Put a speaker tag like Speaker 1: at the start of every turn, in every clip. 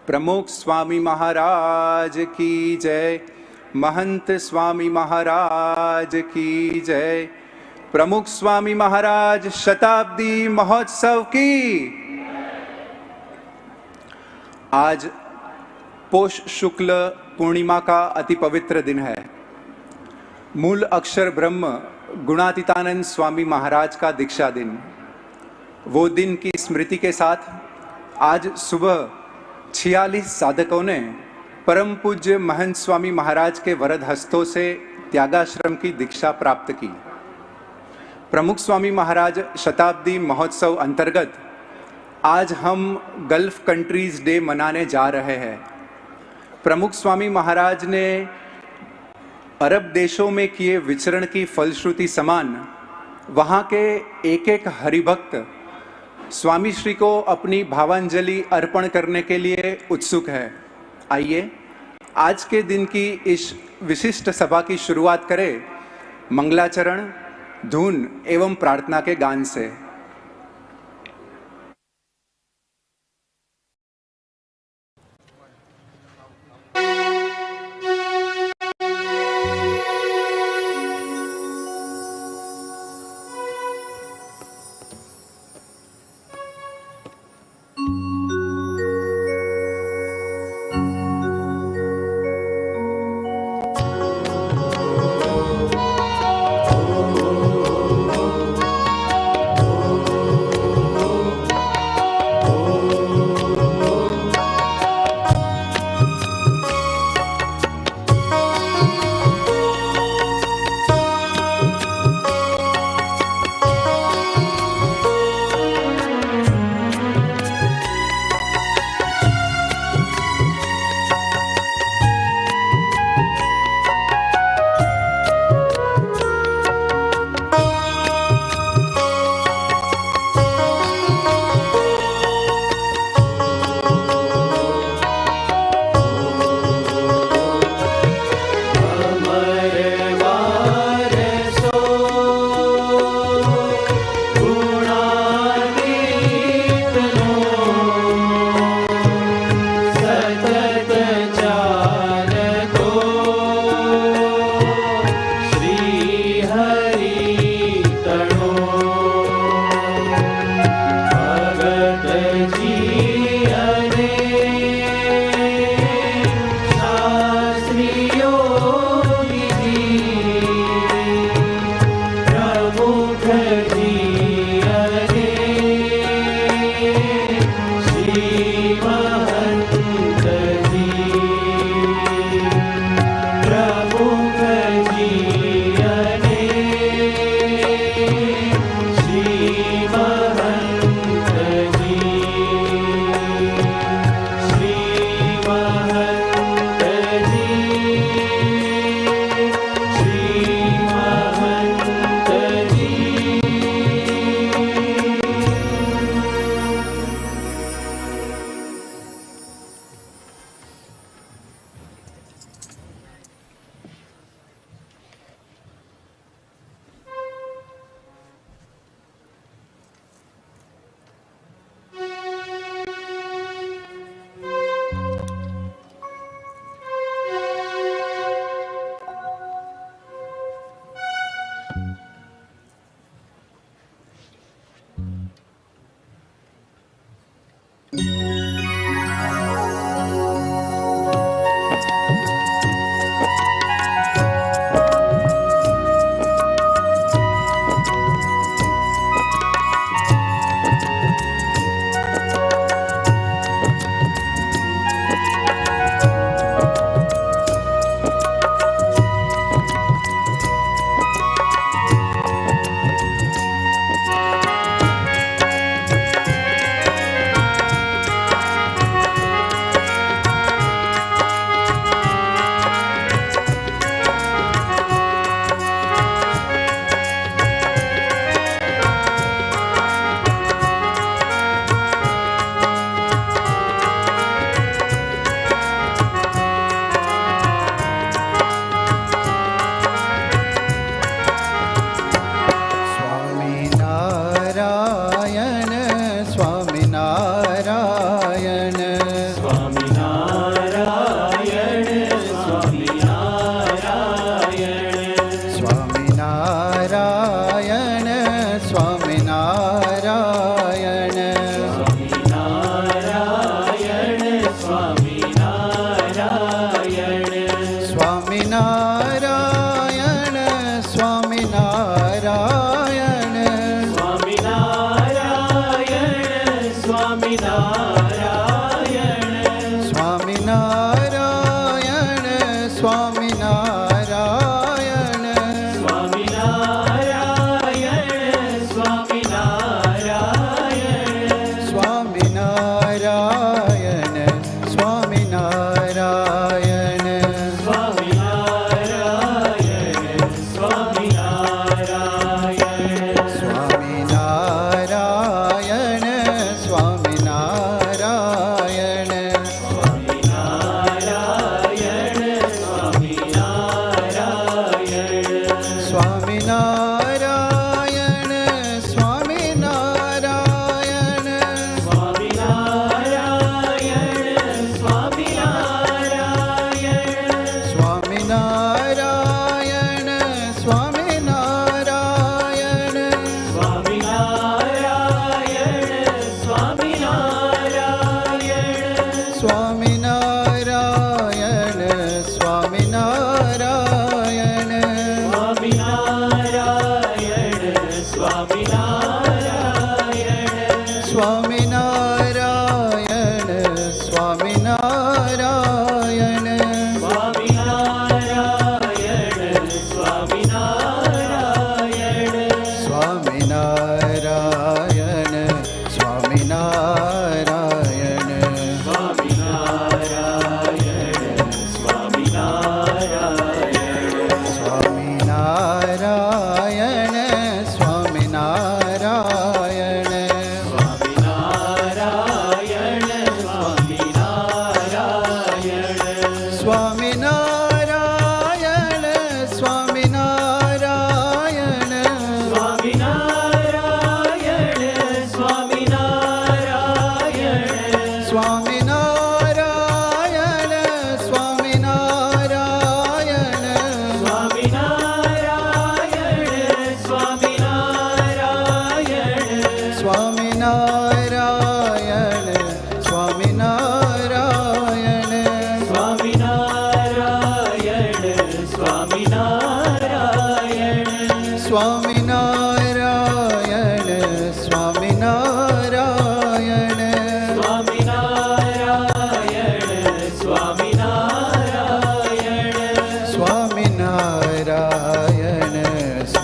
Speaker 1: प्रमुख स्वामी महाराज की जय। महंत स्वामी महाराज की जय। प्रमुख स्वामी महाराज शताब्दी महोत्सव की। आज पोष शुक्ल पूर्णिमा का अति पवित्र दिन है। मूल अक्षर ब्रह्म गुणातीतानंद स्वामी महाराज का दीक्षा दिन। वो दिन की स्मृति के साथ आज सुबह 46 साधकों ने परम पूज्य महंत स्वामी महाराज के वरद हस्तों से त्यागाश्रम की दीक्षा प्राप्त की। प्रमुख स्वामी महाराज शताब्दी महोत्सव अंतर्गत आज हम गल्फ कंट्रीज डे मनाने जा रहे हैं। प्रमुख स्वामी महाराज ने अरब देशों में किए विचरण की फलश्रुति समान वहाँ के एक एक हरिभक्त स्वामी श्री को अपनी भावांजलि अर्पण करने के लिए उत्सुक है। आइए आज के दिन की इस विशिष्ट सभा की शुरुआत करें मंगलाचरण, धून एवं प्रार्थना के गान से।
Speaker 2: સ્વામિનારાયણ સ્વામિનારાયણ
Speaker 3: સ્વામિનારાયણ સ્વામિનારાયણ
Speaker 2: સ્વામિનારાયણ સ્વામિનારાયણ
Speaker 3: સ્વામિનારાયણ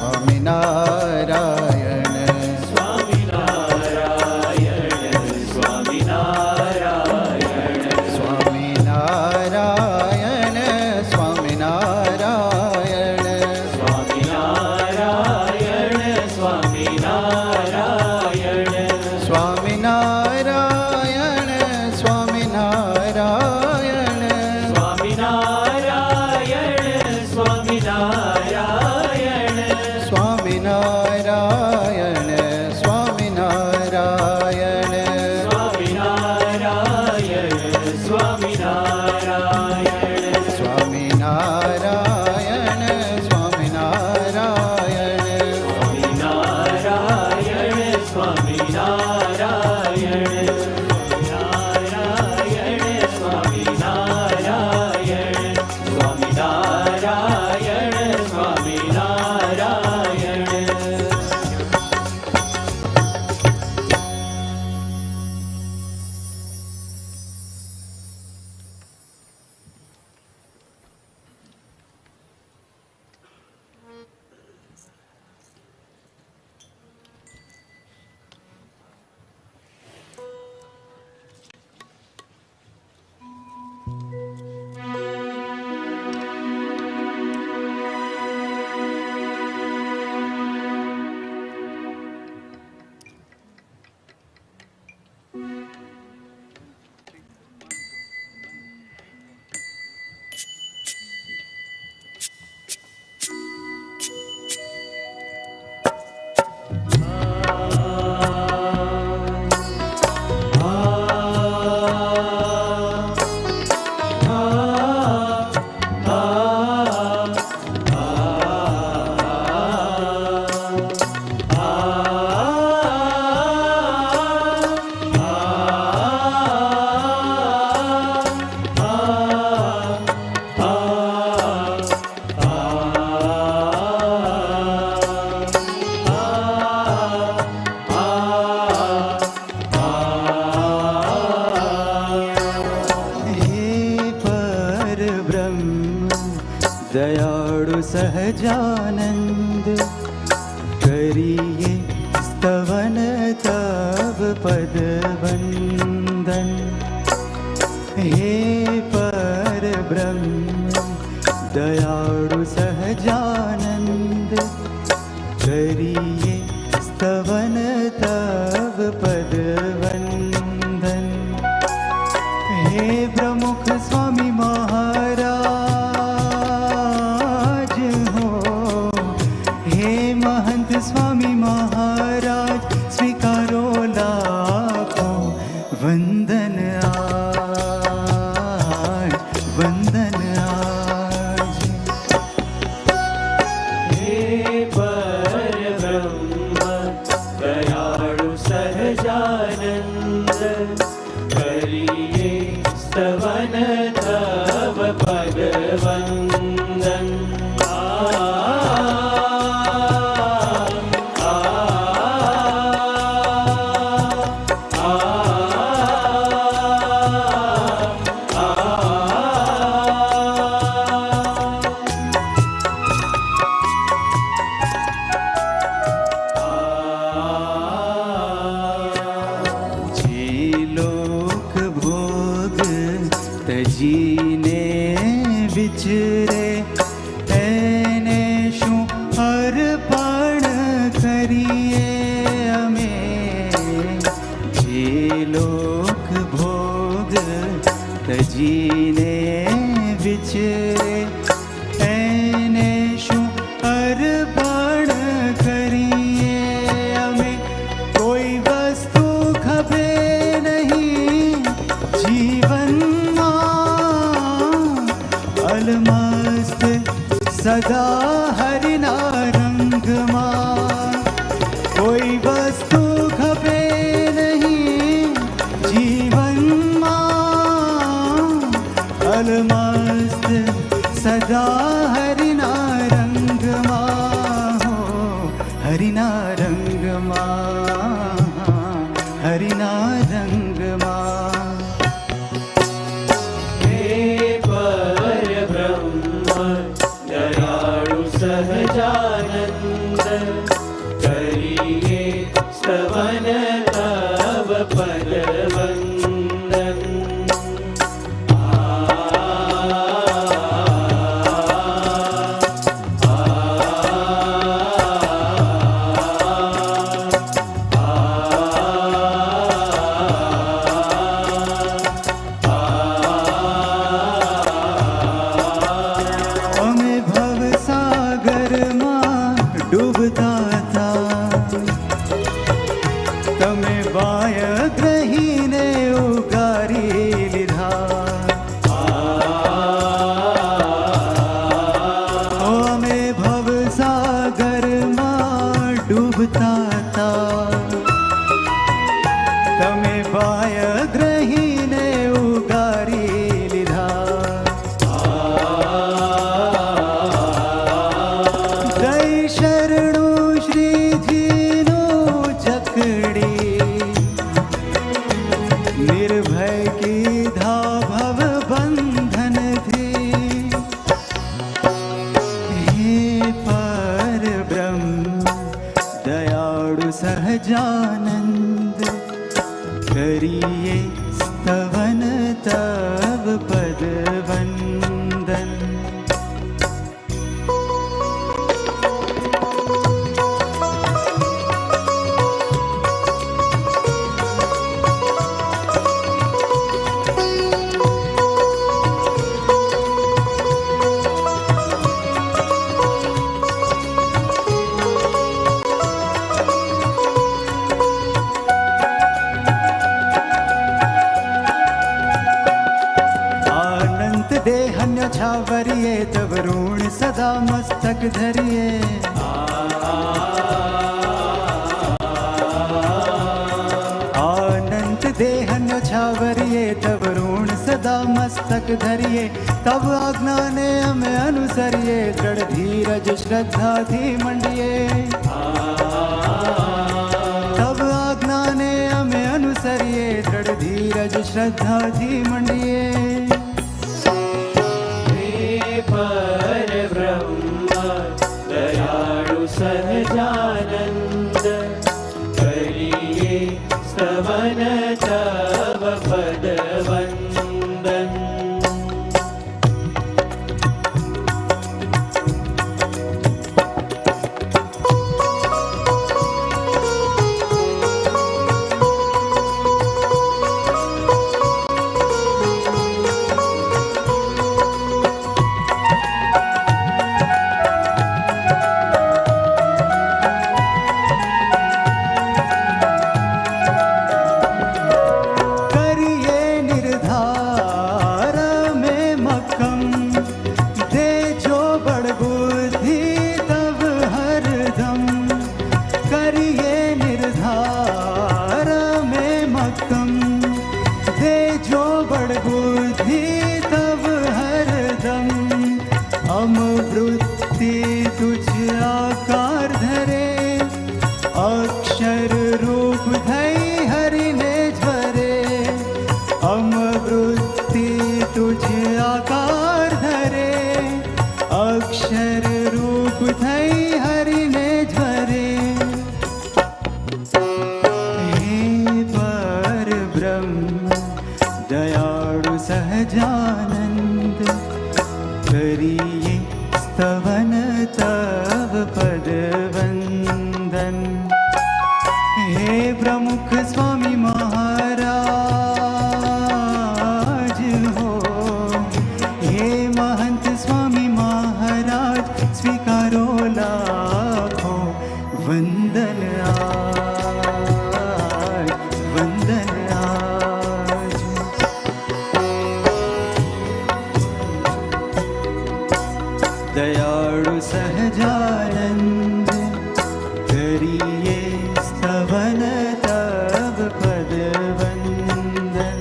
Speaker 2: સ્વામિનારાયણ दयाळु सहजानंद करिए स्तवन तब पद वंदन। हे पर ब्रह्म दयाळु सहजानंद करिए स्तवन तब पद वंदन। हे प्रमुख स्वामी महाराज हो, हे महंत स्वामी महाराज स्वीकारो लाखो वंदन आज, वंदन आज।
Speaker 3: हे पर ब्रह्म दयाळु सहजानंद करिए स्तवन तव पद वंदन
Speaker 2: તજીને વિચરે એને શું અર્પણ કરીએ અમે જે લોક ભોગ તજીને વિચરે એને શું અર્પણ કરીએ અમે કોઈ વસ્તુ ખપે નહીં જીવન મસ્ત સદા હરિના રંગમાં કોઈ વસ્તુ ખપે નહીં જીવનમાં અલમસ્ત સદા હરિના રંગમાં હો હરિના રંગમાં હરિના રંગમાં
Speaker 3: सहजानंद करिए स्तवन तव पद वंदन
Speaker 2: ડૂબતા હતા તમે વાય ગ્રહીને ઉગારી લીધા અમે ભવસાગરમાં ડૂબતા હતા તમે વાય ગ્રહીને ઉગારી લીધા શરણો શ્રીજીનો જકડી નિર્ભય કીધા ભવ બંધન થી હે પર બ્રહ્મ દયાળુ સહજાનંદ કરીએ સ્તવન તવ પદ વંદન देहन्य छावरिये तब ऋण सदा मस्तक धरिये आनंद देहन्य छावरिये तब ऋण सदा मस्तक धरिये तब आज्ञा ने हमें अनुसरिये दृढ़ धीरज श्रद्धा थी मंडिये तब आज्ञा ने हमें अनुसरिये दृढ़ धीरज श्रद्धा थी मंडिये
Speaker 3: पर ब्रह्म दयाळु सहजानंद करिए स्तवन तव पद वंदन
Speaker 2: सहजानंद करिए स्तवन तव पद वंदन। हे प्रमुख स्वामी महाराज हो, हे महंत स्वामी महाराज स्वीकारो लाखो वंदन आज, वंदन आज। दयाळु सहजानंद करिए स्तवन तव पद वंदन।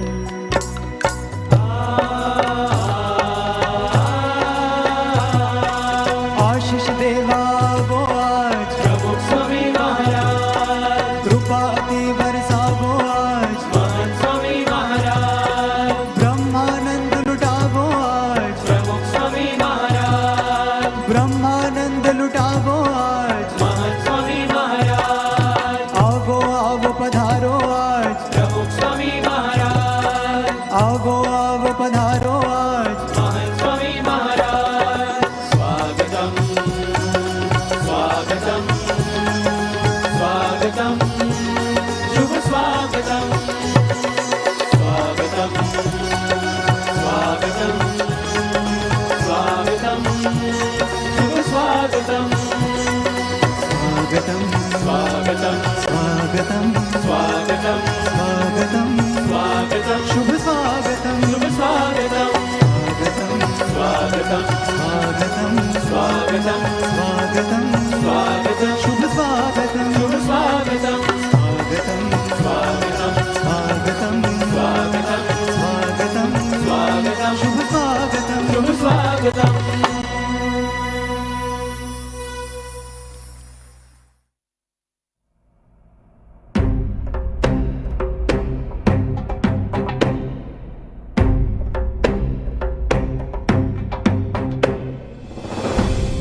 Speaker 2: आशीष देवा वो आज
Speaker 3: प्रमुख स्वामी महाराज,
Speaker 2: कृपा की बरसा वो आज
Speaker 3: महान स्वामी महाराज,
Speaker 2: ब्रह्मानंद लुटावो आज,
Speaker 3: प्रमुख स्वामी महाराज,
Speaker 2: ब्रह्मानंद लुटावो आज।
Speaker 3: महान स्वामी महाराज,
Speaker 2: आवो आवो पधारो आज,
Speaker 3: प्रमुख स्वामी महाराज,
Speaker 2: आवो आवो पधारो आज।
Speaker 3: महान स्वामी महाराज। स्वागतम स्वागतम स्वागतम, शुभ स्वागतम स्वागतम स्वागतम स्वागतम, शुभ स्वागतम
Speaker 2: स्वागतम
Speaker 3: स्वागतम
Speaker 2: स्वागतम
Speaker 3: स्वागतम
Speaker 2: स्वागतम
Speaker 3: स्वागतम,
Speaker 2: शुभ स्वागतम
Speaker 3: शुभ स्वागतम
Speaker 2: स्वागतम
Speaker 3: स्वागतम
Speaker 2: स्वागतम
Speaker 3: स्वागतम
Speaker 2: स्वागतम
Speaker 3: स्वागतम,
Speaker 2: शुभ स्वागतम
Speaker 3: शुभ स्वागतम
Speaker 2: स्वागतम
Speaker 3: स्वागतम
Speaker 2: स्वागतम
Speaker 3: स्वागतम
Speaker 2: स्वागतम
Speaker 3: स्वागतम,
Speaker 2: शुभ स्वागतम
Speaker 3: शुभ स्वागतम।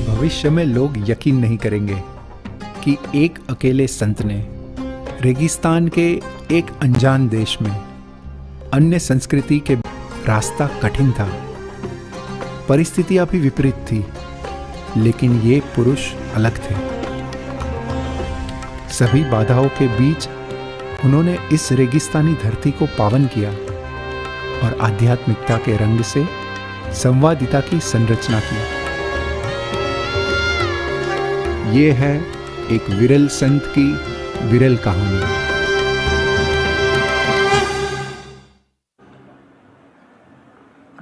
Speaker 4: भविष्य में लोग यकीन नहीं करेंगे कि एक अकेले संत ने रेगिस्तान के एक अनजान देश में, अन्य संस्कृति के रास्ता कठिन था, परिस्थितियां भी विपरीत थी, लेकिन ये पुरुष अलग थे। सभी बाधाओं के बीच उन्होंने इस रेगिस्तानी धरती को पावन किया और आध्यात्मिकता के रंग से संवादिता की संरचना की। ये है एक विरल संत की विरल कहानी।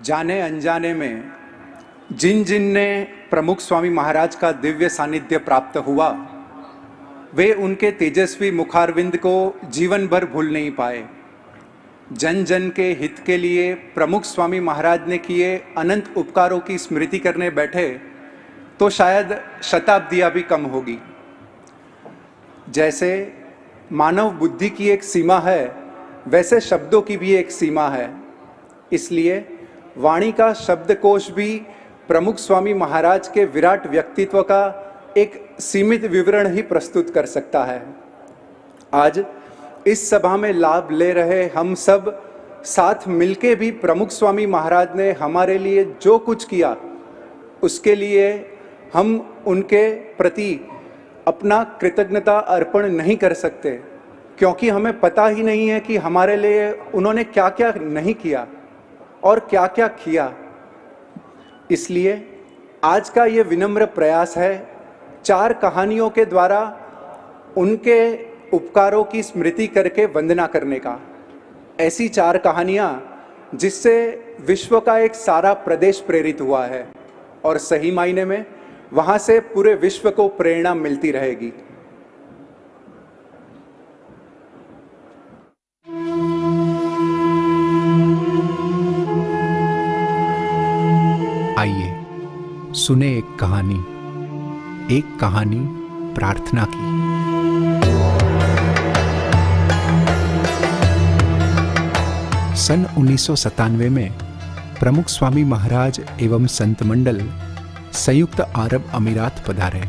Speaker 1: जाने अनजाने में जिन जिन ने प्रमुख स्वामी महाराज का दिव्य सानिध्य प्राप्त हुआ, वे उनके तेजस्वी मुखारविंद को जीवन भर भूल नहीं पाए। जन जन के हित के लिए प्रमुख स्वामी महाराज ने किए अनंत उपकारों की स्मृति करने बैठे तो शायद शताब्दियां भी कम होगी। जैसे मानव बुद्धि की एक सीमा है, वैसे शब्दों की भी एक सीमा है। इसलिए वाणी का शब्दकोश भी प्रमुख स्वामी महाराज के विराट व्यक्तित्व का एक सीमित विवरण ही प्रस्तुत कर सकता है। आज इस सभा में लाभ ले रहे हम सब साथ मिलके भी प्रमुख स्वामी महाराज ने हमारे लिए जो कुछ किया, उसके लिए हम उनके प्रति अपना कृतज्ञता अर्पण नहीं कर सकते, क्योंकि हमें पता ही नहीं है कि हमारे लिए उन्होंने क्या क्या नहीं किया और क्या क्या किया। इसलिए आज का ये विनम्र प्रयास है 4 कहानियों के द्वारा उनके उपकारों की स्मृति करके वंदना करने का। ऐसी 4 कहानियाँ जिससे विश्व का एक सारा प्रदेश प्रेरित हुआ है और सही मायने में वहाँ से पूरे विश्व को प्रेरणा मिलती रहेगी।
Speaker 4: आइए सुने एक कहानी प्रार्थना की। सन 1997 में प्रमुख स्वामी महाराज एवं संत मंडल संयुक्त अरब अमीरात पधारे।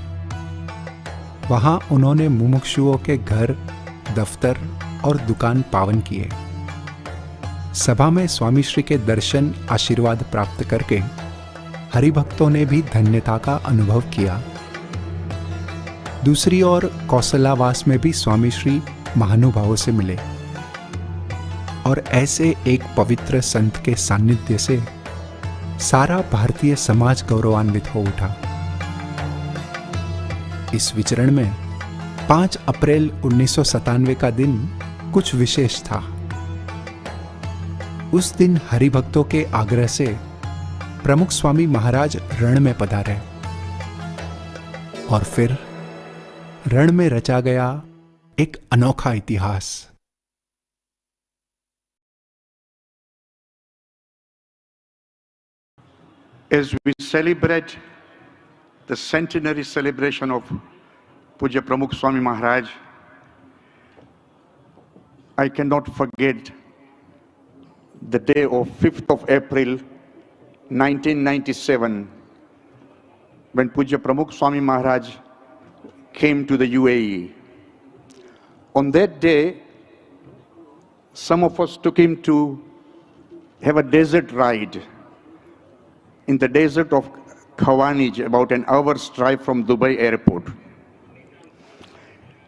Speaker 4: वहां उन्होंने मुमुक्षुओं के घर, दफ्तर और दुकान पावन किए। सभा में स्वामी श्री के दर्शन आशीर्वाद प्राप्त करके हरिभक्तों ने भी धन्यता का अनुभव किया। दूसरी ओर कौशलावास में भी स्वामी श्री महानुभावों से मिले और ऐसे एक पवित्र संत के सानिध्य से सारा भारतीय समाज गौरवान्वित हो उठा। इस विचरण में 5 अप्रैल 1997 का दिन कुछ विशेष था। उस दिन हरिभक्तों के आग्रह से प्रमुख स्वामी महाराज रण में पधारे और फिर रण में रचा गया एक अनोखा इतिहास।
Speaker 5: As we celebrate the centenary celebration of Puja Pramukh Swami Maharaj, I cannot forget the day of 5th of April 1997 when Puja Pramukh Swami Maharaj came to the UAE. On that day, some of us took him to have a desert ride in the desert of Khawanij, about an hour's drive from Dubai airport.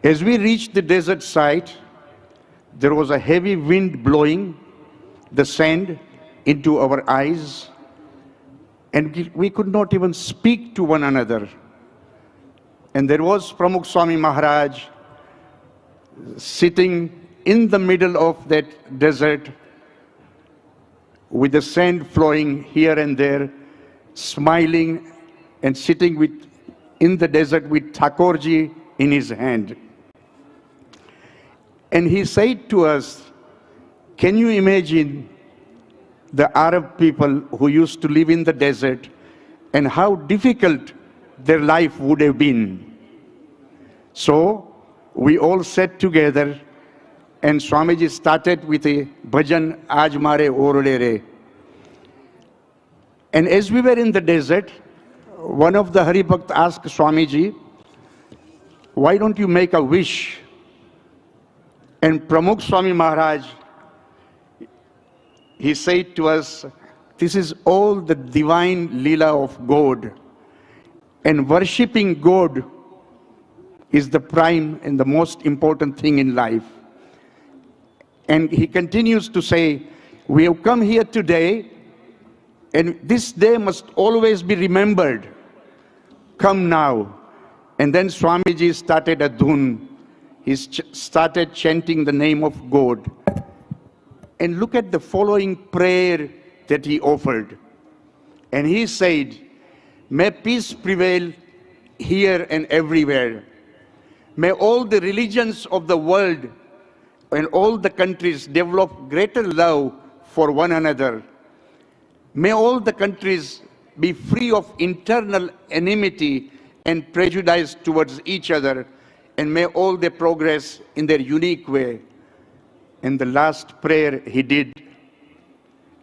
Speaker 5: As we reached the desert site, there was a heavy wind blowing the sand into our eyes, and we could not even speak to one another. And there was Pramukh Swami Maharaj sitting in the middle of that desert with the sand flowing here and there, smiling and sitting in the desert with Thakurji in his hand. And he said to us, can you imagine the Arab people who used to live in the desert and how difficult their life would have been? So we all sat together and Swamiji started with a bhajan, Aaj Mare Orle Re. And as we were in the desert, one of the Haribhakt asked Swamiji, why don't you make a wish? And Pramukh Swami Maharaj, he said to us, this is all the divine Leela of God. And worshipping God is the prime and the most important thing in life. And he continues to say, we have come here today, and this day must always be remembered. Come now. And then Swamiji started a dhun. He started chanting the name of God. And look at the following prayer that he offered. And he said, may peace prevail here and everywhere. May all the religions of the world and all the countries develop greater love for one another. May all the countries be free of internal enmity and prejudice towards each other, and may all they progress in their unique way. And the last prayer he did,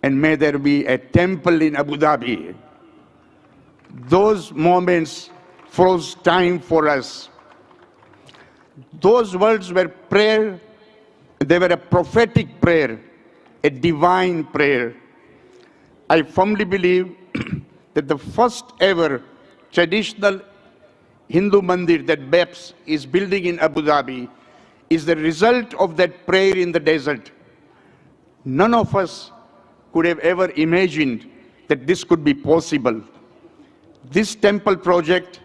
Speaker 5: and may there be a temple in Abu Dhabi. Those moments froze time for us. Those words were prayer, they were a prophetic prayer, a divine prayer. I firmly believe that the first ever traditional Hindu mandir that BAPS is building in Abu Dhabi is the result of that prayer in the desert. None of us could have ever imagined that this could be possible. This temple project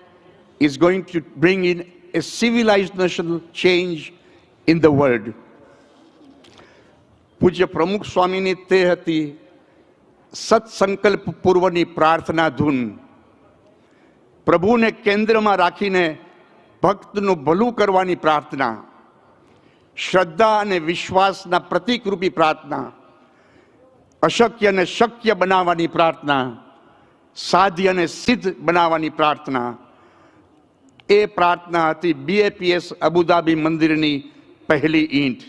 Speaker 5: is going to bring in a civilizational change in the world. પૂજ્ય પ્રમુખ સ્વામીની તે હતી સત્સંકલ્પ પૂર્વની પ્રાર્થના ધૂન. પ્રભુને કેન્દ્રમાં રાખીને ભક્તનું ભલું કરવાની પ્રાર્થના, શ્રદ્ધા અને વિશ્વાસના પ્રતીકરૂપી પ્રાર્થના, અશક્યને શક્ય બનાવવાની પ્રાર્થના, સાધ્યને સિદ્ધ બનાવવાની પ્રાર્થના. એ પ્રાર્થના હતી BAPS અબુધાબી મંદિરની પહેલી ઈંટ.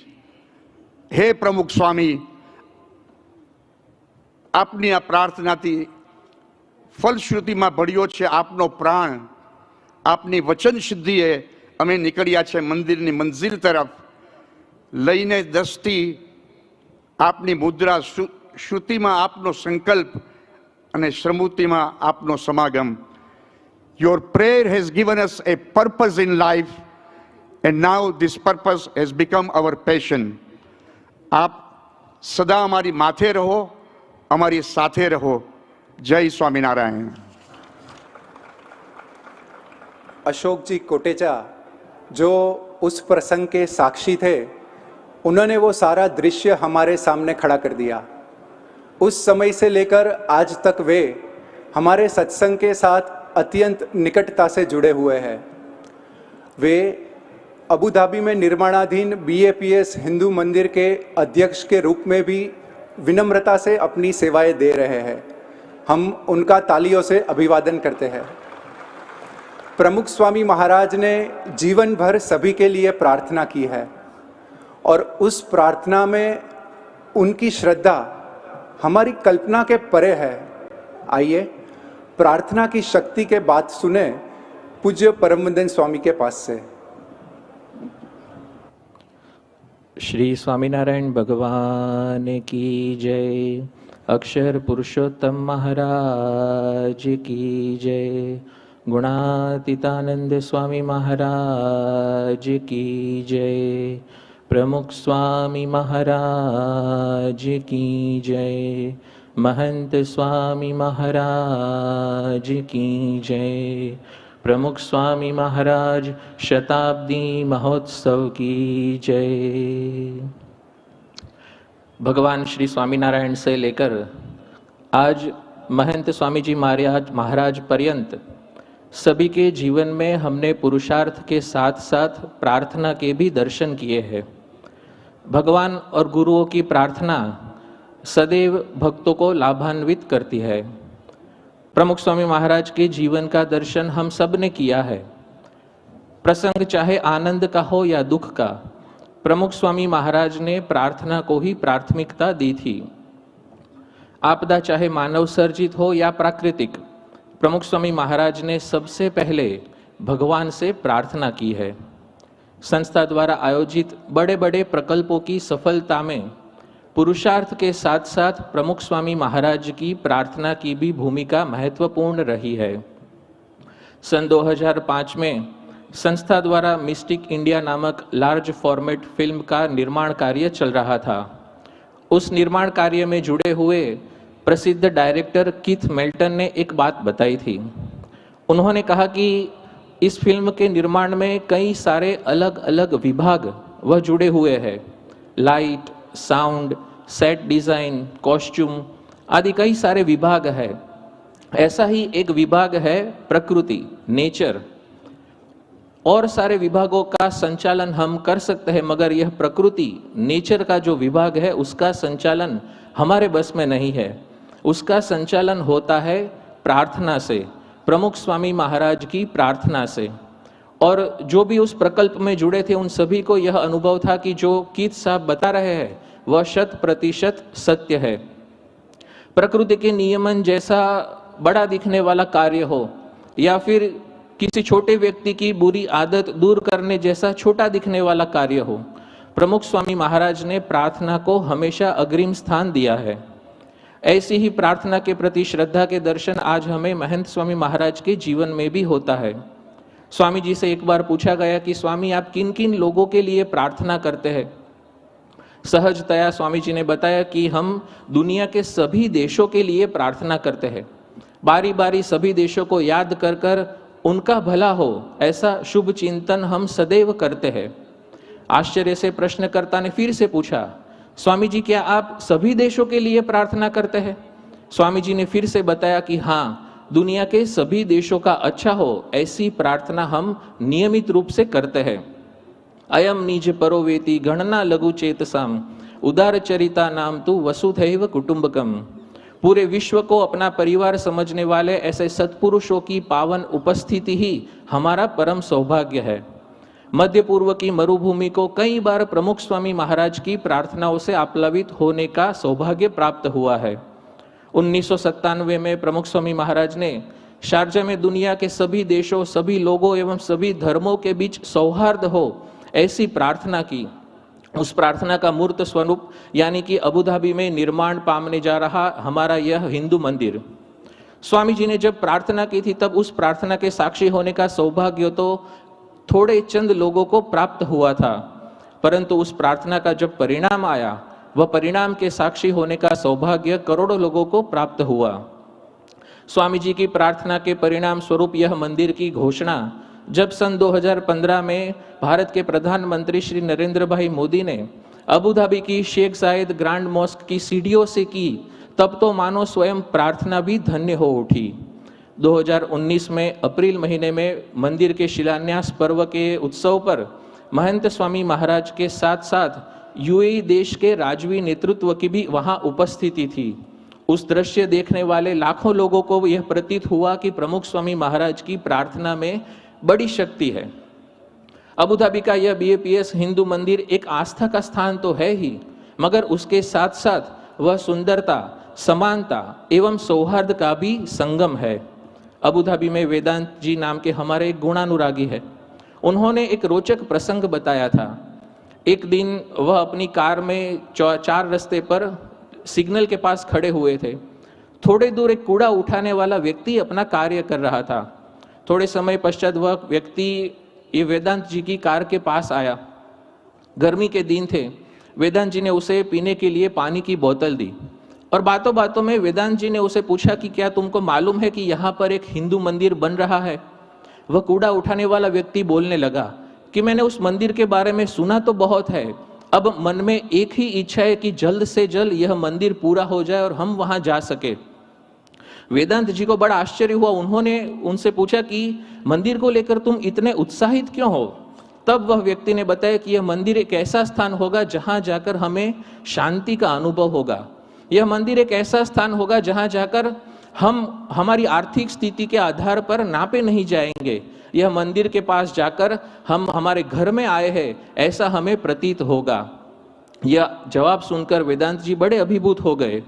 Speaker 5: હે પ્રમુખ સ્વામી, આપની આ પ્રાર્થનાથી ફલશ્રુતિમાં ભળ્યો છે આપનો પ્રાણ. આપની વચન સિદ્ધિએ અમે નીકળ્યા છે મંદિરની મંજિલ તરફ, લઈને દ્રષ્ટિ આપની મુદ્રા, શ્રુતિમાં આપનો સંકલ્પ અને શ્રમૃતિમાં આપનો સમાગમ. Your prayer has given us a purpose in life, and now this purpose has become our passion. આપ સદા અમારી માથે રહો, અમારી સાથે રહો. જય સ્વામિનારાયણ.
Speaker 1: अशोक जी कोटेचा जो उस प्रसंग के साक्षी थे, उन्होंने वो सारा दृश्य हमारे सामने खड़ा कर दिया. उस समय से लेकर आज तक वे हमारे सत्संग के साथ अत्यंत निकटता से जुड़े हुए हैं. वे अबू धाबी में निर्माणाधीन BAPS हिंदू मंदिर के अध्यक्ष के रूप में भी विनम्रता से अपनी सेवाएं दे रहे हैं. हम उनका तालियों से अभिवादन करते हैं. प्रमुख स्वामी महाराज ने जीवन भर सभी के लिए प्रार्थना की है और उस प्रार्थना में उनकी श्रद्धा हमारी कल्पना के परे है. आइए प्रार्थना की शक्ति के बात सुने पूज्य परमवंदन स्वामी के पास से.
Speaker 6: श्री स्वामीनारायण भगवान की जय. अक्षर पुरुषोत्तम महाराज की जय. गुणातीतानंद स्वामी महाराज की जय. प्रमुख स्वामी महाराज की जय. महंत स्वामी महाराज की जय. प्रमुख स्वामी महाराज शताब्दी महोत्सव की जय. भगवान श्री स्वामीनारायण से लेकर आज महंत स्वामी जी महाराज पर्यंत सभी के जीवन में हमने पुरुषार्थ के साथ साथ प्रार्थना के भी दर्शन किए हैं. भगवान और गुरुओं की प्रार्थना सदैव भक्तों को लाभान्वित करती है. प्रमुख स्वामी महाराज के जीवन का दर्शन हम सब ने किया है. प्रसंग चाहे आनंद का हो या दुख का, प्रमुख स्वामी महाराज ने प्रार्थना को ही प्राथमिकता दी थी. आपदा चाहे मानव सर्जित हो या प्राकृतिक, प्रमुख स्वामी महाराज ने सबसे पहले भगवान से प्रार्थना की है. संस्था द्वारा आयोजित बड़े बड़े प्रकल्पों की सफलता में पुरुषार्थ के साथ साथ प्रमुख स्वामी महाराज की प्रार्थना की भी भूमिका महत्वपूर्ण रही है. सन 2005 में संस्था द्वारा मिस्टिक इंडिया नामक लार्ज फॉर्मेट फिल्म का निर्माण कार्य चल रहा था. उस निर्माण कार्य में जुड़े हुए प्रसिद्ध डायरेक्टर कीथ मेल्टन ने एक बात बताई थी. उन्होंने कहा कि इस फिल्म के निर्माण में कई सारे अलग अलग विभाग वह जुड़े हुए हैं. Light, sound, set design, costume आदि कई सारे विभाग है. ऐसा ही एक विभाग है प्रकृति, नेचर. और सारे विभागों का संचालन हम कर सकते हैं, मगर यह प्रकृति, नेचर का जो विभाग है उसका संचालन हमारे बस में नहीं है. उसका संचालन होता है प्रार्थना से, प्रमुख स्वामी महाराज की प्रार्थना से. और जो भी उस प्रकल्प में जुड़े थे उन सभी को यह अनुभव था कि जो कीथ साहब बता रहे हैं वह 100% सत्य है. प्रकृति के नियमन जैसा बड़ा दिखने वाला कार्य हो या फिर किसी छोटे व्यक्ति की बुरी आदत दूर करने जैसा छोटा दिखने वाला कार्य हो, प्रमुख स्वामी महाराज ने प्रार्थना को हमेशा अग्रिम स्थान दिया है. ऐसी ही प्रार्थना के प्रति श्रद्धा के दर्शन आज हमें महंत स्वामी महाराज के जीवन में भी होता है. स्वामी जी से एक बार पूछा गया कि स्वामी आप किन किन लोगों के लिए प्रार्थना करते हैं. सहजतया स्वामी जी ने बताया कि हम दुनिया के सभी देशों के लिए प्रार्थना करते हैं. बारी बारी सभी देशों को याद कर कर उनका भला हो ऐसा शुभ चिंतन हम सदैव करते हैं. आश्चर्य से प्रश्नकर्ता ने फिर से पूछा, स्वामी जी क्या आप सभी देशों के लिए प्रार्थना करते हैं? स्वामी जी ने फिर से बताया कि हाँ, दुनिया के सभी देशों का अच्छा हो ऐसी प्रार्थना हम नियमित रूप से करते हैं. अयम निज परोवेति गणना लघु चेतसाम उदार चरिता नाम तु वसुधैव कुटुंबकम. पूरे विश्व को अपना परिवार समझने वाले ऐसे सत्पुरुषों की पावन उपस्थिति ही हमारा परम सौभाग्य है. मध्य पूर्व की मरुभूमि को कई बार प्रमुख स्वामी महाराज की प्रार्थनाओं से आप्लावित होने का सौभाग्य प्राप्त हुआ है. 1997 में प्रमुख स्वामी महाराज ने शारजा में दुनिया के सभी देशों, सभी लोगों एवं सभी धर्मों के बीच सौहार्द हो ऐसी प्रार्थना की उस प्रार्थना का मूर्त स्वरूप यानी कि अबू धाबी में निर्माण पाने जा रहा हमारा यह हिंदू मंदिर। स्वामी जी ने जब प्रार्थना की थी तब उस प्रार्थना के साक्षी होने का सौभाग्य तो थोड़े चंद लोगों को प्राप्त हुआ था, परंतु उस प्रार्थना का जब परिणाम आया वह परिणाम के साक्षी होने का सौभाग्य करोड़ों लोगों को प्राप्त हुआ। स्वामी जी की प्रार्थना के परिणाम स्वरूप यह मंदिर की घोषणा जब सन 2015 में भारत के प्रधानमंत्री श्री नरेंद्र भाई मोदी ने अबू धाबी की शेख जायद ग्रांड मॉस्क की सीढ़ियों से की, तब तो मानो स्वयं प्रार्थना भी धन्य हो उठी। 2019 में अप्रैल महीने में मंदिर के शिलान्यास पर्व के उत्सव पर महंत स्वामी महाराज के साथ साथ यूएई देश के राजवी नेतृत्व की भी वहां उपस्थिति थी। उस दृश्य देखने वाले लाखों लोगों को यह प्रतीत हुआ कि प्रमुख स्वामी महाराज की प्रार्थना में बड़ी शक्ति है। अबू धाबी का यह BAPS हिंदू मंदिर एक आस्था का स्थान तो है ही, मगर उसके साथ साथ वह सुंदरता, समानता एवं सौहार्द का भी संगम है। अबू धाबी में वेदांत जी नाम के हमारे एक गुणानुरागी है। उन्होंने एक रोचक प्रसंग बताया था। एक दिन वह अपनी कार में 4 रास्ते पर सिग्नल के पास खड़े हुए थे। थोड़े दूर एक कूड़ा उठाने वाला व्यक्ति अपना कार्य कर रहा था। थोड़े समय पश्चात वह व्यक्ति ये वेदांत जी की कार के पास आया। गर्मी के दिन थे। वेदांत जी ने उसे पीने के लिए पानी की बोतल दी और बातों बातों में वेदांत जी ने उसे पूछा कि क्या तुमको मालूम है कि यहाँ पर एक हिंदू मंदिर बन रहा है? वह कूड़ा उठाने वाला व्यक्ति बोलने लगा कि मैंने उस मंदिर के बारे में सुना तो बहुत है, अब मन में एक ही इच्छा है कि जल्द से जल्द यह मंदिर पूरा हो जाए और हम वहां जा सके। वेदांत जी को बड़ा आश्चर्य हुआ। उन्होंने उनसे पूछा कि मंदिर को लेकर तुम इतने उत्साहित क्यों हो? तब वह व्यक्ति ने बताया कि यह मंदिर एक ऐसा स्थान होगा जहां जाकर हमें शांति का अनुभव होगा। यह मंदिर एक ऐसा स्थान होगा जहां जाकर हम हमारी आर्थिक स्थिति के आधार पर नापे नहीं जाएंगे। यह मंदिर के पास जाकर हम हमारे घर में आए हैं ऐसा हमें प्रतीत होगा। यह जवाब सुनकर वेदांत जी बड़े अभिभूत हो गए।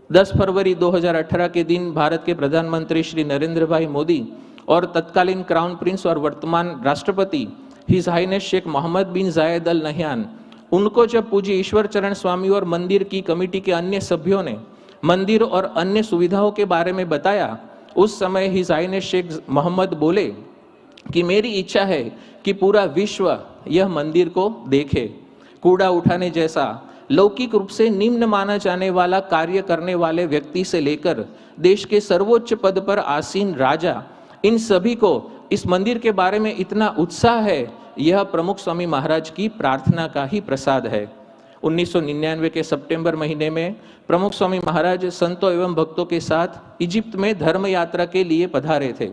Speaker 6: 10 फरवरी 2018 के दिन भारत के प्रधानमंत्री श्री नरेंद्र भाई मोदी और तत्कालीन क्राउन प्रिंस और वर्तमान राष्ट्रपति हिज हाइनेस शेख मोहम्मद बिन जायद अल नहयान, उनको जब पूज्य ईश्वर चरण स्वामी और मंदिर की कमेटी के अन्य सभ्यों ने मंदिर और अन्य सुविधाओं के बारे में बताया, उस समय हिज हाइनेस शेख मोहम्मद बोले कि मेरी इच्छा है कि पूरा विश्व यह मंदिर को देखे। कूड़ा उठाने जैसा लौकिक रूप से निम्न माना जाने वाला कार्य करने वाले व्यक्ति से लेकर देश के सर्वोच्च पद पर आसीन राजा, इन सभी को इस मंदिर के बारे में इतना उत्साह है, यह प्रमुख स्वामी महाराज की प्रार्थना का ही प्रसाद है। 1999 के सितंबर महीने में प्रमुख स्वामी महाराज संतों एवं भक्तों के साथ इजिप्ट में धर्म यात्रा के लिए पधारे थे।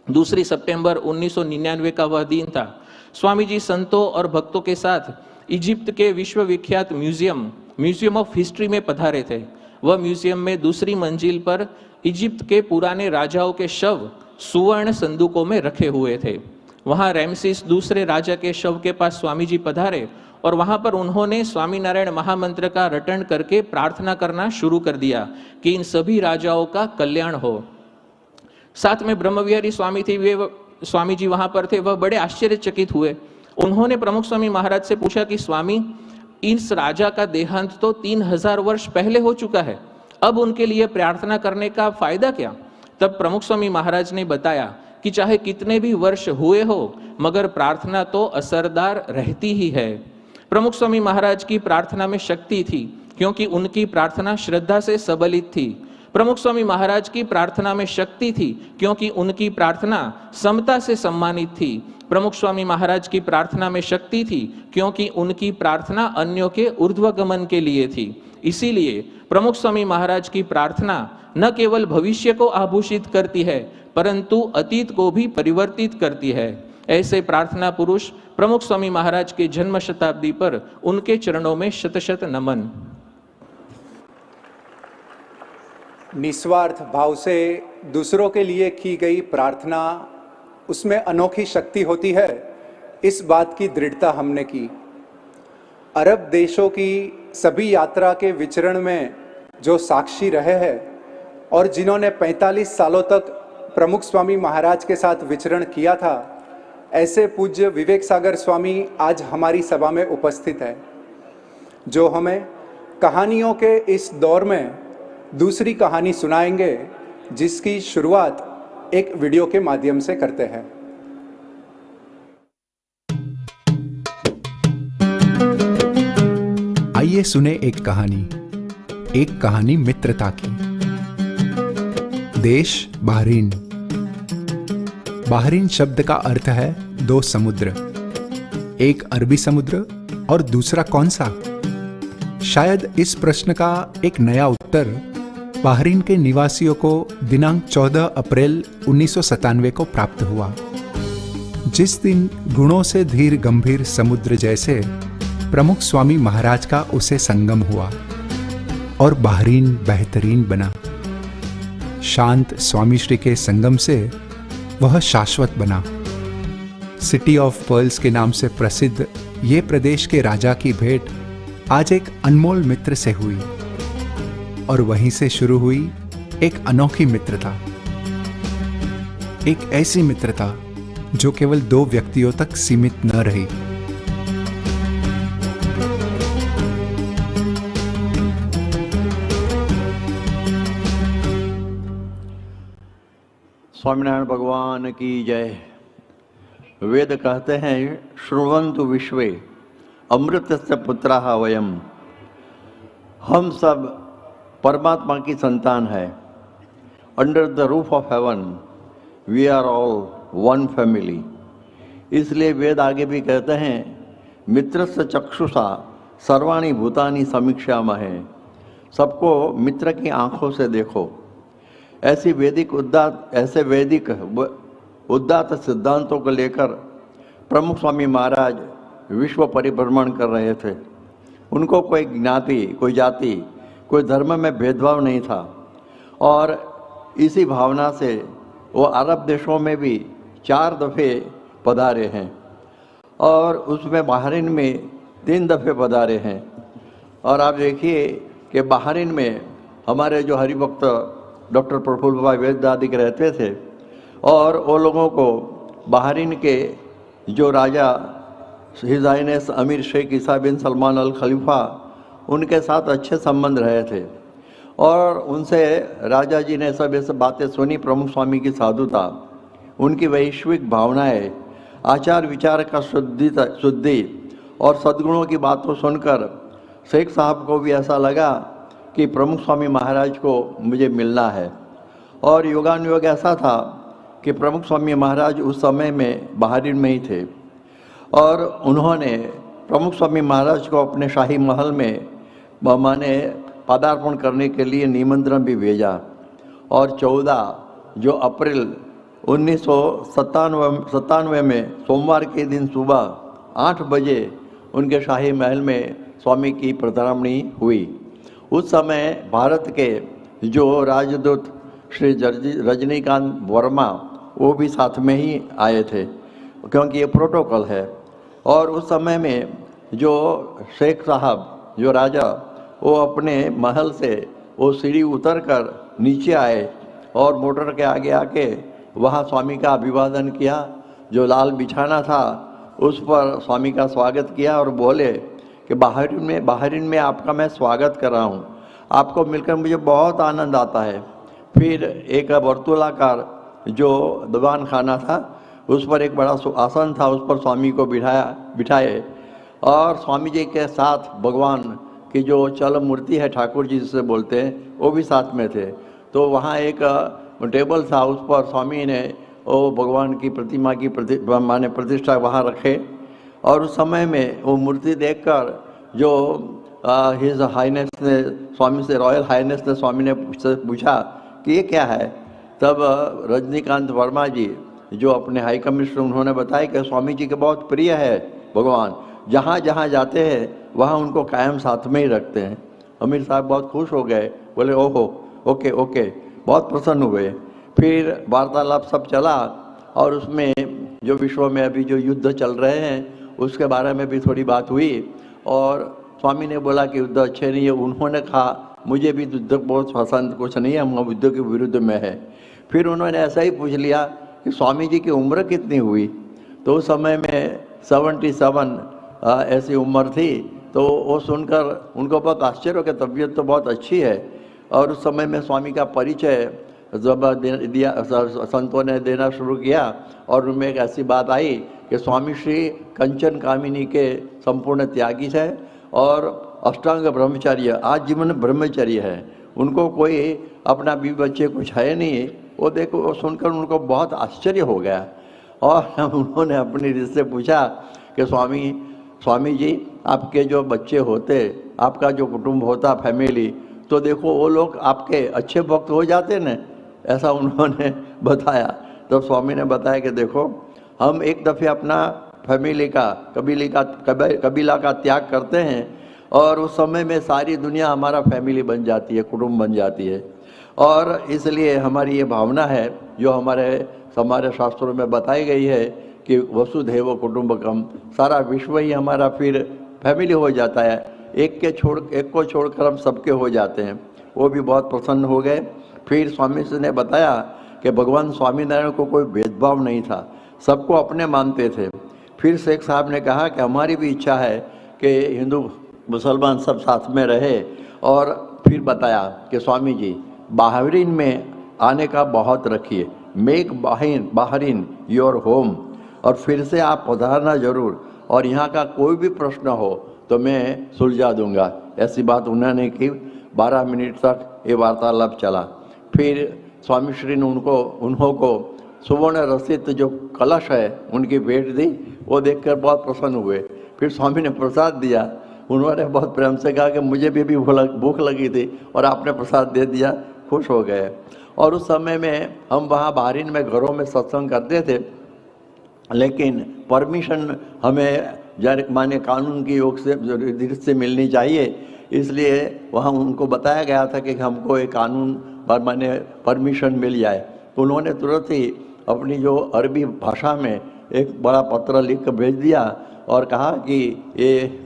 Speaker 6: 2 सितंबर 1999 का वह दिन था। स्वामी जी संतों और भक्तों के साथ इजिप्ट के विश्वविख्यात म्यूजियम ऑफ हिस्ट्री में पधारे थे। वह म्यूजियम में दूसरी मंजिल पर इजिप्ट के पुराने राजाओं के शव सुवर्ण संदूकों में रखे हुए थे। वहां रैमसिस दूसरे राजा के शव के पास स्वामी जी पधारे और वहां पर उन्होंने स्वामीनारायण महामंत्र का रटन करके प्रार्थना करना शुरू कर दिया कि इन सभी राजाओं का कल्याण हो। साथ में ब्रह्मविहारी स्वामी थे, वे स्वामी जी वहां पर थे। वह बड़े आश्चर्यचकित हुए। उन्होंने प्रमुख स्वामी महाराज से पूछा कि स्वामी, इस राजा का देहांत तो 3000 वर्ष पहले हो चुका है, अब उनके लिए प्रार्थना करने का फायदा क्या? तब प्रमुख स्वामी महाराज ने बताया कि चाहे कितने भी वर्ष हुए हो, मगर प्रार्थना तो असरदार रहती ही है। प्रमुख स्वामी महाराज की प्रार्थना में शक्ति थी क्योंकि उनकी प्रार्थना श्रद्धा से सबलित थी। प्रमुख स्वामी महाराज की प्रार्थना में शक्ति थी क्योंकि उनकी प्रार्थना समता से सम्मानित थी। प्रमुख स्वामी महाराज की प्रार्थना में शक्ति थी क्योंकि उनकी प्रार्थना अन्यों के ऊर्ध्वगमन के लिए थी। इसीलिए प्रमुख स्वामी महाराज की प्रार्थना न केवल भविष्य को आभूषित करती है परंतु अतीत को भी परिवर्तित करती है। ऐसे प्रार्थना पुरुष प्रमुख स्वामी महाराज के जन्म शताब्दी पर उनके चरणों में शत शत नमन।
Speaker 1: निस्वार्थ भाव से दूसरों के लिए की गई प्रार्थना, उसमें अनोखी शक्ति होती है, इस बात की दृढ़ता हमने की। अरब देशों की सभी यात्रा के विचरण में जो साक्षी रहे हैं और जिन्होंने 45 सालों तक प्रमुख स्वामी महाराज के साथ विचरण किया था, ऐसे पूज्य विवेक सागर स्वामी आज हमारी सभा में उपस्थित है, जो हमें कहानियों के इस दौर में दूसरी कहानी सुनाएंगे, जिसकी शुरुआत एक वीडियो के माध्यम से करते हैं।
Speaker 4: आइए सुने एक कहानी मित्रता की। देश बहरीन। बहरीन शब्द का अर्थ है दो समुद्र, एक अरबी समुद्र और दूसरा कौन सा? शायद इस प्रश्न का एक नया उत्तर बहरीन के निवासियों को दिनांक 14 अप्रैल 1997 को प्राप्त हुआ, जिस दिन गुणों से धीर गंभीर समुद्र जैसे प्रमुख स्वामी महाराज का उसे संगम हुआ और बहरीन बेहतरीन बना। शांत स्वामी श्री के संगम से वह शाश्वत बना। सिटी ऑफ पर्ल्स के नाम से प्रसिद्ध ये प्रदेश के राजा की भेंट आज एक अनमोल मित्र से हुई और वहीं से शुरू हुई एक अनोखी मित्रता। एक ऐसी मित्रता जो केवल दो व्यक्तियों तक सीमित न रही।
Speaker 7: स्वामीनारायण भगवान की जय। वेद कहते हैं श्रुण्वन्तु विश्वे अमृतस्य पुत्राः वयम। हम सब परमात्मा की संतान है। Under the roof of heaven we are all one family. इसलिए वेद आगे भी कहते हैं मित्रस्य चक्षुषा सर्वाणि भूतानि समीक्षामहे। सबको मित्र की आंखों से देखो। ऐसे वैदिक उदात्त सिद्धांतों को लेकर प्रमुख स्वामी महाराज विश्व परिभ्रमण कर रहे थे। उनको कोई ज्ञाति, कोई जाति, कोई धर्म में भेदभाव नहीं था और इसी भावना से वो अरब देशों में भी 4 दफ़े पधारे हैं और उसमें बहरीन में 3 दफ़े पधारे हैं। और आप देखिए कि बहरीन में हमारे जो हरिभक्त डॉक्टर प्रफुल्ल भाई वेदादिक रहते थे और वो लोगों को बहरीन के जो राजा हिज हाइनेस अमीर शेख ईसा बिन सलमान अल खलीफा, उनके साथ अच्छे संबंध रहे थे और उनसे राजा जी ने सब ये सब बातें सुनी। प्रमुख स्वामी की साधुता, उनकी वैश्विक भावनाएं, आचार विचार का शुद्धि और सद्गुणों की बातों सुनकर शेख साहब को भी ऐसा लगा कि प्रमुख स्वामी महाराज को मुझे मिलना है। और योगानुयोग ऐसा था कि प्रमुख स्वामी महाराज उस समय में बहरीन में ही थे और उन्होंने प्रमुख स्वामी महाराज को अपने शाही महल में माने पदार्पण करने के लिए निमंत्रण भी भेजा। और 14 अप्रैल 1997 में सोमवार के दिन सुबह 8 बजे उनके शाही महल में स्वामी की पधरामणी हुई। उस समय भारत के जो राजदूत श्री रजनीकांत वर्मा, वो भी साथ में ही आए थे क्योंकि ये प्रोटोकॉल है। और उस समय में जो शेख साहब, जो राजा, वो अपने महल से वो सीढ़ी उतर कर नीचे आए और मोटर के आगे आके वहाँ स्वामी का अभिवादन किया। जो लाल बिछाना था उस पर स्वामी का स्वागत किया और बोले कि बहरीन में आपका मैं स्वागत कर रहा हूँ, आपको मिलकर मुझे बहुत आनंद आता है। फिर एक वर्तुलाकार जो दीवान खाना था उस पर एक बड़ा आसन था, उस पर स्वामी को बिठाए और स्वामी जी के साथ भगवान की जो चल मूर्ति है, ठाकुर जी जिसे बोलते हैं, वो भी साथ में थे। तो वहाँ एक टेबल था, उस पर स्वामी ने वो भगवान की प्रतिमा की प्रतिष्ठा वहाँ रखे। और उस समय में वो मूर्ति देखकर जो हिज हाइनेस ने स्वामी से, रॉयल हाइनेस ने स्वामी ने पूछा कि ये क्या है। तब रजनीकांत वर्मा जी जो अपने हाई कमिश्नर, उन्होंने बताया कि स्वामी जी के बहुत प्रिय है भगवान, जहाँ जहाँ जाते हैं वहाँ उनको कायम साथ में ही रखते हैं। अमीर साहब बहुत खुश हो गए, बोले ओहो ओके ओके, बहुत प्रसन्न हुए। फिर वार्तालाप सब चला और उसमें जो विश्व में अभी जो युद्ध चल रहे हैं उसके बारे में भी थोड़ी बात हुई और स्वामी ने बोला कि युद्ध अच्छे नहीं है। उन्होंने कहा मुझे भी युद्ध बहुत पसंद कुछ नहीं है, हम युद्ध के विरुद्ध में है। फिर उन्होंने ऐसा ही पूछ लिया कि स्वामी जी की उम्र कितनी हुई। तो उस समय में 77 ऐसी उम्र थी। तो वो सुनकर उनको बहुत आश्चर्य हो कि तबीयत तो बहुत अच्छी है। और उस समय में स्वामी का परिचय जब दिया, संतों ने देना शुरू किया और उनमें एक ऐसी बात आई कि स्वामी श्री कंचन कामिनी के संपूर्ण त्यागी है और अष्टांग ब्रह्मचर्य, आजीवन ब्रह्मचर्य है। उनको कोई अपना बीवी बच्चे कुछ है नहीं। वो देखो, वो सुनकर उनको बहुत आश्चर्य हो गया और उन्होंने अपनी रीत से पूछा कि स्वामी जी, आपके जो बच्चे होते, आपका जो कुटुंब होता, फैमिली, तो देखो वो लोग आपके अच्छे भक्त हो जाते न। ऐसा उन्होंने बताया। तो स्वामी ने बताया कि देखो, हम एक दफ़े अपना फैमिली का, कबीला का त्याग करते हैं और उस समय में सारी दुनिया हमारा फैमिली बन जाती है, कुटुंब बन जाती है। और इसलिए हमारी ये भावना है जो हमारे शास्त्रों में बताई गई है कि वसुधैव कुटुंबकम, सारा विश्व ही हमारा फिर फैमिली हो जाता है। एक को छोड़कर हम सबके हो जाते हैं। वो भी बहुत प्रसन्न हो गए। फिर स्वामी जी ने बताया कि भगवान स्वामीनारायण को कोई भेदभाव नहीं था, सबको अपने मानते थे। फिर शेख साहब ने कहा कि हमारी भी इच्छा है कि हिंदू मुसलमान सब साथ में रहे। और फिर बताया कि स्वामी जी, बाहरीन में आने का बहुत रखिए, मेक बाहरीन योर होम, और फिर से आप पधारना जरूर, और यहाँ का कोई भी प्रश्न हो तो मैं सुलझा दूंगा। ऐसी बात उन्होंने की। 12 मिनट तक ये वार्तालाप चला। फिर स्वामी श्री ने उनको सुवर्ण रसित जो कलश है उनकी भेंट दी। वो देखकर बहुत प्रसन्न हुए। फिर स्वामी ने प्रसाद दिया। उन्होंने बहुत प्रेम से कहा कि मुझे भी भूख लगी थी और आपने प्रसाद दे दिया, खुश हो गए। और उस समय में हम वहाँ बाहरीन में घरों में सत्संग करते थे, लेकिन परमिशन हमें माने कानून की योग से मिलनी चाहिए। इसलिए वहाँ उनको बताया गया था कि हमको एक कानून पर माने परमिशन मिल जाए। तो उन्होंने तुरंत ही अपनी जो अरबी भाषा में एक बड़ा पत्र लिख कर भेज दिया और कहा कि ये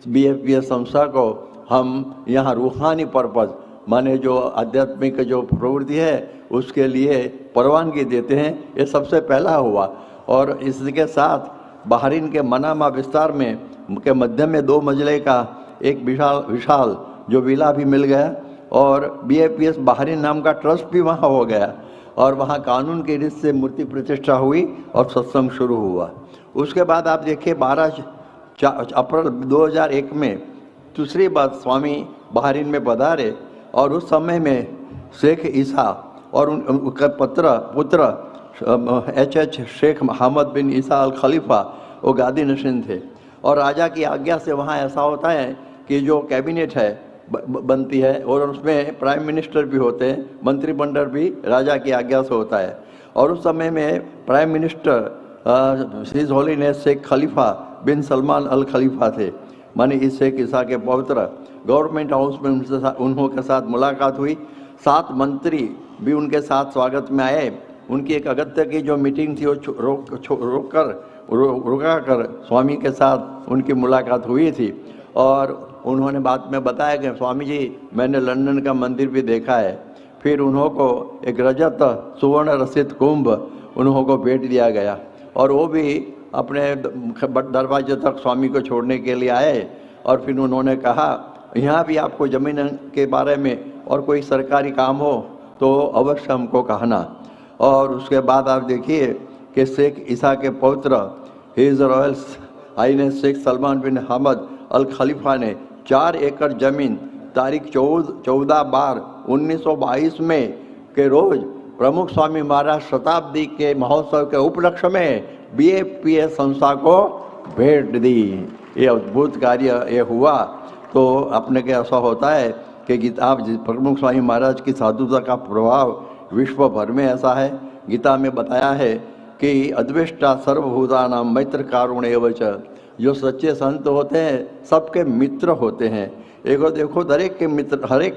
Speaker 7: BAPS संस्था को हम यहाँ रूहानी पर्पज़, माने जो आध्यात्मिक जो प्रवृत्ति है उसके लिए परवानगी देते हैं। ये सबसे पहला हुआ। और इसके साथ बाहरीन के मनामा विस्तार में के मध्य में 2 मंजिले का एक विशाल जो विला भी मिल गया और BAPS बाहरीन नाम का ट्रस्ट भी वहाँ हो गया। और वहाँ कानून की रीत से मूर्ति प्रतिष्ठा हुई और सत्संग शुरू हुआ। उसके बाद आप देखिए 12 अप्रैल 2001 में दूसरी बार स्वामी बाहरीन में पधारे और उस समय में शेख ईसा और उनका पुत्र HH शेख मोहम्मद बिन ईसा अल खलीफा वो गादी नशीन थे। और राजा की आज्ञा से वहाँ ऐसा होता है कि जो कैबिनेट है बनती है और उसमें प्राइम मिनिस्टर भी होते हैं, मंत्रिमंडल भी राजा की आज्ञा से होता है। और उस समय में prime minister his holiness Sheikh Khalifa bin Salman Al Khalifa थे, माने इस शेख ईसा के पवित्र। गवर्नमेंट हाउस में उनके साथ मुलाकात हुई। 7 मंत्री भी उनके साथ स्वागत में आए। उनकी एक अगत्य की जो मीटिंग थी वो रुका कर स्वामी के साथ उनकी मुलाकात हुई थी। और उन्होंने बाद में बताया कि स्वामी जी, मैंने लंदन का मंदिर भी देखा है। फिर उन्होंने एक रजत सुवर्ण रसित कुंभ उन्होंने भेंट दिया गया और वो भी अपने दरवाजे तक स्वामी को छोड़ने के लिए आए। और फिर उन्होंने कहा, यहाँ भी आपको ज़मीन के बारे में और कोई सरकारी काम हो तो अवश्य हमको कहना। और उसके बाद आप देखिए कि शेख ईसा के पौत्र his royal highness Sheikh Salman bin Hamad Al Khalifa ने 4 एकड़ जमीन तारीख 14/12/1922 में के रोज प्रमुख स्वामी महाराज शताब्दी के महोत्सव के उपलक्ष्य में BAPS संस्था को भेंट दी। ये अद्भुत कार्य ये हुआ। तो अपने के ऐसा होता है कि गीता प्रमुख स्वामी महाराज की साधुता का प्रभाव विश्व भर में ऐसा है। गीता में बताया है कि अद्वेष्टा सर्वभूतानां मैत्र कारुण्येव च, जो सच्चे संत होते हैं सबके मित्र होते हैं। एक देखो हर एक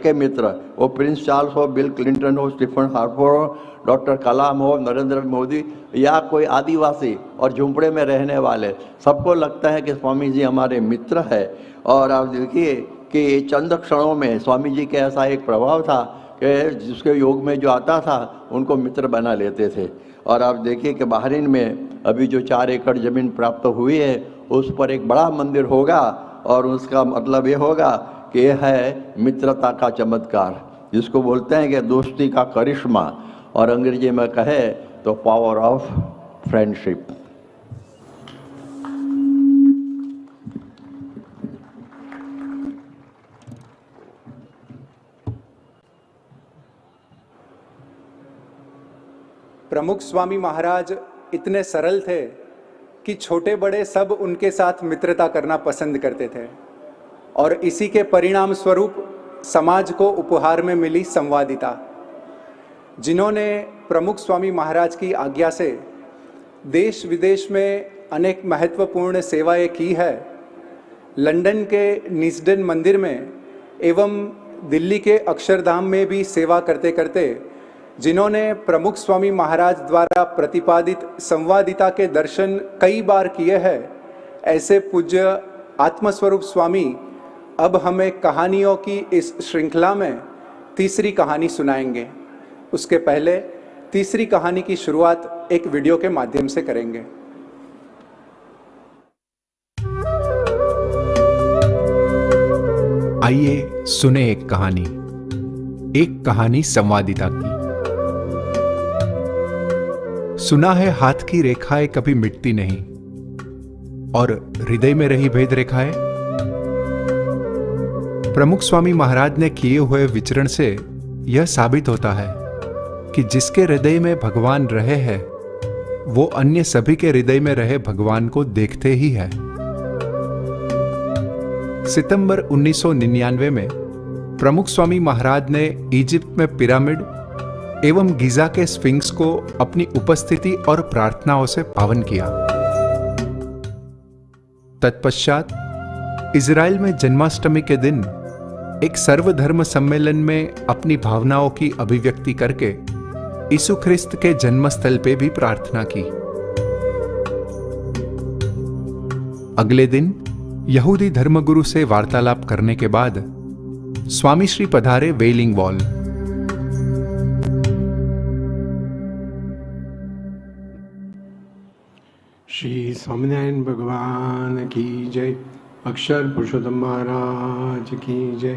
Speaker 7: के मित्र, वो प्रिंस चार्ल्स हो, बिल क्लिंटन हो, स्टीफन हार्पर हो, डॉक्टर कलाम हो, नरेंद्र मोदी या कोई आदिवासी और झुंपड़े में रहने वाले, सबको लगता है कि स्वामी जी हमारे मित्र है। और आप देखिए कि चंद क्षणों में स्वामी जी के ऐसा एक प्रभाव था कि जिसके योग में जो आता था उनको मित्र बना लेते थे। और आप देखिए कि बाहरीन में अभी जो 4 एकड़ जमीन प्राप्त हुई है उस पर एक बड़ा मंदिर होगा और उसका मतलब ये होगा कि यह है मित्रता का चमत्कार, जिसको बोलते हैं कि दोस्ती का करिश्मा, और अंग्रेजी में कहे तो पावर ऑफ फ्रेंडशिप।
Speaker 1: प्रमुख स्वामी महाराज इतने सरल थे कि छोटे बड़े सब उनके साथ मित्रता करना पसंद करते थे, और इसी के परिणाम स्वरूप समाज को उपहार में मिली संवादिता। जिन्होंने प्रमुख स्वामी महाराज की आज्ञा से देश विदेश में अनेक महत्वपूर्ण सेवाएं की है, लंदन के निस्डन मंदिर में एवं दिल्ली के अक्षरधाम में भी सेवा करते करते जिन्होंने प्रमुख स्वामी महाराज द्वारा प्रतिपादित संवादिता के दर्शन कई बार किए हैं, ऐसे पूज्य आत्मस्वरूप स्वामी अब हमें कहानियों की इस श्रृंखला में तीसरी कहानी सुनाएंगे। उसके पहले तीसरी कहानी की शुरुआत एक वीडियो के माध्यम से करेंगे।
Speaker 4: आइए सुने एक कहानी संवादिता की। सुना है हाथ की रेखाएं कभी मिटती नहीं, और हृदय में रही भेद रेखाएं। प्रमुख स्वामी महाराज ने किए हुए विचरण से यह साबित होता है कि जिसके हृदय में भगवान रहे हैं वो अन्य सभी के हृदय में रहे भगवान को देखते ही है। सितंबर 1999 में प्रमुख स्वामी महाराज ने इजिप्ट में पिरामिड एवं गीजा के स्फिंक्स को अपनी उपस्थिति और प्रार्थनाओं से पावन किया। तत्पश्चात इजराइल में जन्माष्टमी के दिन एक सर्वधर्म सम्मेलन में अपनी भावनाओं की अभिव्यक्ति करके यीशु ख्रिस्त के जन्मस्थल पे भी प्रार्थना की। अगले दिन यहूदी धर्मगुरु से वार्तालाप करने के बाद स्वामी श्री पधारे वेलिंग वॉल।
Speaker 8: श्री स्वामीनारायण भगवान की जय, अक्षर पुरुषोत्तम महाराज की जय,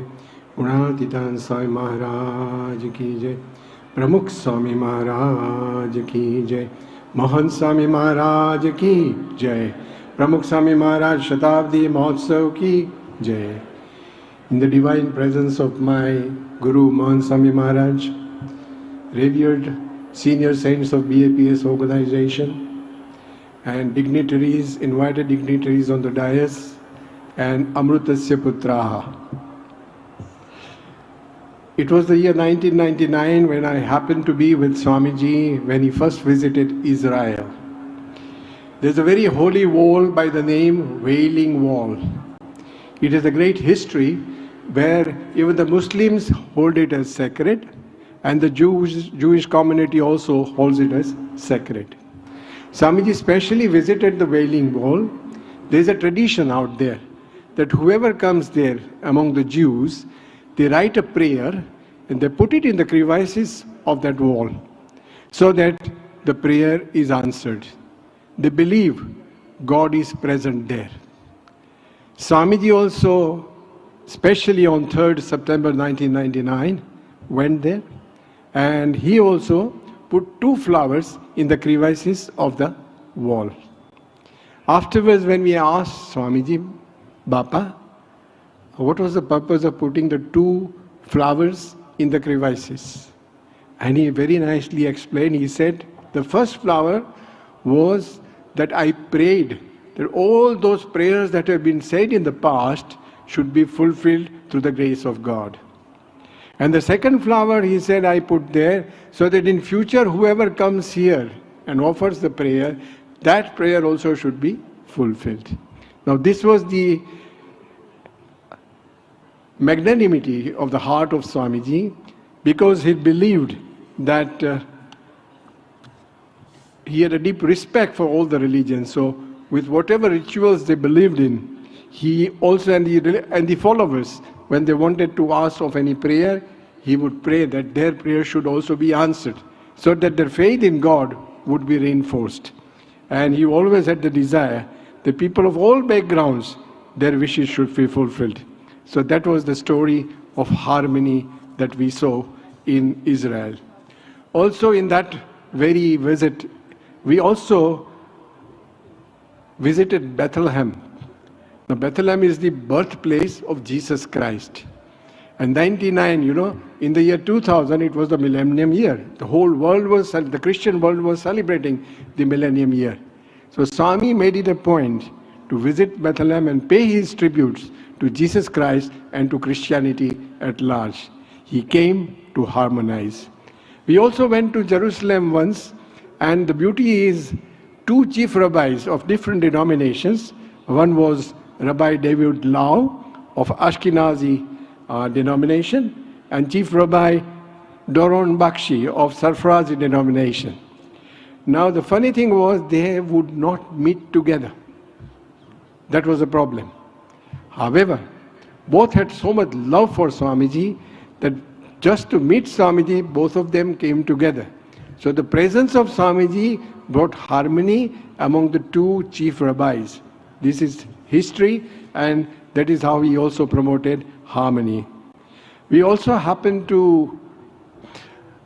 Speaker 8: गुणातीतान स्वामी महाराज की जय, प्रमुख स्वामी महाराज की जय, मोहन स्वामी महाराज की जय, प्रमुख स्वामी महाराज शताब्दी महोत्सव की जय। In the divine presence of my Guru Mohan Swami Maharaj, revered senior saints of BAPS organization, and dignitaries, invited dignitaries on the dais, and Amrutasya Putraha. It was the year 1999 when I happened to be with Swamiji when he first visited Israel. There's a very holy wall by the name Wailing Wall. It is a great history where even the Muslims hold it as sacred, and the Jewish community also holds it as sacred. Swamiji specially visited the Wailing Wall. There is a tradition out there that whoever comes there among the Jews, they write a prayer and they put it in the crevices of that wall so that the prayer is answered. They believe God is present there. Swamiji also, especially on 3rd September 1999, went there, and he also put 2 flowers in the crevices of the wall. Afterwards, when we asked Swamiji, Bapa, what was the purpose of putting the 2 flowers in the crevices? And he very nicely explained. He said, the first flower was that I prayed that all those prayers that have been said in the past should be fulfilled through the grace of God. And the second flower, he said, I put there so that in future whoever comes here and offers the prayer, that prayer also should be fulfilled. Now this was the magnanimity of the heart of Swamiji, because he believed that he had a deep respect for all the religions. So with whatever rituals they believed in, he also, and the followers, when they wanted to ask of any prayer, he would pray that their prayer should also be answered, so that their faith in God would be reinforced. And he always had the desire that people of all backgrounds, their wishes should be fulfilled. So that was the story of harmony that we saw in Israel. Also in that very visit, we also visited Bethlehem. Now Bethlehem is the birthplace of Jesus Christ. And 99, in the year 2000, it was the millennium year. The whole world was, the Christian world was celebrating the millennium year. So Swami made it a point to visit Bethlehem and pay his tributes to Jesus Christ and to Christianity at large. He came to harmonize. We also went to Jerusalem once, and the beauty is two chief rabbis of different denominations. One was Rabbi David Lau of Ashkenazi denomination, and Chief Rabbi Doron Bakshi of Sarfrazi denomination. Now the funny thing was they would not meet together. That was a problem. However, both had so much love for Swamiji that just to meet Swamiji, both of them came together. So the presence of Swamiji brought harmony among the two chief rabbis. This is history, and that is how he also promoted harmony. We also happened to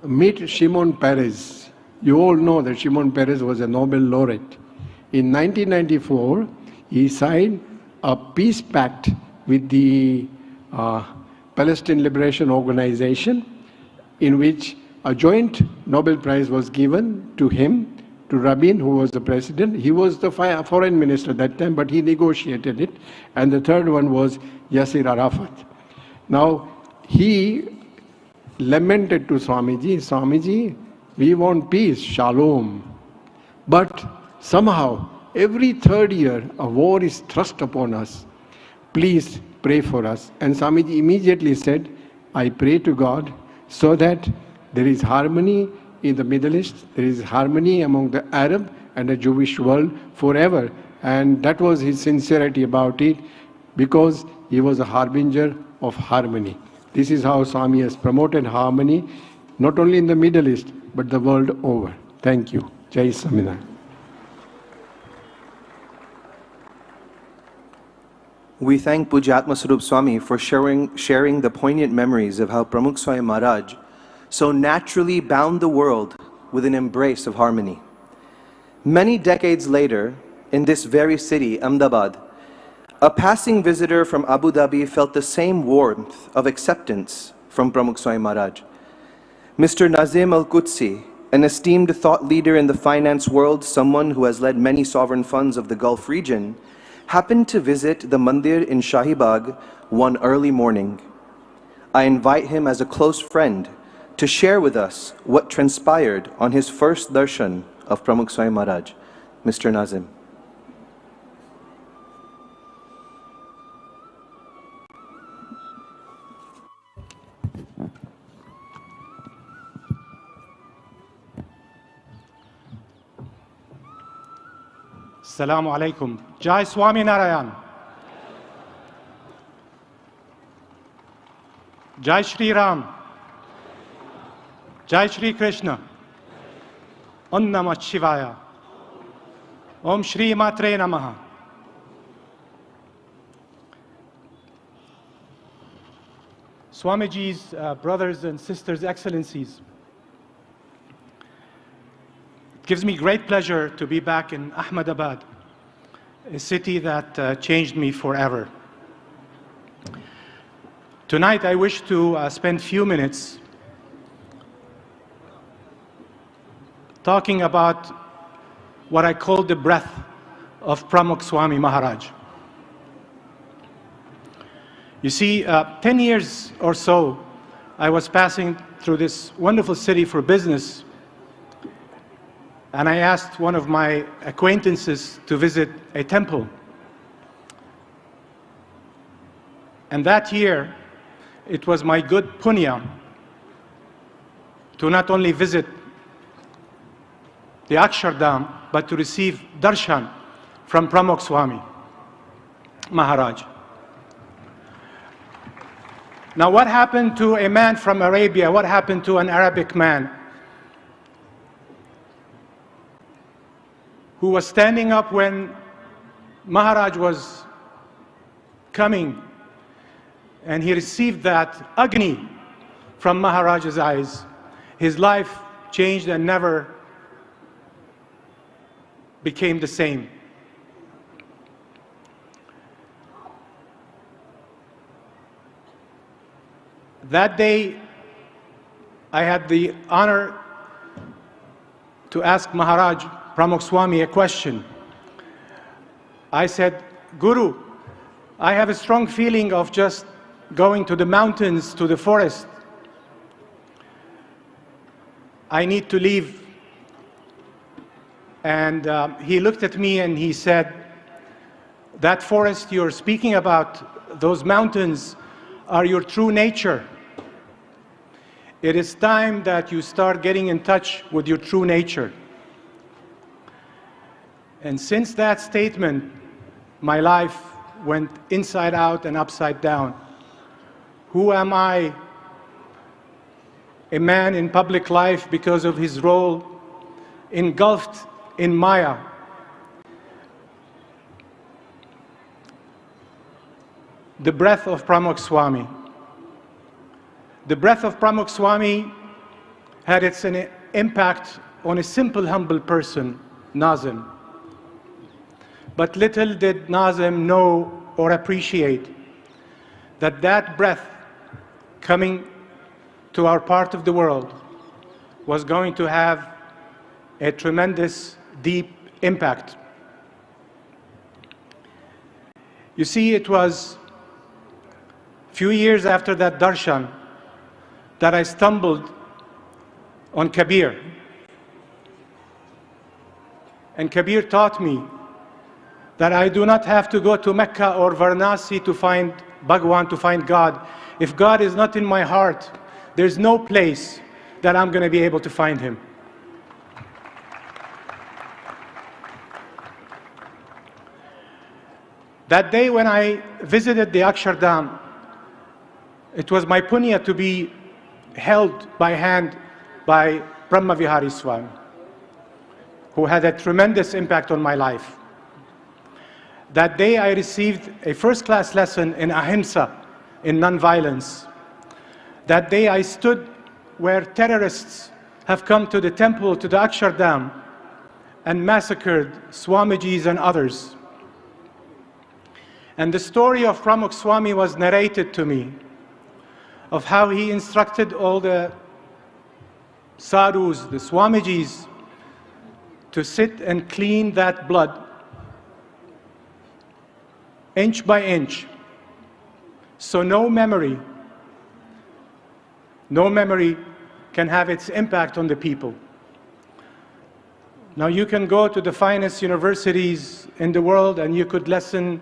Speaker 8: meet Shimon Peres. You all know that Shimon Peres was a Nobel laureate. In 1994, he signed a peace pact with the Palestine Liberation Organization, in which a joint Nobel Prize was given to him, to Rabin, who was the president. He was the foreign minister at that time, but he negotiated it. And the third one was Yasser Arafat. Now, he lamented to Swamiji, Swamiji, we want peace, shalom. But somehow, every third year, a war is thrust upon us. Please pray for us. And Swamiji immediately said, I pray to God so that there is harmony in the Middle East, there is harmony among the Arab and the Jewish world forever. And that was his sincerity about it, because he was a harbinger of harmony. This is how Swami has promoted harmony, not only in the Middle East, but the world over. Thank you. Jai Swaminarayan.
Speaker 9: We thank Pujyatma Swarup Swami for sharing the poignant memories of how Pramukh Swami Maharaj so naturally bound the world with an embrace of harmony. Many decades later, in this very city, Ahmedabad, a passing visitor from Abu Dhabi felt the same warmth of acceptance from Pramukh Swami Maharaj. Mr. Nazim Al-Qudsi, an esteemed thought leader in the finance world, someone who has led many sovereign funds of the Gulf region, happened to visit the mandir in Shahibag one early morning. I invite him as a close friend to share with us what transpired on his first darshan of Pramukh Swami Maharaj. Mr. Nazim.
Speaker 10: Assalamu alaikum. Jai Swami Narayan. Jai Shri Ram. Jai Shri Krishna. Om Namah Shivaya. Om Shri Matre Namaha. Swamiji's brothers and sisters, excellencies, it gives me great pleasure to be back in Ahmedabad, a city that changed me forever. Tonight I wish to spend a few minutes talking about what I call the breath of Pramukh Swami Maharaj. You see, 10 years or so, I was passing through this wonderful city for business, and I asked one of my acquaintances to visit a temple. And that year, it was my good punya to not only visit the Akshardham, but to receive darshan from Pramukh Swami Maharaj. Now, what happened to a man from Arabia? What happened to an Arabic man? who was standing up when Maharaj was coming, and he received that Agni from Maharaj's eyes. His life changed and never became the same. That day, I had the honor to ask Maharaj Pramukh Swami a question. I said, Guru, I have a strong feeling of just going to the mountains, to the forest. I need to leave. And he looked at me and he said, that forest you're speaking about, those mountains, are your true nature. It is time that you start getting in touch with your true nature. And since that statement, my life went inside out and upside down. Who am I? A man in public life because of his role, engulfed in Maya. The breath of Pramukh Swami. The breath of Pramukh Swami had its impact on a simple, humble person, Nazim. But little did Nazim know or appreciate that that breath coming to our part of the world was going to have a tremendous, deep impact. You see, it was a few years after that darshan that I stumbled on Kabir. And Kabir taught me that I do not have to go to Mecca or Varanasi to find Bhagwan, to find God. If God is not in my heart, there's no place that I'm going to be able to find Him. That day when I visited the Akshardham, it was my punya to be held by hand by Brahma Vihari Swami, who had a tremendous impact on my life. That day I received a first-class lesson in ahimsa, in nonviolence. That day I stood where terrorists have come to the temple, to the Akshardham, and massacred Swamijis and others. And the story of Pramukh Swami was narrated to me, of how he instructed all the sadhus, the Swamijis, to sit and clean that blood inch by inch, so no memory can have its impact on the people. Now you can go to the finest universities in the world and you could listen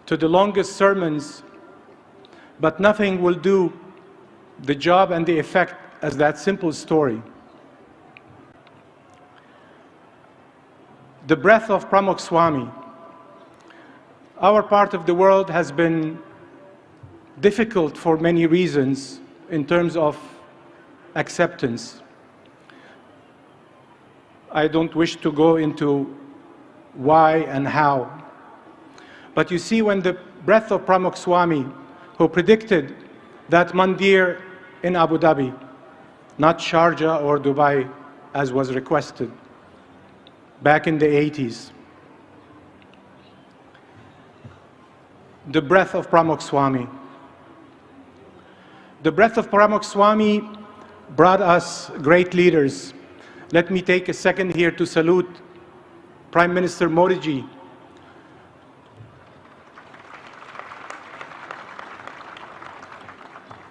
Speaker 10: to the longest sermons, but nothing will do the job and the effect as that simple story. The breath of Pramukh Swami. Our part of the world has been difficult for many reasons in terms of acceptance. I don't wish to go into why and how. But you see, when the breath of Pramukh Swami, who predicted that mandir in Abu Dhabi, not Sharjah or Dubai, as was requested back in the 80s. The breath of Pramukh Swami. The breath of Pramukh Swami brought us great leaders. Let me take a second here to salute Prime Minister Modi ji.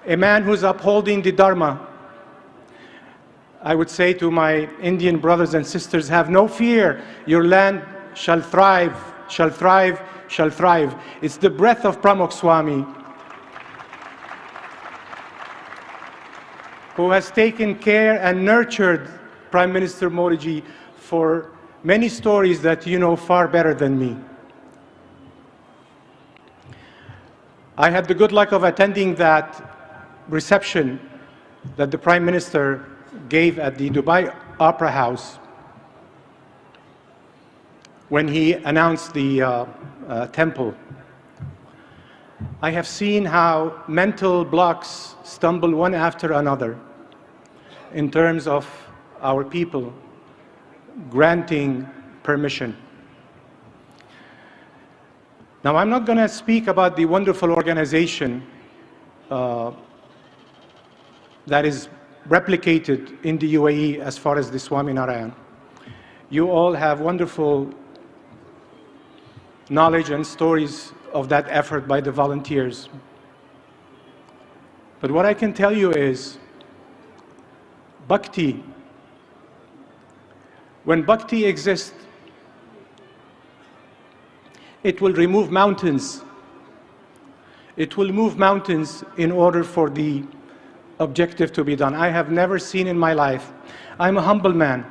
Speaker 10: A man who's upholding the Dharma. I would say to my Indian brothers and sisters, have no fear, your land shall thrive, shall thrive, shall thrive. It's the breath of Pramukh Swami who has taken care and nurtured Prime Minister Modi ji for many stories that you know far better than me. I had the good luck of attending that reception that the Prime Minister gave at the Dubai Opera House. when he announced the temple. I have seen how mental blocks stumble one after another in terms of our people granting permission. Now, I'm not going to speak about the wonderful organization that is replicated in the UAE as far as the Swaminarayan. You all have wonderful knowledge and stories of that effort by the volunteers. But what I can tell you is, Bhakti, when Bhakti exists, it will remove mountains. It will move mountains in order for the objective to be done. I have never seen in my life. I'm a humble man.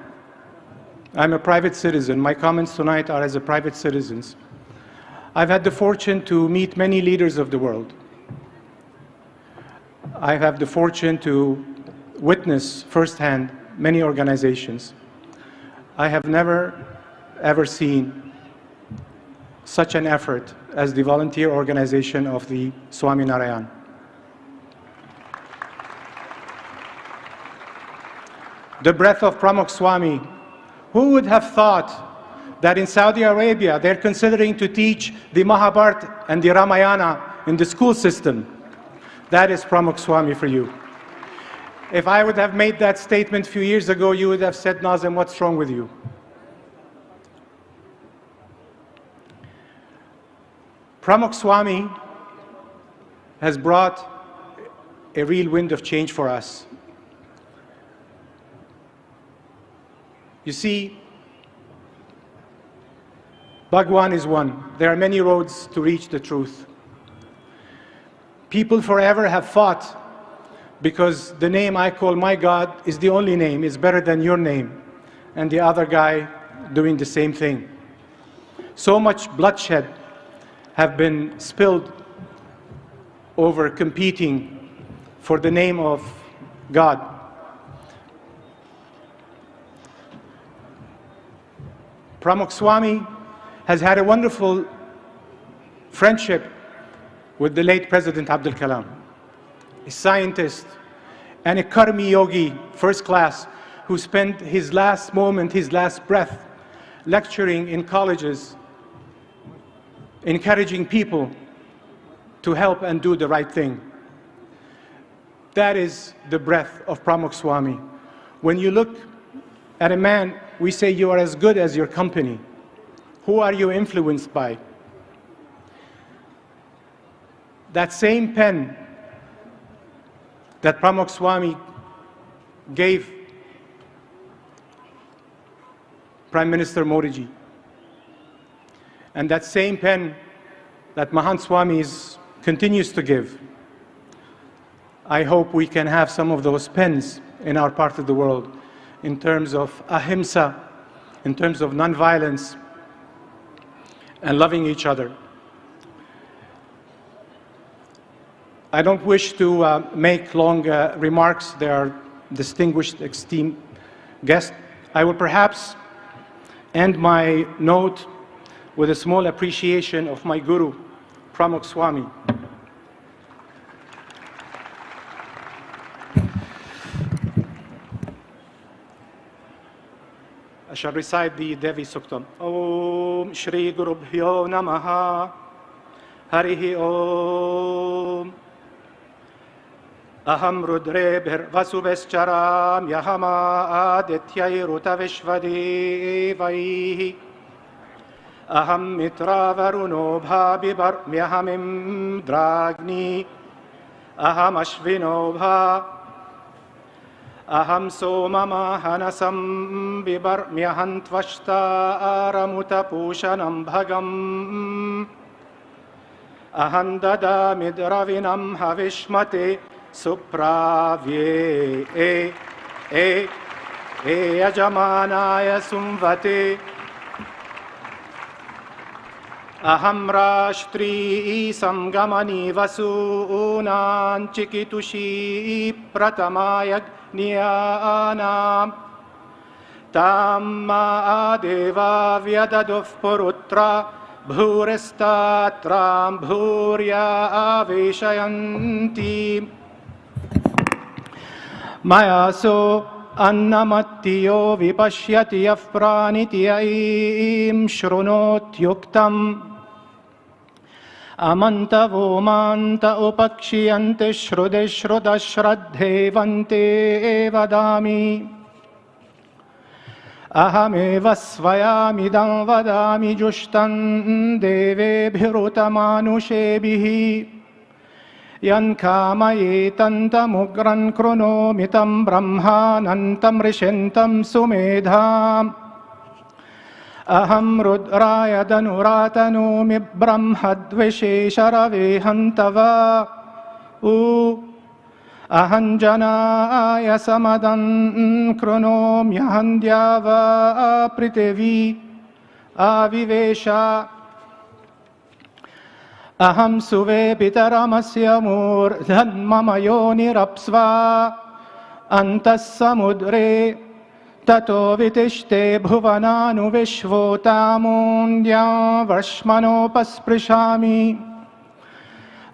Speaker 10: I'm a private citizen. My comments tonight are as a private citizen. I've had the fortune to meet many leaders of the world. I have the fortune to witness firsthand many organizations. I have never, ever seen such an effort as the volunteer organization of the Swaminarayan. The breath of Pramukh Swami. Who would have thought that in Saudi Arabia they're considering to teach the Mahabharata and the Ramayana in the school system? That is Pramukh Swami for you. If I would have made that statement a few years ago, you would have said, Nazim, what's wrong with you? Pramukh Swami has brought a real wind of change for us. You see, Bhagwan is one. There are many roads to reach the truth. People forever have fought because the name I call my God is the only name, is better than your name, and the other guy doing the same thing. So much bloodshed have been spilled over competing for the name of God. Pramukh Swami has had a wonderful friendship with the late President Abdul Kalam, a scientist and a Karmi yogi, first class, who spent his last moment, his last breath, lecturing in colleges, encouraging people to help and do the right thing. That is the breath of Pramukh Swami. When you look at a man, we say you are as good as your company. Who are you influenced by? That same pen that Pramukh Swami gave Prime Minister Modi ji, and that same pen that Mahant Swami continues to give, I hope we can have some of those pens in our part of the world in terms of ahimsa, in terms of non-violence and loving each other. I don't wish to make long remarks. There are distinguished, esteemed guests. I will perhaps end my note with a small appreciation of my guru, Pramukh Swami. I shall recite the Devi Suktam. Om Shri Guru Bhyo Namaha Harihi Om Aham Rudre Bhir Vasuvescharam Yahama Adityai Ruta Vishvadevaihi Aham Mitra Varuno Bhabibar Myahamim Dragni Aham Ashvino Bha Aham Somama Hanasam Bibar Myahantvashta Aramuta Pushanam Bhagam Aham Dada Midravinam Havishmate Supravye Yajamanaya Sumvate Aham Rashtri Samgamani Vasunan Chikitushi Pratamayag Nyanam Tamma adeva vyadaduh purutra bhuristatram bhurya aveshayanti. Mayaso annamatiyo vipashyati yaf pranitiyayim shrunot yuktam. Amantavo manta upakshiyante shrude shruda shraddhevante vadami. Ahameva svayamidam vadami jushtan devebhirutamanushebihi. Yan kamayetantamugran kronomitam brahmanantam rishentam sumedham. Aham rudraya danuratanomi brahmadvishesharavehantava. Ahanjanaya samadan kronomyahandyava pritevi avivesha. Aham suve pitaramasya murdhanmama yonirapsva antas samudre tato vitishte bhuvananu vishvotamundya vrashmanopasprishyami.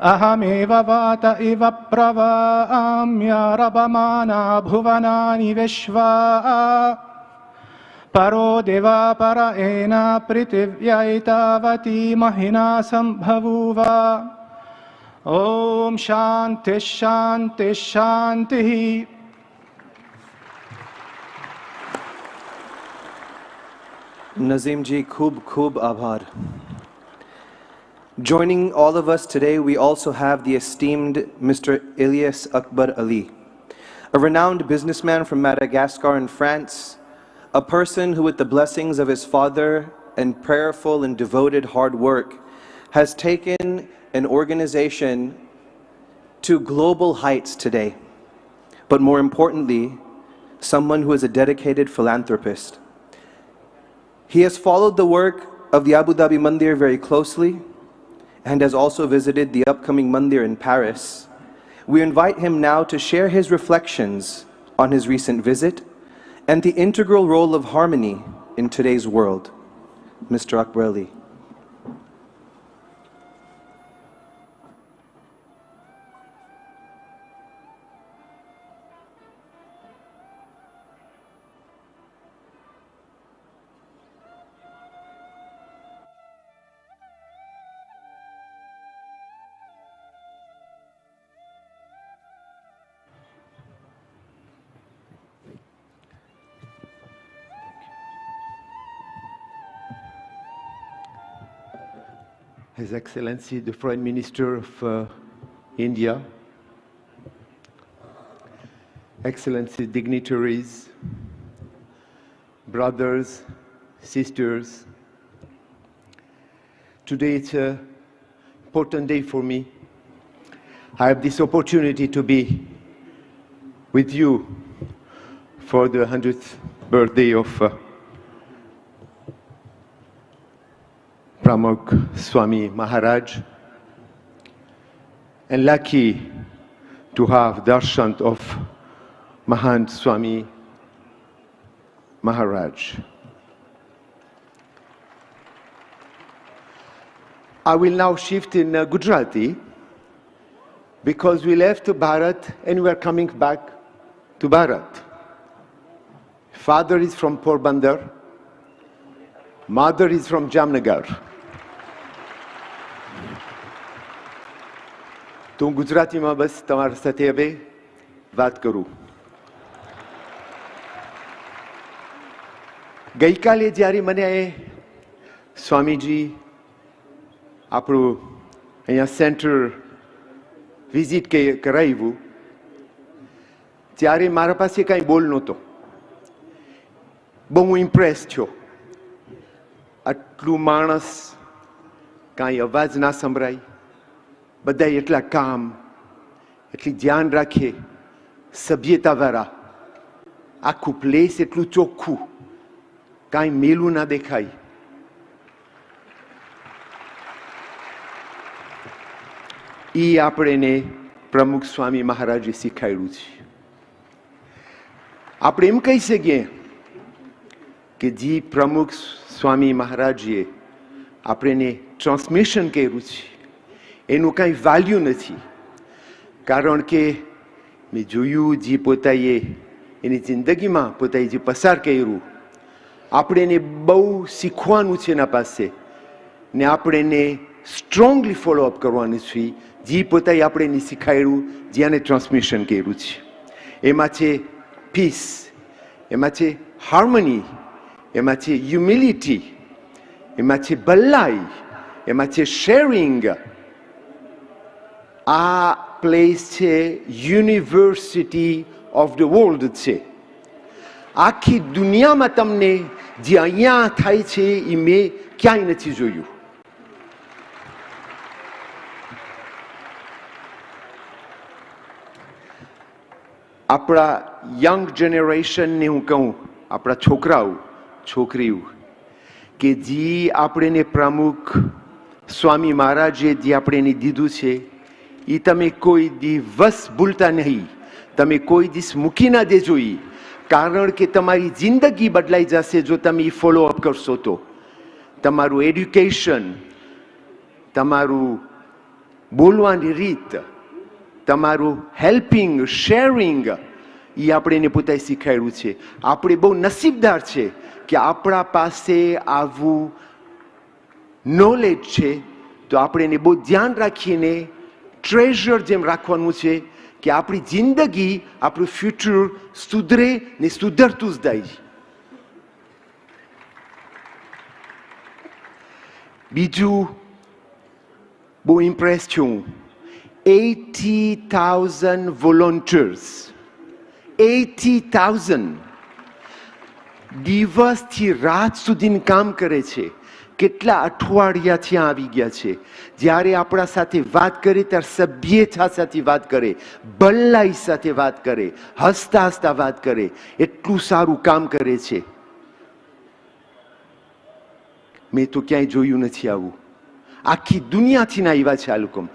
Speaker 10: Ahameva vata iva pravamya rabamana bhuvanani vishva. Paro deva para ena pritivyaitavati mahina sambhavuva. Om shanti shanti shanti.
Speaker 9: Nazim ji, khub khub abhar. Joining all of us today, we also have the esteemed Mr. Ilyas Akbar Ali, a renowned businessman from Madagascar in France, a person who, with the blessings of his father and prayerful and devoted hard work, has taken an organization to global heights today. But more importantly, someone who is a dedicated philanthropist. He has followed the work of the Abu Dhabi Mandir very closely and has also visited the upcoming Mandir in Paris. We invite him now to share his reflections on his recent visit and the integral role of harmony in today's world. Mr. Akbar Ali.
Speaker 11: His Excellency, the Foreign Minister of India, Excellency dignitaries, brothers, sisters, today it's an important day for me. I have this opportunity to be with you for the 100th birthday of Pramukh Swami Maharaj, and lucky to have darshan of Mahant Swami Maharaj. I will now shift in Gujarati because we left Bharat and we are coming back to Bharat. Father is from Porbandar, mother is from Jamnagar. તો હું ગુજરાતીમાં બસ તમારા સાથે હવે વાત કરું. ગઈકાલે જ્યારે મને સ્વામીજી આપણું અહીંયા સેન્ટર વિઝિટ કરાવ્યું ત્યારે મારા પાસે કાંઈ બોલ નહોતો. બહુ ઇમ્પ્રેસ થયો. આટલું માણસ, કાંઈ અવાજ ના સંભળાય, બધા એટલા કામ, એટલી ધ્યાન રાખે, સભ્યતાવાળા, આખું પ્લેસ એટલું ચોખ્ખું, કાંઈ મેલું ના દેખાય. એ આપણને પ્રમુખ સ્વામી મહારાજે શીખાડ્યું છે. આપણે એમ કહી શકીએ કે જે પ્રમુખ સ્વામી મહારાજીએ આપણને ટ્રાન્સમિશન કર્યું છે એનું કાંઈ વેલ્યુ નથી. કારણ કે મેં જોયું જે પોતાએ એની જિંદગીમાં પોતાએ જે પસાર કર્યું, આપણે એને બહુ શીખવાનું છે એના પાસે ને આપણે એને સ્ટ્રોંગલી ફોલોઅપ કરવાનું છે. જે પોતાએ આપણે એને શીખાડ્યું, જેને ટ્રાન્સમિશન કર્યું છે, એમાં છે પીસ, એમાં છે હાર્મની, એમાં છે હ્યુમિલિટી, એમાં છે ભલાઈ, એમાં છે શેરિંગ. આ પ્લેસ છે યુનિવર્સિટી ઓફ ધ વર્લ્ડ છે. આખી દુનિયામાં તમને જે અહીંયા થાય છે એ મેં ક્યાંય નથી જોયું. આપણા યંગ જનરેશનને હું કહું, આપણા છોકરાઓ છોકરીઓ, કે જે આપણને પ્રમુખ સ્વામી મહારાજે જે આપણને દીધું છે એ તમે કોઈ દિવસ ભૂલતા નહીં, તમે કોઈ દિવસ મૂકી ના દેજો. કારણ કે તમારી જિંદગી બદલાઈ જશે જો તમે એ ફોલોઅપ કરશો તો. તમારું એડ્યુકેશન, તમારું બોલવાની રીત, તમારું હેલ્પિંગ, શેરિંગ, એ આપણે પોતે શીખવાડ્યું છે. આપણે બહુ નસીબદાર છે કે આપણા પાસે આવું નોલેજ છે. તો આપણે એને બહુ ધ્યાન રાખીને ટ્રેઝર જેમ રાખવાનું છે કે આપણી જિંદગી, આપણું ફ્યુચર સુધરે ને સુધરતું જ જાય. બીજું બહુ ઇમ્પ્રેસ છું. 80,000 volunteers, 80,000 દિવસથી રાત સુધી કામ કરે છે. કેટલા અઠવાડિયા ત્યાં આવી ગયા છે. જ્યારે આપણા સાથે વાત કરે ત્યારે સભ્યતા સાથે વાત કરે, ભલાઈ સાથે વાત કરે, હસતા હસતા વાત કરે. એટલું સારું કામ કરે છે. મેં તો ક્યાંય જોયું નથી આવું. આખી દુનિયાથી ના આવ્યા છે આ લોકો.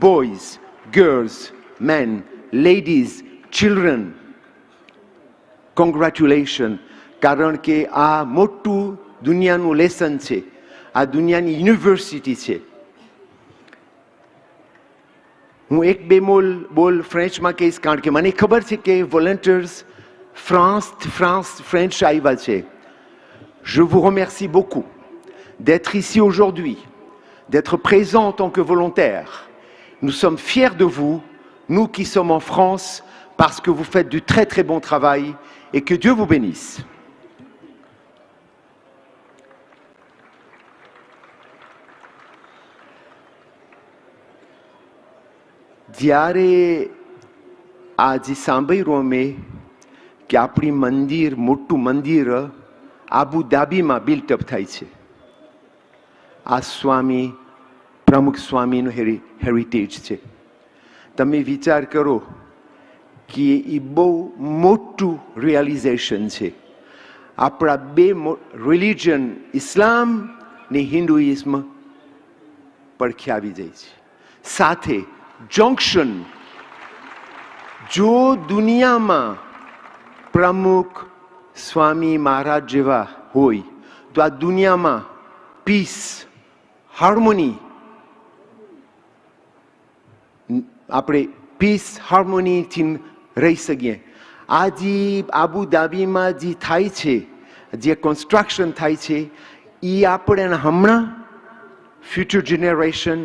Speaker 11: Boys, girls, men, ladies, children, congratulation. કારણ કે આ મોટું દુનિયાનું લેસન છે. આ દુનિયાની યુનિવર્સિટી છે. હું એક બે બોલ ફ્રેન્ચમાં કહીશ, કારણ કે મને ખબર છે કે વોલન્ટિયર્સ ફ્રેન્ચ આવ્યા છે. Je vous remercie beaucoup d'être ici aujourd'hui, d'être présent en tant que volontaire. Nous sommes fiers de vous, nous qui sommes en France, parce que vous faites du très très bon travail et que Dieu vous bénisse. જ્યારે આજે સાંભળ્યું અમે કે આપણી મંદિર, મોટું મંદિર આબુધાબીમાં built-up થાય છે. આ સ્વામી, પ્રમુખ સ્વામીનું હેરિટેજ છે. તમે વિચાર કરો કે એ બહુ મોટું રિયલાઇઝેશન છે. આપણા બે રિલિજન, ઇસ્લામ ને હિન્દુઇઝમ પડખે આવી જાય છે. સાથે જંક્શન. જો દુનિયામાં પ્રમુખ સ્વામી મહારાજ જેવા હોય તો આ દુનિયામાં પીસ, હાર્મોની, આપણે પીસ હાર્મોનીથી રહી શકીએ. આ જે આબુધાબીમાં જે થાય છે, જે કન્સ્ટ્રક્શન થાય છે, એ આપણે હમણાં ફ્યુચર જનરેશન,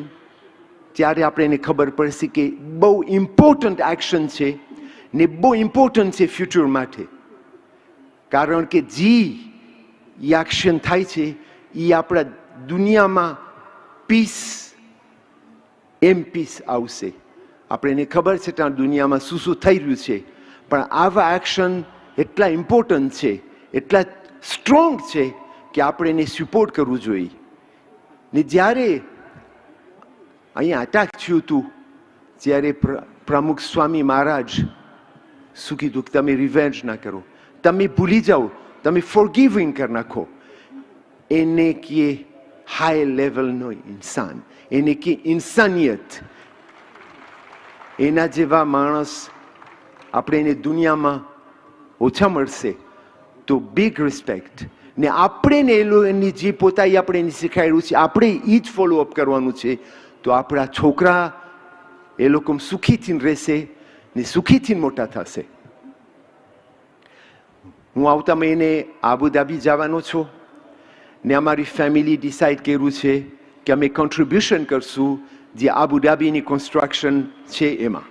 Speaker 11: ત્યારે આપણે એને ખબર પડશે કે બહુ ઇમ્પોર્ટન્ટ એક્શન છે ને બહુ ઇમ્પોર્ટન્ટ છે ફ્યુચર માટે. કારણ કે જે એક્શન થાય છે એ આપણા દુનિયામાં પીસ, એમ પીસ આવશે. આપણે એને ખબર છે ત્યાં દુનિયામાં શું શું થઈ રહ્યું છે, પણ આવા એક્શન એટલા ઇમ્પોર્ટન્ટ છે, એટલા સ્ટ્રોંગ છે કે આપણે એને સપોર્ટ કરવું જોઈએ. ને જ્યારે અહીંયા અટેક થયું હતું, જ્યારે પ્રમુખ સ્વામી મહારાજ શું કીધું કે તમે રિવેન્જ ના કરો, તમે ભૂલી જાઓ, તમે ફોરગિવિંગ કરી નાખો. એને કે હાઈ લેવલનો ઇન્સાન, એને કે ઇન્સાનિયત. એના જેવા માણસ આપણે એને દુનિયામાં ઓછા મળશે. તો બિગ રિસ્પેક્ટ. ને આપણે ને એની જે પોતાએ આપણે એને શીખાડ્યું છે આપણે એ જ ફોલોઅપ કરવાનું છે, તો આપણા છોકરા એ લોકો સુખીથી રહેશે ને સુખીથી મોટા થશે. હું આવતા મહિને આબુધાબી જવાનો છું ને અમારી ફેમિલી ડિસાઇડ કર્યું છે કે અમે કોન્ટ્રીબ્યુશન કરશું જે આબુધાબીની કન્સ્ટ્રક્શન છે એમાં.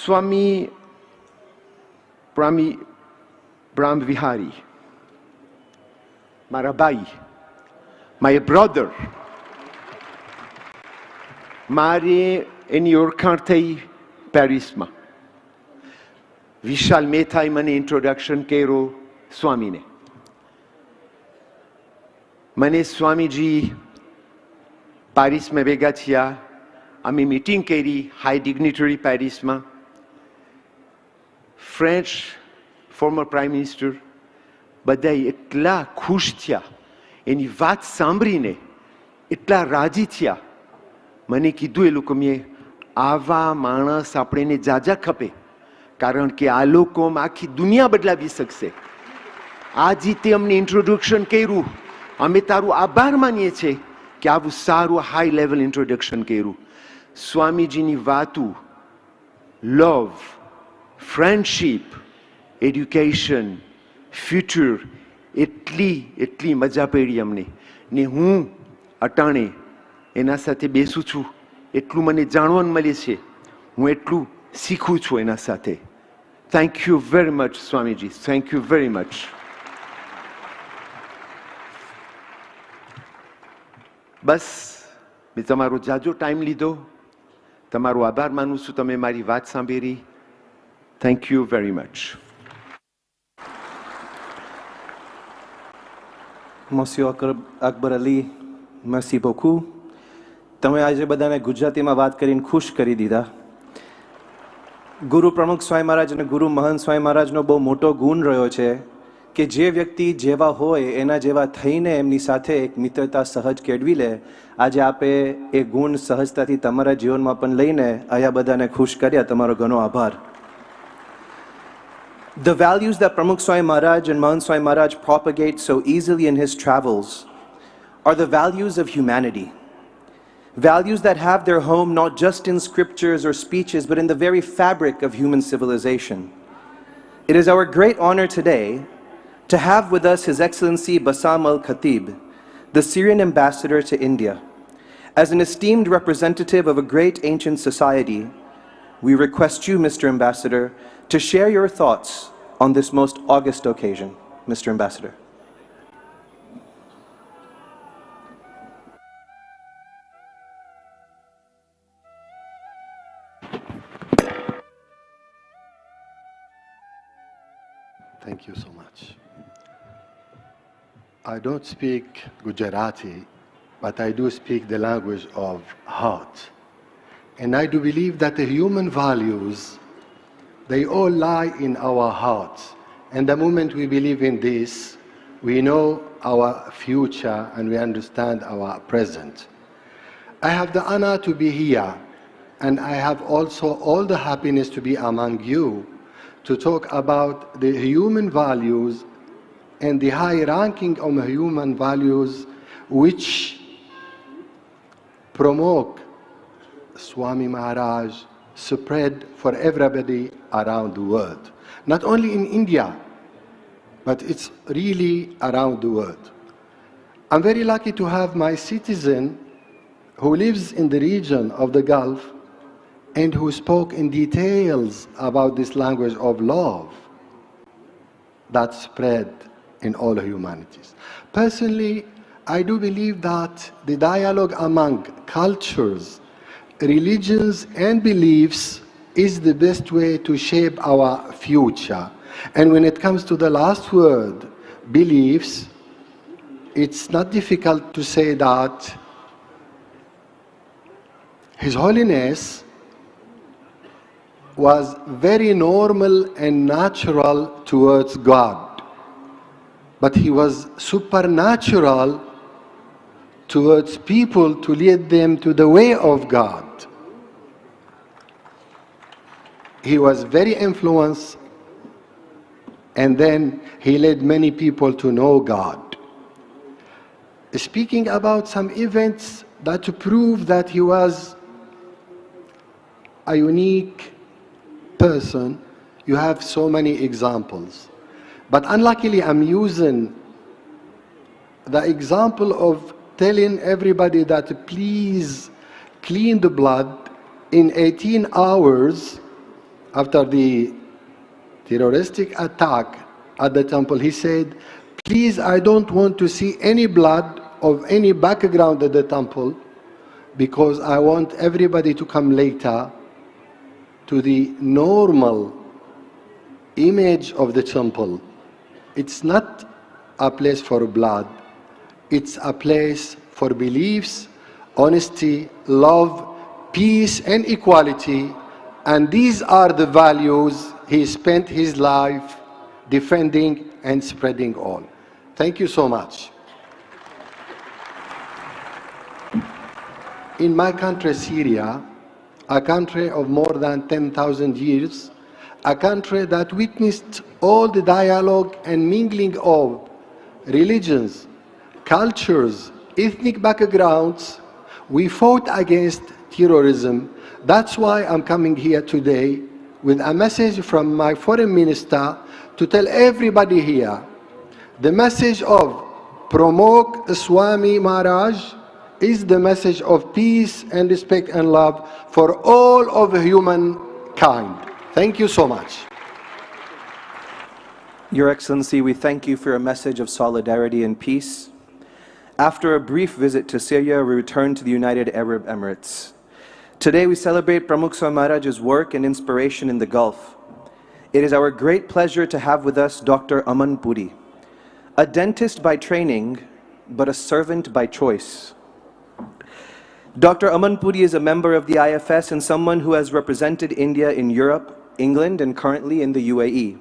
Speaker 11: સ્વામી બ્રહ્મ વિહારી મારા ભાઈ, માય બ્રધર, મારે એની ઓળખાણ થઈ પેરિસમાં. વિશાલ મહેતાએ મને ઇન્ટ્રોડક્શન કર્યો સ્વામીને. મને સ્વામીજી પેરિસમાં ભેગા થયા, અમે મીટિંગ કરી હાઈ ડિગ્નિટરી પેરિસમાં. ફ્રેન્ચ ફોર્મર પ્રાઇમ મિનિસ્ટર બધા એટલા ખુશ થયા, એની વાત સાંભળીને એટલા રાજી થયા. મને કીધું એ લોકો મેં, આવા માણસ આપણને જાજા ખપે, કારણ કે આ લોકોમાં આખી દુનિયા બદલાવી શકશે. આ જીતે અમને ઇન્ટ્રોડક્શન કર્યું, અમે તારું આભાર માનીએ છીએ કે આવું સારું હાઈ લેવલ ઇન્ટ્રોડક્શન કર્યું. સ્વામીજીની વાતો લવ, ફ્રેન્ડશીપ, એડ્યુકેશન, ફ્યુચર, એટલી મજા પડી અમને. ને હું અટાણે એના સાથે બેસું છું, એટલું મને જાણવાનું મળે છે, હું એટલું શીખું છું એના સાથે. Thank you very much Swamiji, thank you very much. બસ મેં તમારો જાજો ટાઈમ લીધો, તમારો આભાર માનું છું, તમે મારી વાત સાંભળી. Thank you very much.
Speaker 9: Monsieur Akbar Ali, merci beaucoup. તમે આજે બધાને ગુજરાતીમાં વાત કરીને ખુશ કરી દીધા. ગુરુ પ્રમુખ સ્વામી મહારાજ અને ગુરુ મહંત સ્વામી મહારાજનો બહુ મોટો ગુણ રહ્યો છે કે જે વ્યક્તિ જેવા હોય એના જેવા થઈને એમની સાથે એક મિત્રતા સહજ કેળવી લે. આજે આપે એ ગુણ સહજતાથી તમારા જીવનમાં પણ લઈને અહીંયા બધાને ખુશ કર્યા. તમારો ઘણો આભાર. The values that Pramukh Swami Maharaj and Mahant Swami Maharaj propagate so easily in his travels are the values of humanity. Values that have their home not just in scriptures or speeches, but in the very fabric of human civilization. It is our great honor today to have with us His Excellency Bassam al-Khatib, the Syrian ambassador to India. As an esteemed representative of a great ancient society, we request you, Mr. Ambassador, to share your thoughts on this most august occasion. Mr. Ambassador.
Speaker 12: Thank you so much. I don't speak Gujarati, but I do speak the language of heart. And I do believe that the human values, they all lie in our hearts. And the moment we believe in this, we know our future and we understand our present. I have the honor to be here, and I have also all the happiness to be among you to talk about the human values and the high ranking of human values which promote Swami Maharaj spread for everybody around the world. Not only in India, but it's really around the world. I'm very lucky to have my citizen who lives in the region of the Gulf and who spoke in details about this language of love that spread in all humanities. Personally, I do believe that the dialogue among cultures, religions and beliefs is the best way to shape our future. And when it comes to the last word, beliefs, it's not difficult to say that His Holiness was very normal and natural towards God, but he was supernatural towards people to lead them to the way of God. he was very influenced, and then he led many people to know God. Speaking about some events that prove that he was a unique person, you have so many examples. But unluckily, I'm using the example of telling everybody that please clean the blood in 18 hours after the terroristic attack at the temple. He said, please, I don't want to see any blood of any background at the temple, because I want everybody to come later to the normal image of the temple. It's not a place for blood. It's a place for beliefs, honesty, love, peace, and equality. And these are the values he spent his life defending and spreading all. Thank you so much. In my country, Syria, a country of more than 10,000 years, a country that witnessed all the dialogue and mingling of religions, cultures, ethnic backgrounds, we fought against terrorism. That's why I'm coming here today with a message from my foreign minister to tell everybody here, the message of Pramukh Swami Maharaj is the message of peace and respect and love for all of humankind. Thank you so much.
Speaker 9: Your Excellency, we thank you for a message of solidarity and peace. After a brief visit to Syria, we return to the United Arab Emirates. Today we celebrate Pramukh Swami Maharaj's work and inspiration in the Gulf. It is our great pleasure to have with us Dr. Aman Puri, a dentist by training, but a servant by choice. Dr. Aman Puri is a member of the IFS and someone who has represented India in Europe, England, and currently in the UAE.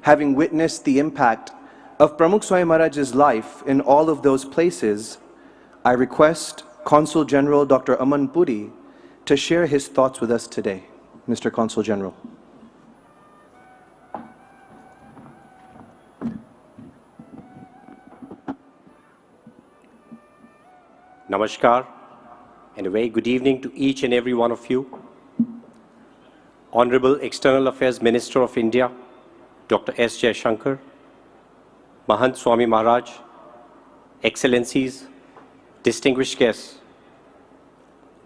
Speaker 9: Having witnessed the impact of Pramukh Swami Maharaj's life in all of those places, I request Consul General Dr. Aman Puri to share his thoughts with us today. Mr. Consul General.
Speaker 13: Namaskar, and a very good evening to each and every one of you. Honorable External Affairs Minister of India, Dr. S. Jaishankar, Mahant Swami Maharaj, Excellencies, distinguished guests,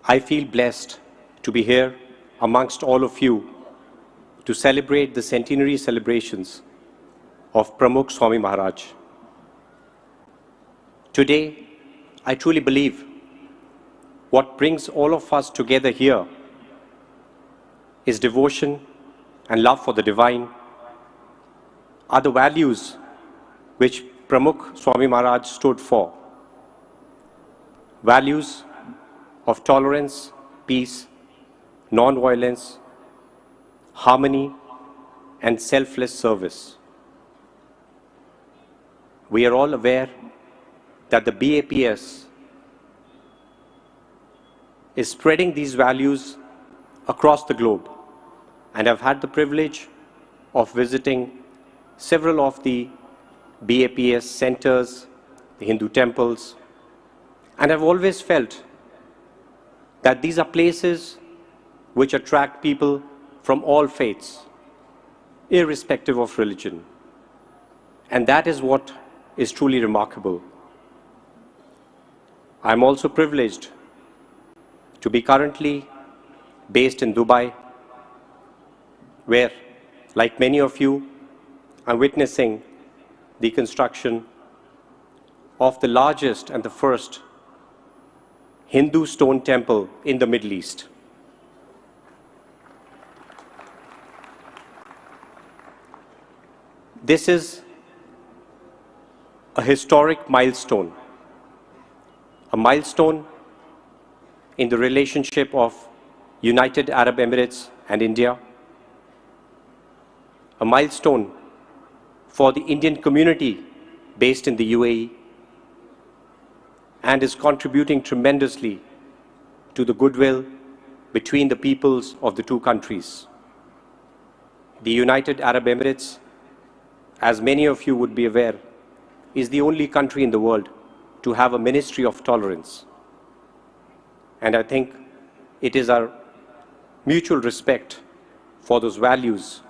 Speaker 13: I feel blessed to be here amongst all of you to celebrate the centenary celebrations of Pramukh Swami Maharaj. Today, I truly believe what brings all of us together here is devotion and love for the divine, are the values which Pramukh Swami Maharaj stood for. Values of tolerance, peace, non-violence, harmony, and selfless service. We are all aware that the BAPS is spreading these values across the globe, and I've had the privilege of visiting several of the BAPS centers, the Hindu temples, and I've always felt that these are places which attract people from all faiths, irrespective of religion. And that is what is truly remarkable. I'm also privileged to be currently based in Dubai, where, like many of you, I'm witnessing the construction of the largest and the first Hindu stone temple in the Middle East. This is a historic milestone, a milestone in the relationship of United Arab Emirates and India, a milestone for the Indian community based in the UAE, and is contributing tremendously to the goodwill between the peoples of the two countries. the United Arab Emirates, as many of you would be aware, is the only country in the world to have a ministry of tolerance. And I think it is our mutual respect for those values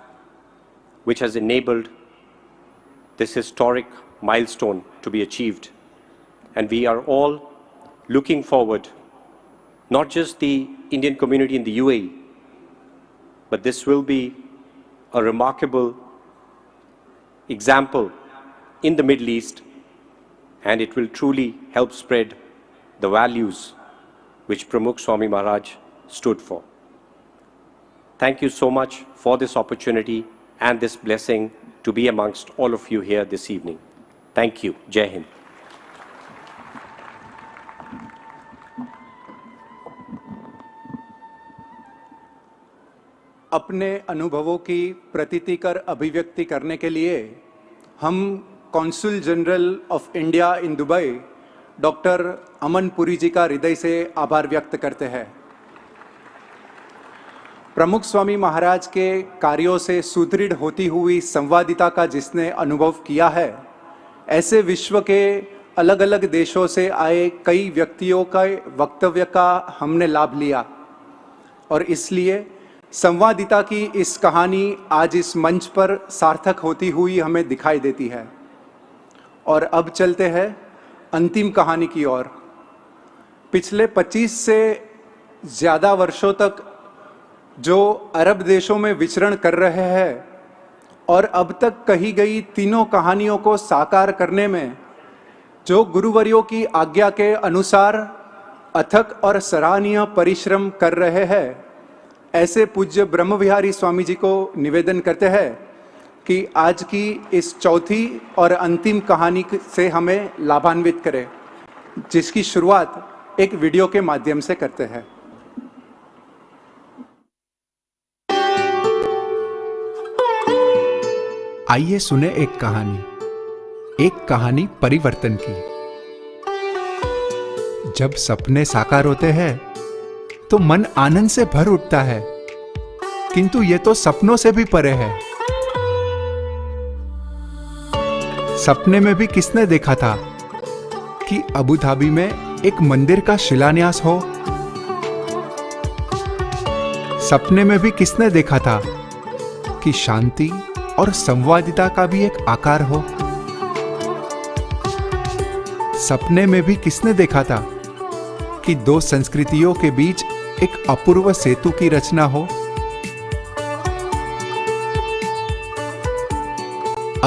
Speaker 13: which has enabled this historic milestone to be achieved. And we are all looking forward, not just the Indian community in the UAE, but this will be a remarkable example in the Middle East, and it will truly help spread the values which Pramukh Swami Maharaj stood for. Thank you so much for this opportunity and this blessing to be amongst all of you here this evening. Thank you. Jai Hind.
Speaker 1: अपने अनुभवों की प्रतीतिकर अभिव्यक्ति करने के लिए हम consul general of India in Dubai doctor Aman Puri ji का हृदय से आभार व्यक्त करते हैं। प्रमुख स्वामी महाराज के कार्यों से सुदृढ़ होती हुई संवादिता का जिसने अनुभव किया है, ऐसे विश्व के अलग अलग देशों से आए कई व्यक्तियों का वक्तव्य का हमने लाभ लिया और इसलिए संवादिता की इस कहानी आज इस मंच पर सार्थक होती हुई हमें दिखाई देती है। और अब चलते हैं अंतिम कहानी की ओर। पिछले 25 से ज़्यादा वर्षों तक जो अरब देशों में विचरण कर रहे हैं और अब तक कही गई तीनों कहानियों को साकार करने में जो गुरुवर्यों की आज्ञा के अनुसार अथक और सराहनीय परिश्रम कर रहे हैं, ऐसे पूज्य ब्रह्मविहारी स्वामी जी को निवेदन करते हैं कि आज की इस चौथी और अंतिम कहानी से हमें लाभान्वित करें, जिसकी शुरुआत एक वीडियो के माध्यम से करते हैं।
Speaker 4: आइए सुने एक कहानी परिवर्तन की। जब सपने साकार होते हैं तो मन आनंद से भर उठता है, किंतु ये तो सपनों से भी परे है। सपने में भी किसने देखा था कि अबू धाबी में एक मंदिर का शिलान्यास हो? सपने में भी किसने देखा था कि शांति और संवादिता का भी एक आकार हो? सपने में भी किसने देखा था कि दो संस्कृतियों के बीच एक अपूर्व सेतु की रचना हो?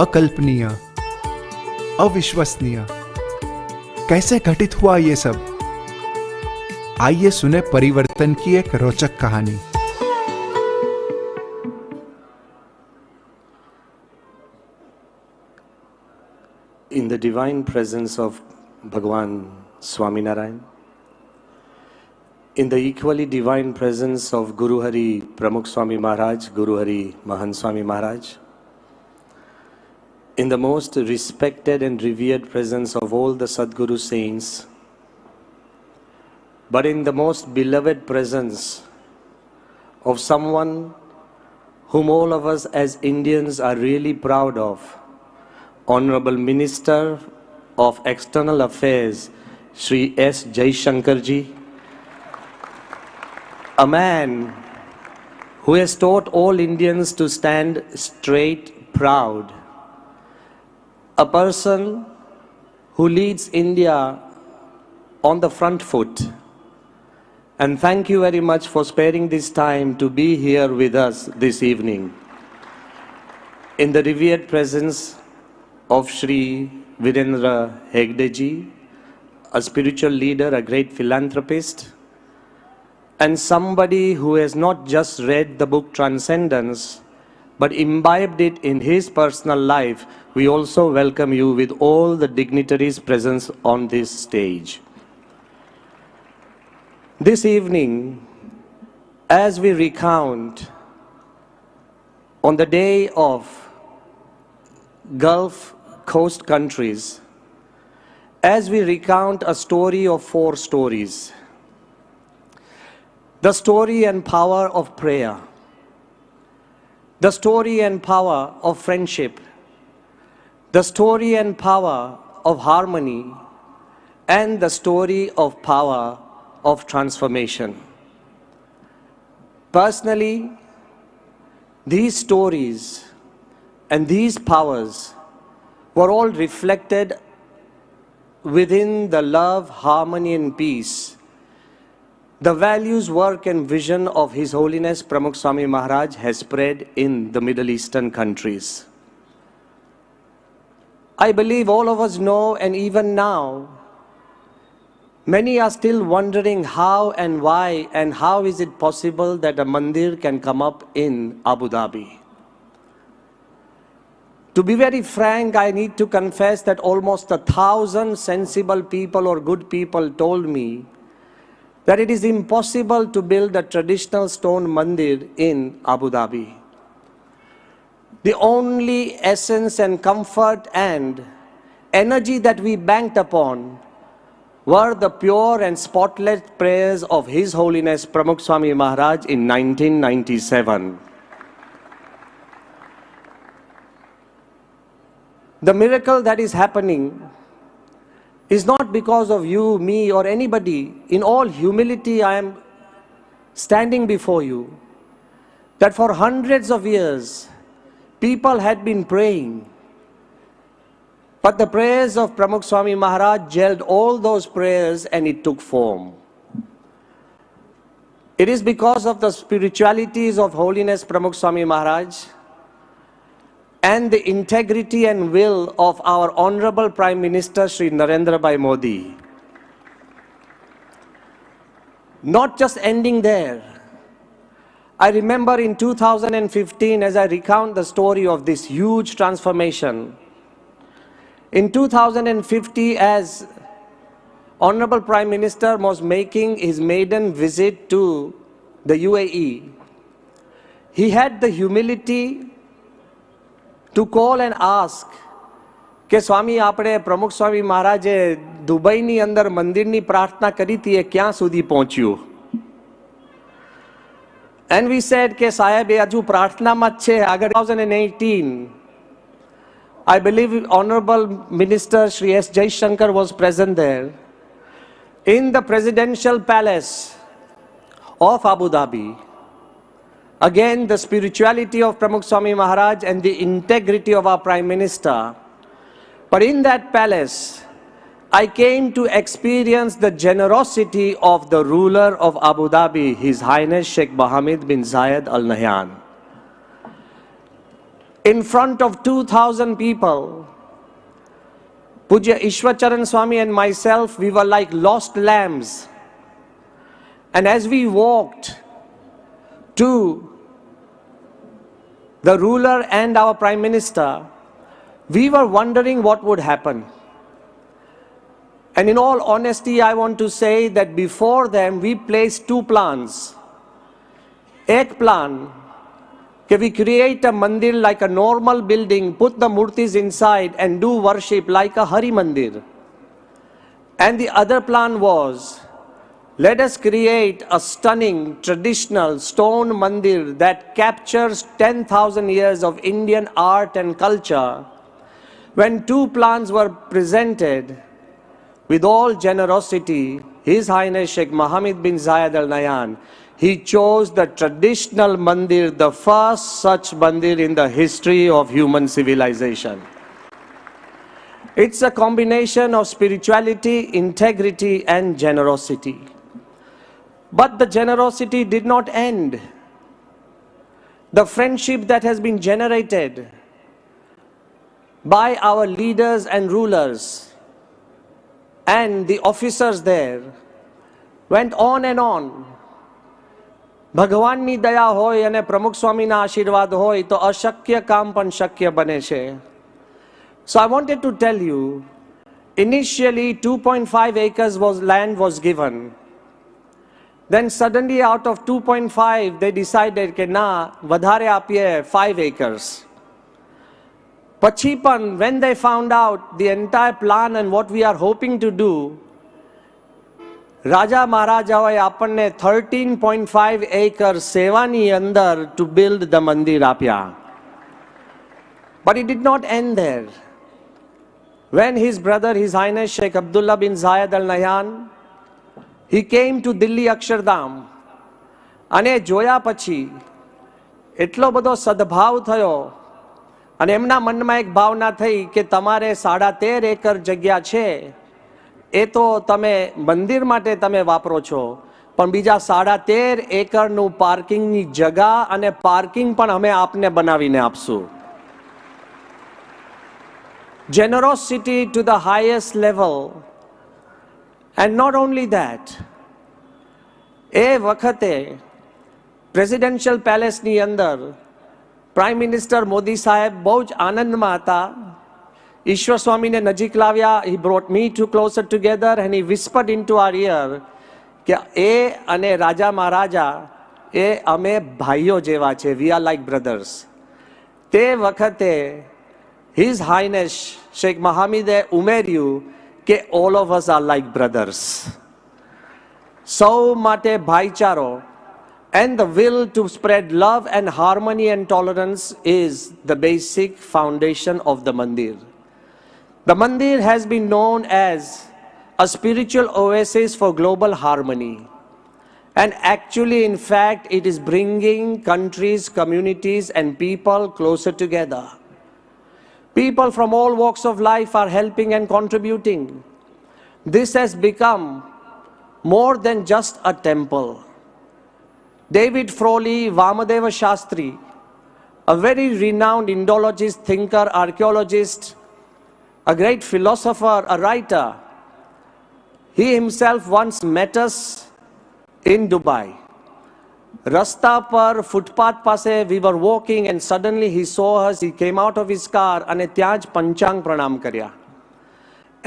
Speaker 4: अकल्पनीय, अविश्वसनीय, कैसे घटित हुआ ये सब? आइए सुने परिवर्तन की एक रोचक कहानी।
Speaker 14: In the divine presence of Bhagwan Swaminarayan, in the equally divine presence of Guru Hari Pramukh Swami Maharaj, Guru Hari Mahan Swami Maharaj, in the most respected and revered presence of all the Sadguru saints, but in the most beloved presence of someone whom all of us as Indians are really proud of, Honorable Minister of External Affairs, Shri S. Jaishankarji, a man who has taught all Indians to stand straight, proud, a person who leads India on the front foot. And thank you very much for sparing this time to be here with us this evening. In the revered presence of Shri Virendra Hegdeji, a spiritual leader, a great philanthropist, and somebody who has not just read the book Transcendence, but imbibed it in his personal life, we also welcome you with all the dignitaries present on this stage. This evening, as we recount on the day of Gulf Coast countries, as we recount a story of 4 stories, the story and power of prayer, the story and power of friendship, the story and power of harmony, and the story of power of transformation. Personally, these stories and these powers were all reflected within the love, harmony, and peace, the values, work, and vision of His Holiness Pramukh Swami Maharaj has spread in the Middle Eastern countries. I believe all of us know, and even now, many are still wondering how and why and how is it possible that a mandir can come up in Abu Dhabi. To be very frank, I need to confess that almost 1,000 sensible people or good people told me that it is impossible to build a traditional stone mandir in Abu Dhabi. The only essence and comfort and energy that we banked upon were the pure and spotless prayers of His Holiness Pramukh Swami Maharaj in 1997. The miracle that is happening is not because of you, me, or anybody. In all humility, I am standing before you that for hundreds of years, people had been praying. But the prayers of Pramukh Swami Maharaj gelled all those prayers and it took form. It is because of the spiritualities of Holiness Pramukh Swami Maharaj and the integrity and will of our Honorable Prime Minister Shri Narendra Bhai Modi. Not just ending there. I remember in 2015, as I recount the story of this huge transformation, in 2050, as Honorable Prime Minister was making his maiden visit to the UAE, he had the humility to call and ask કે સ્વામી આપણે પ્રમુખ સ્વામી મહારાજે દુબઈની અંદર મંદિરની પ્રાર્થના કરી હતી એ ક્યાં સુધી પહોંચ્યું? And we said કે સાહેબ એ હજુ પ્રાર્થનામાં જ છે. આગળ 2018, I believe Honorable Minister Shri S. Jaishankar was present there in the Presidential Palace of Abu Dhabi. Again, the spirituality of Pramukh Swami Maharaj and the integrity of our Prime Minister. But in that palace, I came to experience the generosity of the ruler of Abu Dhabi, His Highness Sheikh Mohammed bin Zayed Al Nahyan. In front of 2,000 people, Pujya Ishwacharan Swami and myself, we were like lost lambs. And as we walked to the ruler and our Prime Minister, we were wondering what would happen. And in all honesty, I want to say that before them, we placed two plans. Ek plan, that we create a mandir like a normal building, put the murtis inside and do worship like a Hari Mandir. And the other plan was, let us create a stunning traditional stone mandir that captures 10,000 years of Indian art and culture. When two plans were presented, with all generosity, His Highness Sheikh Mohammed bin Zayed Al Nahyan, he chose the traditional mandir, the first such mandir in the history of human civilization. It's a combination of spirituality, integrity, and generosity. But the generosity did not end. The friendship that has been generated by our leaders and rulers and the officers there went on and on. ભગવાનની દયા હોય અને પ્રમુખ સ્વામીના આશીર્વાદ હોય તો અશક્ય કામ પણ શક્ય બને છે. So I wanted to tell you, initially 2.5 acres land was given. Then suddenly out of 2.5, they decided કે ના, વધારે આપીએ 5 acres. પછી પણ when they found out the entire plan and what we are hoping to do રાજા મહારાજાઓએ આપણને 13.5 acre સેવાની અંદર to build the મંદિર આપ્યા. But it did not end there. When his brother, His Highness Sheikh Abdullah bin Zayed Al Nahyan, he came to Delhi Akshardham, અને જોયા પછી એટલો બધો સદભાવ થયો અને એમના મનમાં એક ભાવના થઈ કે તમારે 13.5 acre જગ્યા છે એ તો તમે મંદિર માટે તમે વાપરો છો, પણ બીજા 13.5 acreનું પાર્કિંગની જગા અને પાર્કિંગ પણ અમે આપને બનાવીને આપશું. Generosity to the highest level. And not only that, એ વખતે પ્રેસિડેન્શિયલ પેલેસની અંદર પ્રાઇમ મિનિસ્ટર મોદી સાહેબ બહુ જ આનંદમાં હતા. ઈશ્વર સ્વામીને નજીક લાવ્યા. He brought me to closer together and he whispered into our ear કે એ અને રાજા મહારાજા એ અમે ભાઈઓ જેવા છે. We are like brothers. તે વખતે His Highness Sheikh Mohammede ઉમેર્યું કે all of us are like brothers. સૌ માટે ભાઈચારો and the will to spread love and harmony and tolerance is the basic foundation of the mandir. The mandir has been known as a spiritual oasis for global harmony. And actually, in fact, it is bringing countries, communities and people closer together. People from all walks of life are helping and contributing. This has become more than just a temple. David Frawley, Vamadeva Shastri, a very renowned Indologist, thinker, archaeologist, a great philosopher, a writer, he himself once met us in Dubai. Rasta par footpath pase we were walking and suddenly he saw us. He came out of his car and ત્યાં જ પંચાંગ પ્રણામ કર્યા.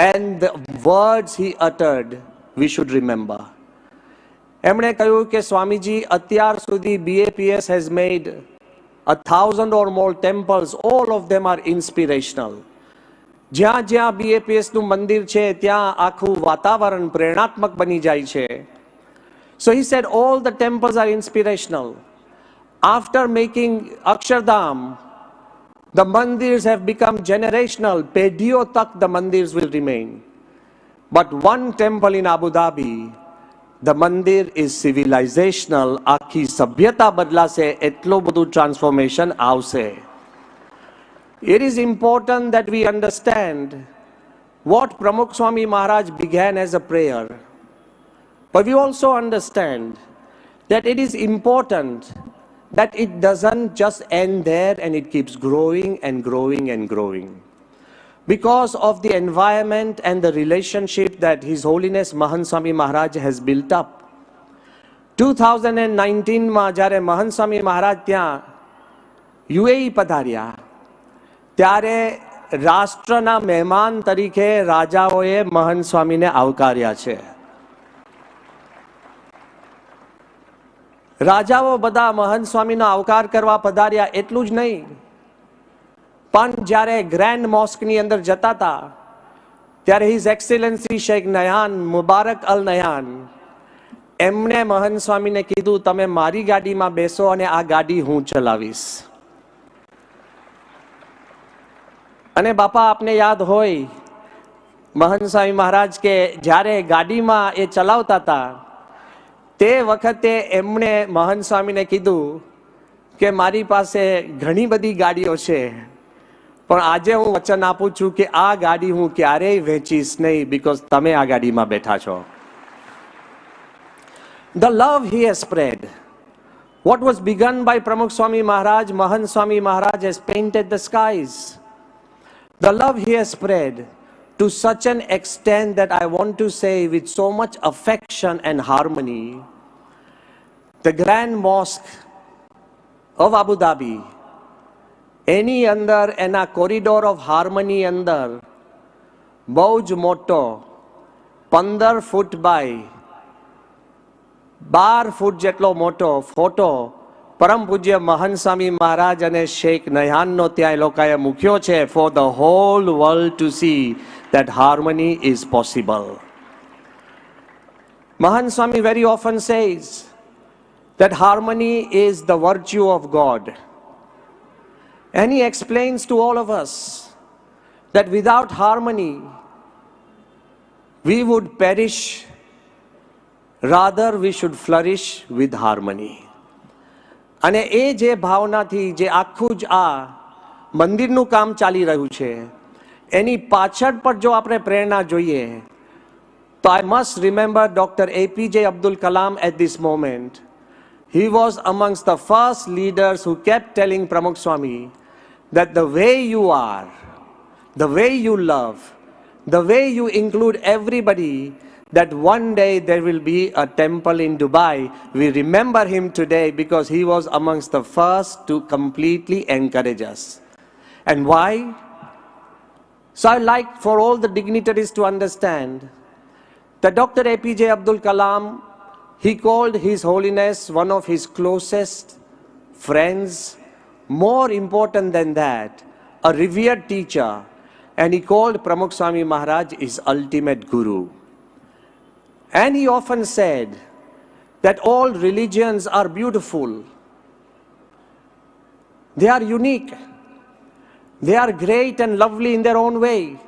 Speaker 14: And the words he uttered we should remember. એમણે કહ્યું કે સ્વામીજી અત્યાર સુધી BAPS has made 1,000 or more temples. All of them are inspirational. જ્યાં જ્યાં BAPSનું મંદિર છે ત્યાં આખું વાતાવરણ પ્રેરણાત્મક બની જાય છે. So he said all the temples are inspirational. After making Akshardham, the mandirs have become generational. Pediyo tak the mandirs will remain. But one temple in Abu Dhabi, the mandir is civilizational. Akhi sabhyata badlase, etlo badu transformation avse. It is important that we understand what Pramukh Swami Maharaj began as a prayer. But we also understand that it is important that it doesn't just end there and it keeps growing and growing and growing. Because of the environment and the relationship that His Holiness Mahant Swami Maharaj has built up. 2019 જ્યારે Mahant Swami Maharaj ત્યાં UAE પધાર્યા ત્યારે રાષ્ટ્રના મહેમાન તરીકે રાજાઓએ મહંત સ્વામીને આવકાર્યા છે. રાજાઓ બધા મહંત સ્વામીનો આવકાર કરવા પધાર્યા એટલું જ નહીં, પણ જ્યારે ગ્રેન્ડ મોસ્કની અંદર જતા હતા ત્યારે હિઝ એક્સેલન્સી શેખ નયાન મુબારક અલ નયાન એમણે મહંત સ્વામીને કીધું તમે મારી ગાડીમાં બેસો અને આ ગાડી હું ચલાવીશ. અને બાપા આપને યાદ હોય મહંત સ્વામી મહારાજ કે જ્યારે ગાડીમાં એ ચલાવતા હતા તે વખતે એમણે મહંત સ્વામીને કીધું કે મારી પાસે ઘણી બધી ગાડીઓ છે પણ આજે હું વચન આપું છું કે આ ગાડી હું ક્યારેય વેચીશ નહીં બીકોઝ તમે આ ગાડીમાં બેઠા છો. The love he has spread. What was begun by Pramukh Swami Maharaj, Mahant Swami Maharaj has painted the skies. The love he has spread to such an extent that I want to say with so much affection and harmony, the Grand Mosque of Abu Dhabi, any under and a corridor of harmony under, bauj motto, 15 foot by 12 foot jetlo moto photo પરમ પૂજ્ય મહંત સ્વામી મહારાજ અને શેખ નયાનનો ત્યાં એ લોકોએ મૂક્યો છે for the whole world to see that harmony is possible. Mahan Swami very often says that harmony is the virtue of God. And he explains to all of us that without harmony, we would perish. Rather, we should flourish with harmony. અને એ જે ભાવનાથી જે આખું જ આ મંદિરનું કામ ચાલી રહ્યું છે એની પાછળ પણ જો આપણે પ્રેરણા જોઈએ તો I must remember Dr. APJ Abdul Kalam at this moment. He was amongst the first leaders who kept telling Pramukh Swami that the way you are, the way you love, the way you include everybody, that one day there will be a temple in Dubai. We remember him today because he was amongst the first to completely encourage us. And why? So I like for all the dignitaries to understand that Dr. APJ Abdul Kalam, he called His Holiness one of his closest friends, more important than that, a revered teacher, and he called Pramukh Swami Maharaj his ultimate guru. And he often said that all religions are beautiful. They are unique. They are great and lovely in their own way.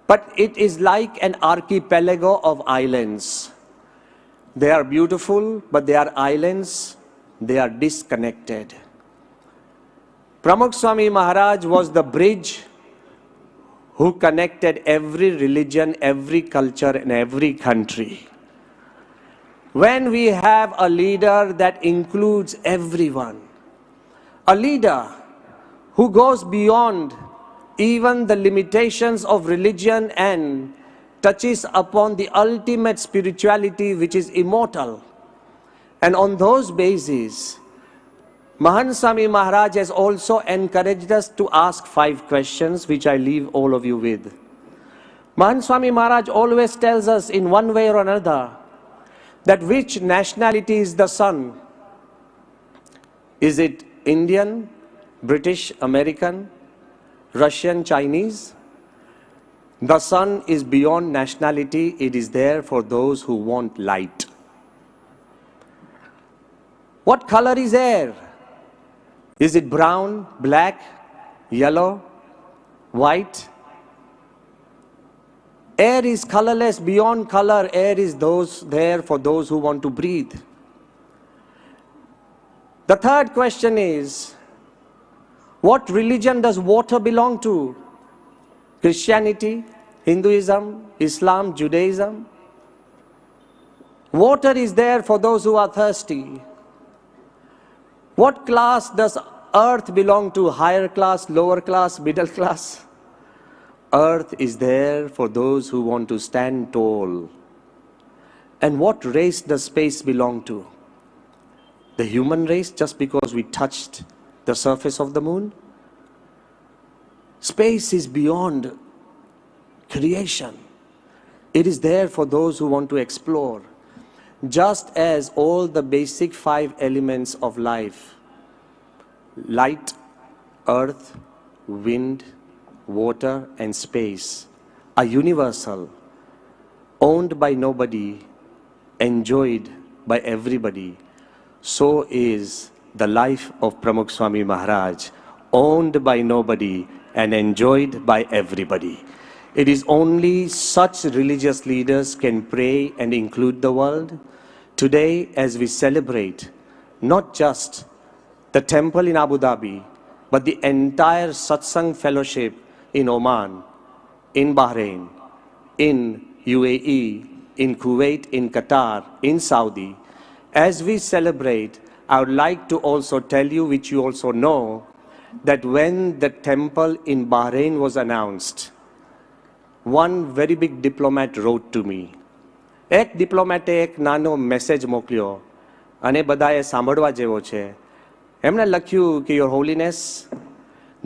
Speaker 14: But it is like an archipelago of islands. They are beautiful, but they are islands. They are disconnected. Pramukh Swami Maharaj was the bridge who connected every religion, every culture, and every country. When we have a leader that includes everyone, a leader who goes beyond even the limitations of religion and touches upon the ultimate spirituality which is immortal, and on those bases, Mahan Swami Maharaj has also encouraged us to ask 5 questions, which I leave all of you with. Mahan Swami Maharaj always tells us in one way or another that which nationality is the sun? Is it Indian, British, American, Russian, Chinese? The sun is beyond nationality. It is there for those who want light. What color is air? Is it brown, black, yellow, white? Air is colorless, beyond color. Air is there for those who want to breathe. The third question is, what religion does water belong to? Christianity, Hinduism, Islam, Judaism? Water is there for those who are thirsty. What class does earth belong to? Higher class, lower class, middle class? Earth is there for those who want to stand tall. And what race does space belong to? The human race, just because we touched the surface of the moon? Space is beyond creation. It is there for those who want to explore. Just as all the basic 5 elements of life, light, earth, wind, water, and space, are universal, owned by nobody, enjoyed by everybody, so is the life of Pramukh Swami Maharaj, owned by nobody and enjoyed by everybody. It is only such religious leaders can pray and include the world. Today, as we celebrate not just the temple in Abu Dhabi, but the entire satsang fellowship in Oman, in Bahrain, in UAE, in Kuwait, in Qatar, in Saudi, as we celebrate, I would like to also tell you, which you also know, that when the temple in Bahrain was announced, one very big diplomat wrote to me. એક ડિપ્લોમેટે એક નાનો message મોકલ્યો અને બધાએ સાંભળવા જેવો છે. એમણે લખ્યું કે your holiness,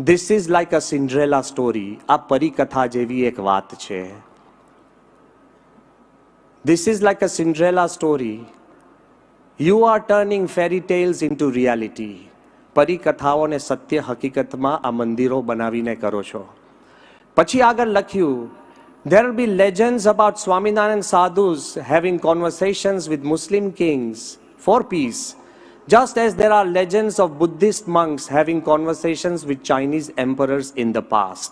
Speaker 14: this is like a Cinderella story. આ પરિકથા જેવી એક વાત છે. This is like a Cinderella story. You are turning fairy tales into reality. પરિકથાઓને સત્ય હકીકતમાં આ મંદિરો બનાવીને કરો છો. પછી આગળ લખ્યું There will be legends about Swaminarayan sadhus having conversations with Muslim kings for peace, just as there are legends of Buddhist monks having conversations with Chinese emperors in the past.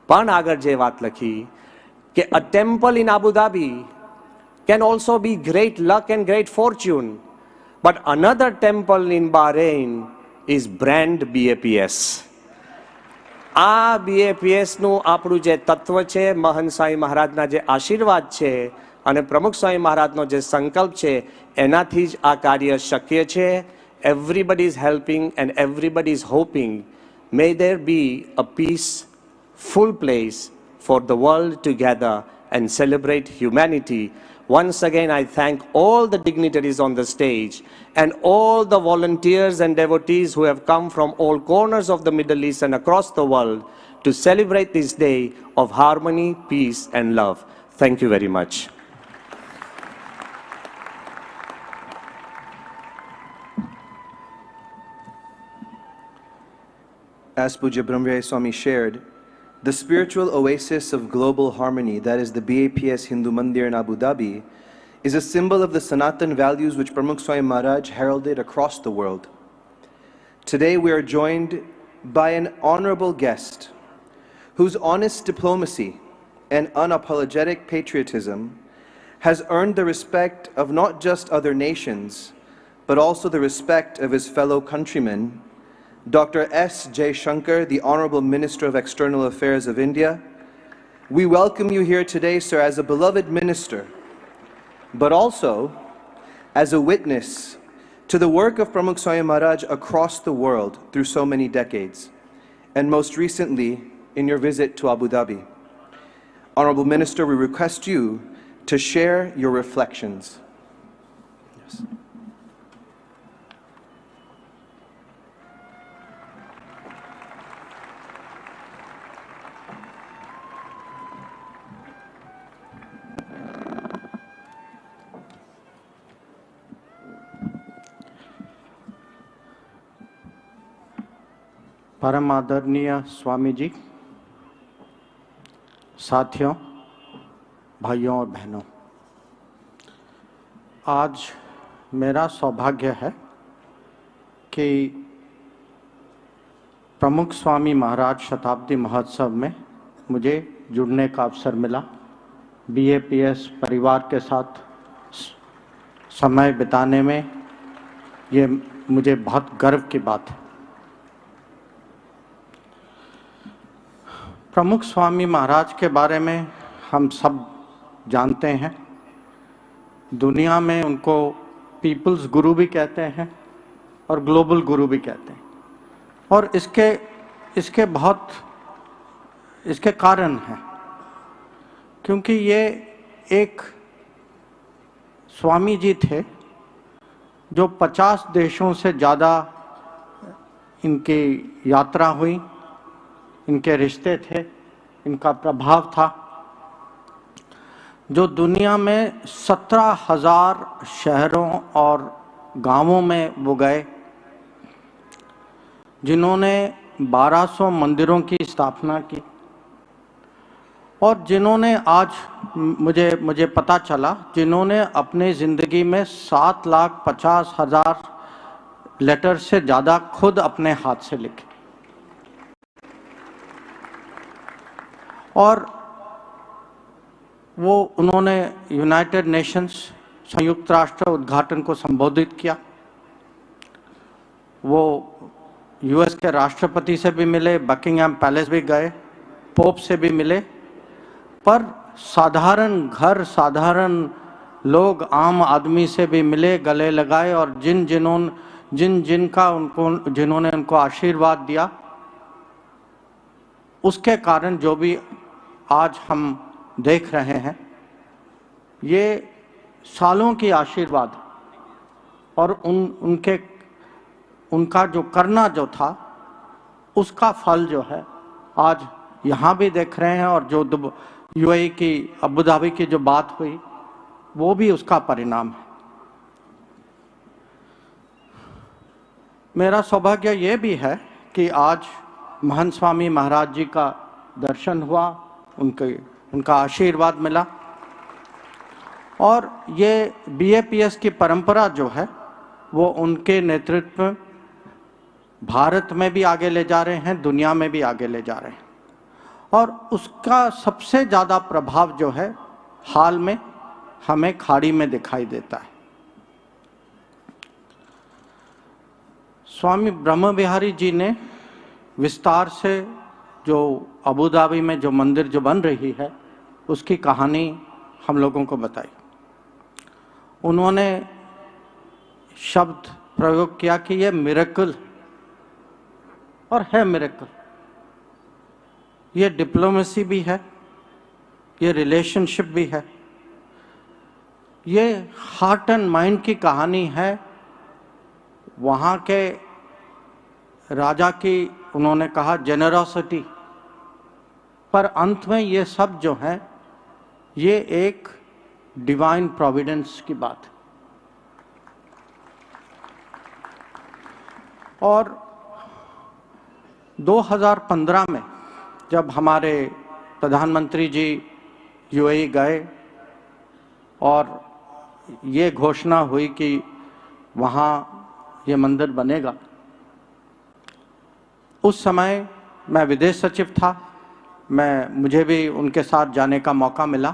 Speaker 14: પણ આગળ જે વાત લખી કે a temple in Abu Dhabi can also be great luck and great fortune, but another temple in Bahrain is brand BAPS. આ BAPSનું આપણું જે તત્વ છે, મહંત સ્વામી મહારાજના જે આશીર્વાદ છે અને પ્રમુખ સ્વામી મહારાજનો જે સંકલ્પ છે, એનાથી જ આ કાર્ય શક્ય છે. Everybody is helping and everybody is hoping. May there be a peaceful place for the world to gather and celebrate humanity. Once again, I thank all the dignitaries on the stage and all the volunteers and devotees who have come from all corners of the Middle East and across the world to celebrate this day of harmony, peace, and love. Thank you very much.
Speaker 9: As Pujya Brahmavihari Swami shared, the spiritual oasis of global harmony, that is the BAPS Hindu Mandir in Abu Dhabi, is a symbol of the Sanatan values which Pramukh Swami Maharaj heralded across the world. Today we are joined by an honorable guest whose honest diplomacy and unapologetic patriotism has earned the respect of not just other nations, but also the respect of his fellow countrymen, Dr. S. J. Shankar, the Honorable Minister of External Affairs of India. We welcome you here today, sir, as a beloved minister, but also as a witness to the work of Pramukh Swami Maharaj across the world through so many decades, and most recently in your visit to Abu Dhabi. Honorable Minister, we request you to share your reflections. Yes.
Speaker 5: परम आदरणीय स्वामी जी, साथियों, भाइयों और बहनों, आज मेरा सौभाग्य है कि प्रमुख स्वामी महाराज शताब्दी महोत्सव में मुझे जुड़ने का अवसर मिला। BAPS परिवार के साथ समय बिताने में ये मुझे बहुत गर्व की बात है। प्रमुख स्वामी महाराज के बारे में हम सब जानते हैं। दुनिया में उनको पीपल्स गुरु भी कहते हैं और ग्लोबल गुरु भी कहते हैं, और इसके कारण हैं, क्योंकि ये एक स्वामी जी थे जो 50 देशों से ज़्यादा इनकी यात्रा हुई, इनके रिश्ते थे, इनका प्रभाव था, जो दुनिया में 17,000 शहरों और गांवों में वो गए, जिन्होंने 1200 मंदिरों की स्थापना की, और जिन्होंने आज मुझे पता चला, जिन्होंने अपनी ज़िंदगी में 7,50,000 लेटर से ज़्यादा खुद अपने हाथ से लिखे। और उन्होंने यूनाइटेड नेशंस, संयुक्त राष्ट्र उद्घाटन को संबोधित किया। वो US के राष्ट्रपति से भी मिले, बकिंगहैम पैलेस भी गए, पोप से भी मिले, पर साधारण घर, साधारण लोग, आम आदमी से भी मिले, गले लगाए, और जिन्होंने उनको आशीर्वाद दिया, उसके कारण जो भी आज हम देख रहे हैं, ये सालों की आशीर्वाद और उनका जो करना जो था, उसका फल जो है आज यहाँ भी देख रहे हैं, और जो UAE की, अबू धाबी की जो बात हुई, वो भी उसका परिणाम है। मेरा सौभाग्य ये भी है कि आज महंत स्वामी महाराज जी का दर्शन हुआ,
Speaker 15: उनका आशीर्वाद मिला और ये BAPS की परंपरा जो है वो उनके नेतृत्व में भारत में भी आगे ले जा रहे हैं, दुनिया में भी आगे ले जा रहे हैं। और उसका सबसे ज़्यादा प्रभाव जो है हाल में हमें खाड़ी में दिखाई देता है। स्वामी ब्रह्म बिहारी जी ने विस्तार से जो अबू धाबी में जो मंदिर जो बन रही है उसकी कहानी हम लोगों को बताई। उन्होंने शब्द प्रयोग किया कि ये मिरेकल, और है मिरेकल। ये डिप्लोमेसी भी है, ये रिलेशनशिप भी है, ये हार्ट एंड माइंड की कहानी है। वहाँ के राजा की उन्होंने कहा जेनरोसिटी, पर अंत में ये सब जो है ये एक डिवाइन प्रोविडेंस की बात है। और 2015 में जब हमारे प्रधानमंत्री जी UAE गए और ये घोषणा हुई कि वहाँ ये मंदिर बनेगा, उस समय मैं विदेश सचिव था, मुझे भी उनके साथ जाने का मौका मिला।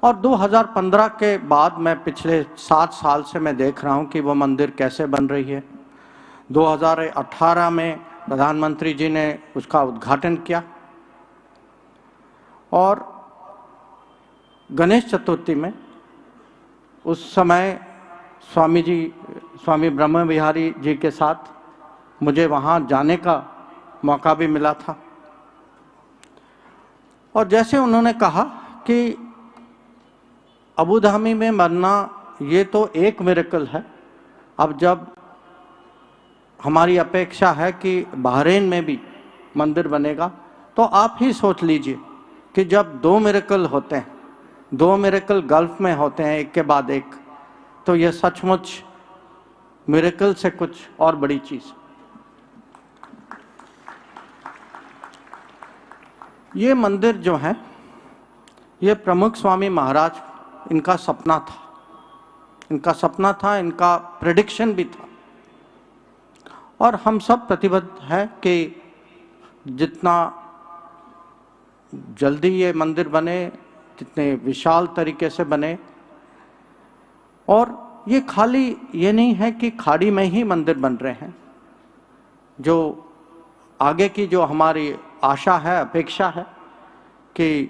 Speaker 15: और 2015 के बाद मैं पिछले 7 साल से मैं देख रहा हूँ कि वो मंदिर कैसे बन रही है। 2018 में प्रधानमंत्री जी ने उसका उद्घाटन किया और गणेश चतुर्थी में उस समय स्वामी ब्रह्म बिहारी जी के साथ मुझे वहाँ जाने का मौका भी मिला था। और जैसे उन्होंने कहा कि अबू धाबी में बनना ये तो एक मिरेकल है, अब जब हमारी अपेक्षा है कि बहरीन में भी मंदिर बनेगा, तो आप ही सोच लीजिए कि जब 2 मिरेकल होते हैं, 2 मिरेकल गल्फ में होते हैं एक के बाद एक, तो ये सचमुच मिरेकल से कुछ और बड़ी चीज़। ये मंदिर जो है ये प्रमुख स्वामी महाराज, इनका सपना था, इनका प्रेडिक्शन भी था। और हम सब प्रतिबद्ध हैं कि जितना जल्दी ये मंदिर बने, जितने विशाल तरीके से बने। और ये खाली ये नहीं है कि खाड़ी में ही मंदिर बन रहे हैं, जो आगे की जो हमारी आशा है, अपेक्षा है कि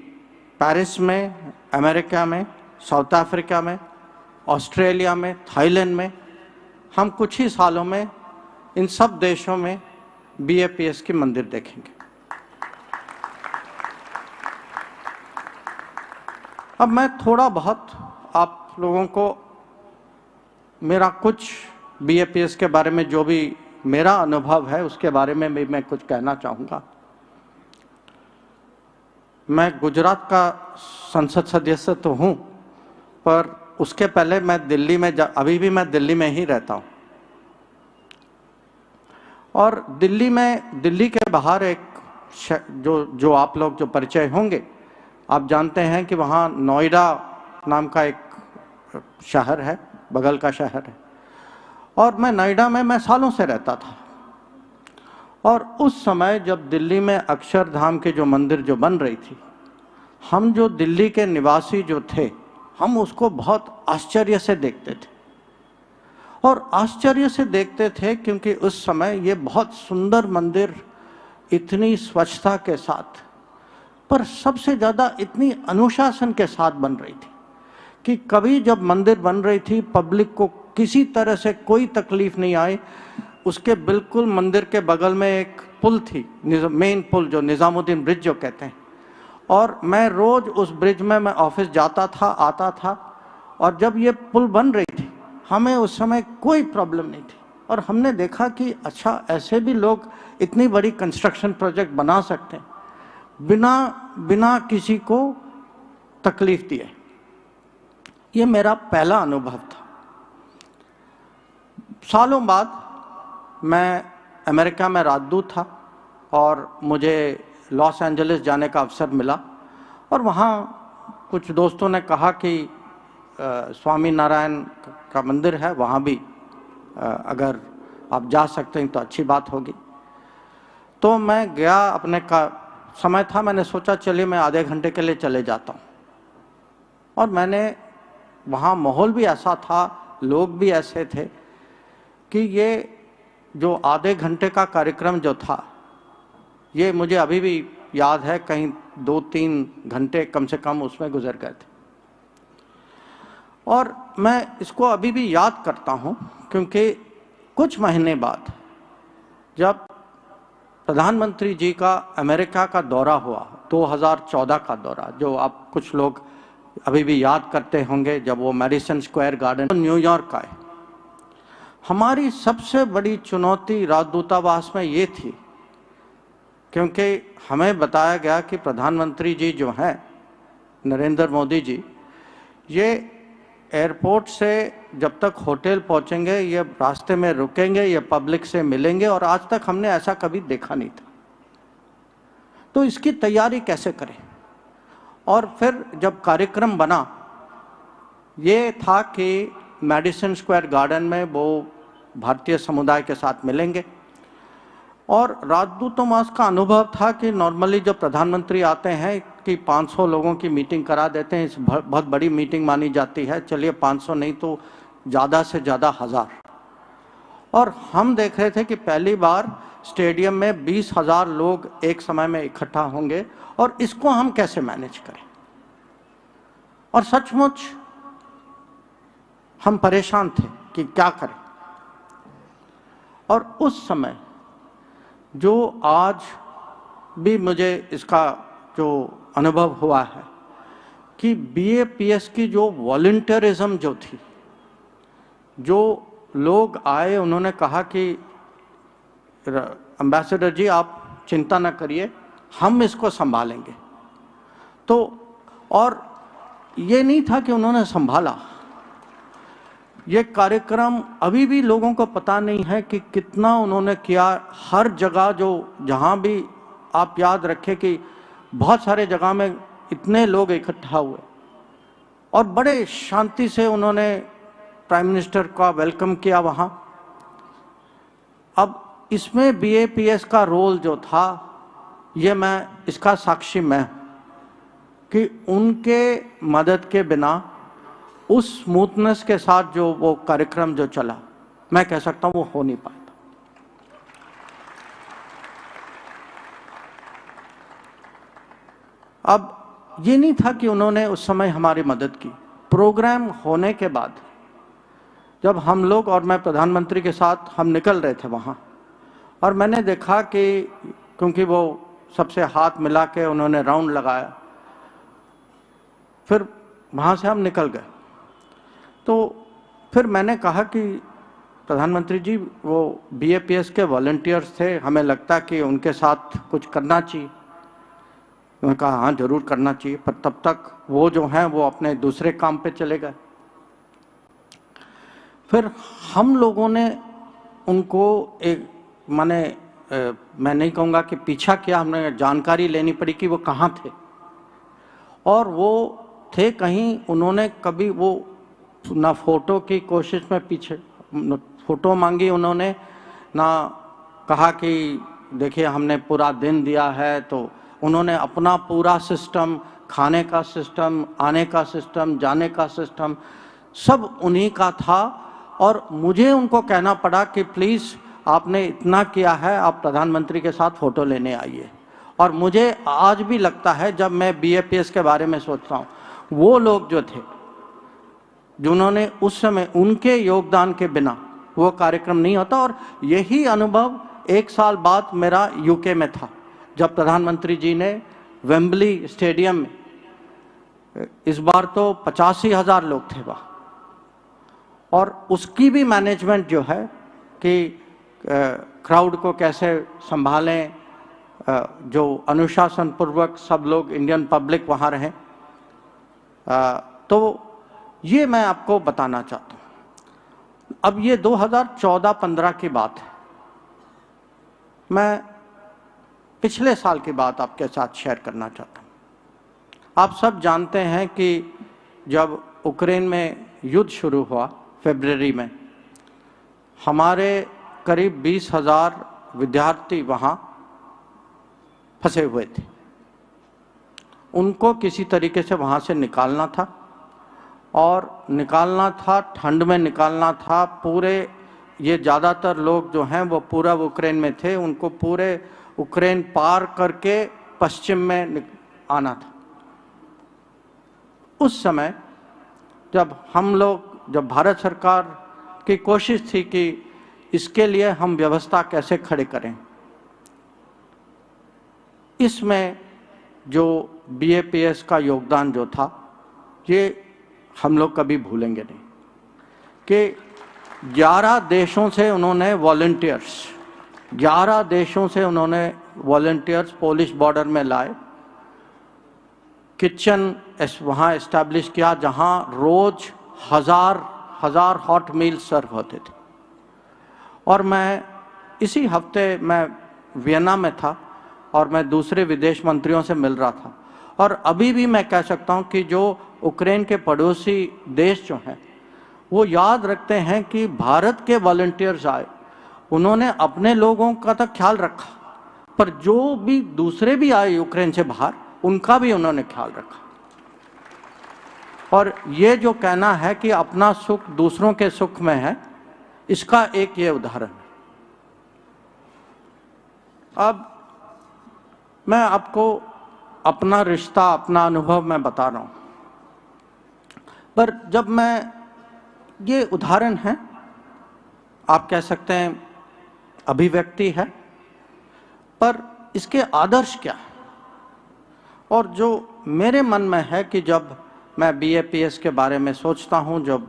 Speaker 15: पेरिस में, अमेरिका में, साउथ अफ्रीका में, ऑस्ट्रेलिया में, थाईलैंड में, हम कुछ ही सालों में इन सब देशों में BAPS के मंदिर देखेंगे। अब मैं थोड़ा बहुत आप लोगों को मेरा कुछ BAPS के बारे में, जो भी मेरा अनुभव है उसके बारे में भी मैं कुछ कहना चाहूँगा। मैं गुजरात का संसद सदस्य तो हूँ, पर उसके पहले मैं दिल्ली में अभी भी मैं दिल्ली में ही रहता हूँ। और दिल्ली के बाहर एक जो आप लोग जो परिचय होंगे, आप जानते हैं कि वहाँ नोएडा नाम का एक शहर है, बगल का शहर है। और मैं नोएडा में मैं सालों से रहता था। और उस समय जब दिल्ली में अक्षरधाम के जो मंदिर जो बन रही थी, हम जो दिल्ली के निवासी जो थे, हम उसको बहुत आश्चर्य से देखते थे। और आश्चर्य से देखते थे क्योंकि उस समय ये बहुत सुंदर मंदिर, इतनी स्वच्छता के साथ, पर सबसे ज़्यादा इतनी अनुशासन के साथ बन रही थी कि कभी जब मंदिर बन रही थी पब्लिक को किसी तरह से कोई तकलीफ नहीं आई। उसके बिल्कुल मंदिर के बगल में एक पुल थी, मेन पुल जो निज़ामुद्दीन ब्रिज जो कहते हैं, और मैं रोज़ उस ब्रिज में मैं ऑफिस जाता था, आता था। और जब ये पुल बन रही थी, हमें उस समय कोई प्रॉब्लम नहीं थी। और हमने देखा कि अच्छा, ऐसे भी लोग इतनी बड़ी कंस्ट्रक्शन प्रोजेक्ट बना सकते हैं बिना किसी को तकलीफ दिए। ये मेरा पहला अनुभव था। सालों बाद मैं अमेरिका में राजदूत था और मुझे लॉस एंजलिस जाने का अवसर मिला। और वहाँ कुछ दोस्तों ने कहा कि स्वामी नारायण का मंदिर है, वहाँ भी अगर आप जा सकते हैं तो अच्छी बात होगी। तो मैं गया, अपने का समय था, मैंने सोचा चलिए मैं आधे घंटे के लिए चले जाता हूँ। और मैंने वहाँ माहौल भी ऐसा था, लोग भी ऐसे थे कि ये जो आधे घंटे का कार्यक्रम जो था, ये मुझे अभी भी याद है, कहीं 2-3 घंटे कम से कम उसमें गुजर गए थे। और मैं इसको अभी भी याद करता हूँ क्योंकि कुछ महीने बाद जब प्रधानमंत्री जी का अमेरिका का दौरा हुआ, 2014 का दौरा, जो आप कुछ लोग अभी भी याद करते होंगे, जब वो मैडिसन स्क्वायर गार्डन न्यूयॉर्क आए। हमारी सबसे बड़ी चुनौती राजदूतावास में ये थी, क्योंकि हमें बताया गया कि प्रधानमंत्री जी जो हैं नरेंद्र मोदी जी, ये एयरपोर्ट से जब तक होटल पहुंचेंगे ये रास्ते में रुकेंगे, ये पब्लिक से मिलेंगे, और आज तक हमने ऐसा कभी देखा नहीं था। तो इसकी तैयारी कैसे करें? और फिर जब कार्यक्रम बना, ये था कि मैडिसन स्क्वायर गार्डन में वो भारतीय समुदाय के साथ मिलेंगे। और राजदूतावास का अनुभव था कि नॉर्मली जब प्रधानमंत्री आते हैं कि 500 लोगों की मीटिंग करा देते हैं, इस बहुत बड़ी मीटिंग मानी जाती है, चलिए 500 नहीं तो ज़्यादा से ज़्यादा 1000। और हम देख रहे थे कि पहली बार स्टेडियम में 20,000 लोग एक समय में इकट्ठा होंगे, और इसको हम कैसे मैनेज करें। और सचमुच हम परेशान थे कि क्या करें। और उस समय जो आज भी मुझे इसका जो अनुभव हुआ है कि BAPS की जो वॉलंटियरिज्म जो थी, जो लोग आए, उन्होंने कहा कि एम्बेसडर जी आप चिंता न करिए, हम इसको संभालेंगे। तो और ये नहीं था कि उन्होंने संभाला, ये कार्यक्रम अभी भी लोगों को पता नहीं है कि कितना उन्होंने किया। हर जगह जो जहाँ भी आप याद रखें कि बहुत सारे जगह में इतने लोग इकट्ठा हुए, और बड़े शांति से उन्होंने प्राइम मिनिस्टर का वेलकम किया वहाँ। अब इसमें BAPS का रोल जो था, ये मैं इसका साक्षी मैं हूँ कि उनके मदद के बिना उस स्मूथनेस के साथ जो वो कार्यक्रम जो चला, मैं कह सकता हूँ वो हो नहीं पाता। अब ये नहीं था कि उन्होंने उस समय हमारी मदद की। प्रोग्राम होने के बाद जब हम लोग और मैं प्रधानमंत्री के साथ हम निकल रहे थे वहाँ, और मैंने देखा कि क्योंकि वो सबसे हाथ मिला के उन्होंने राउंड लगाया, फिर वहाँ से हम निकल गए। तो फिर मैंने कहा कि प्रधानमंत्री जी, वो BAPS के वॉलंटियर्स थे, हमें लगता कि उनके साथ कुछ करना चाहिए। उन्होंने कहा हाँ जरूर करना चाहिए, पर तब तक वो जो हैं वो अपने दूसरे काम पे चले गए। फिर हम लोगों ने उनको एक मैं नहीं कहूँगा कि पीछा किया, हमने जानकारी लेनी पड़ी कि वो कहाँ थे। और वो थे कहीं, उन्होंने कभी वो ना फोटो की कोशिश में पीछे फोटो मांगी उन्होंने, ना कहा कि देखिए हमने पूरा दिन दिया है। तो उन्होंने अपना पूरा सिस्टम, खाने का सिस्टम, आने का सिस्टम, जाने का सिस्टम, सब उन्हीं का था। और मुझे उनको कहना पड़ा कि प्लीज़ आपने इतना किया है, आप प्रधानमंत्री के साथ फ़ोटो लेने आइए। और मुझे आज भी लगता है, जब मैं BAPS के बारे में सोचता हूँ, वो लोग जो थे जिन्होंने उस समय, उनके योगदान के बिना वो कार्यक्रम नहीं होता। और यही अनुभव 1 साल बाद मेरा UK में था, जब प्रधानमंत्री जी ने वेम्बली स्टेडियम में, इस बार तो 85,000 लोग थे वहाँ, और उसकी भी मैनेजमेंट जो है कि क्राउड को कैसे संभालें, जो अनुशासन पूर्वक सब लोग, इंडियन पब्लिक वहाँ रहे। तो ये मैं आपको बताना चाहता हूँ। अब ये 2014-15 की बात है। मैं पिछले साल की बात आपके साथ शेयर करना चाहता हूँ। आप सब जानते हैं कि जब यूक्रेन में युद्ध शुरू हुआ फरवरी में, हमारे करीब 20,000 विद्यार्थी वहाँ फंसे हुए थे। उनको किसी तरीके से वहाँ से निकालना था, और निकालना था, ठंड में निकालना था। पूरे ये ज़्यादातर लोग जो हैं वो पूरा यूक्रेन में थे, उनको पूरे यूक्रेन पार करके पश्चिम में आना था। उस समय जब भारत सरकार की कोशिश थी कि इसके लिए हम व्यवस्था कैसे खड़े करें, इसमें जो BAPS का योगदान जो था, ये हम लोग कभी भूलेंगे नहीं कि 11 देशों से उन्होंने वॉलंटियर्स पोलिश बॉर्डर में लाए, किचन वहाँ एस्टैब्लिश किया जहाँ रोज हजार हॉट मील सर्व होते थे। और मैं इसी हफ्ते मैं वियना में था और मैं दूसरे विदेश मंत्रियों से मिल रहा था, और अभी भी मैं कह सकता हूँ कि जो यूक्रेन के पड़ोसी देश जो हैं वो याद रखते हैं कि भारत के वॉलंटियर्स आए, उन्होंने अपने लोगों का तो ख्याल रखा, पर जो भी दूसरे भी आए यूक्रेन से बाहर, उनका भी उन्होंने ख्याल रखा। और ये जो कहना है कि अपना सुख दूसरों के सुख में है, इसका एक ये उदाहरण है। अब मैं आपको अपना रिश्ता, अपना अनुभव मैं बता रहा हूँ, पर जब मैं ये उदाहरण है, आप कह सकते हैं अभिव्यक्ति है, पर इसके आदर्श क्या है? और जो मेरे मन में है कि जब मैं BAPS के बारे में सोचता हूँ, जब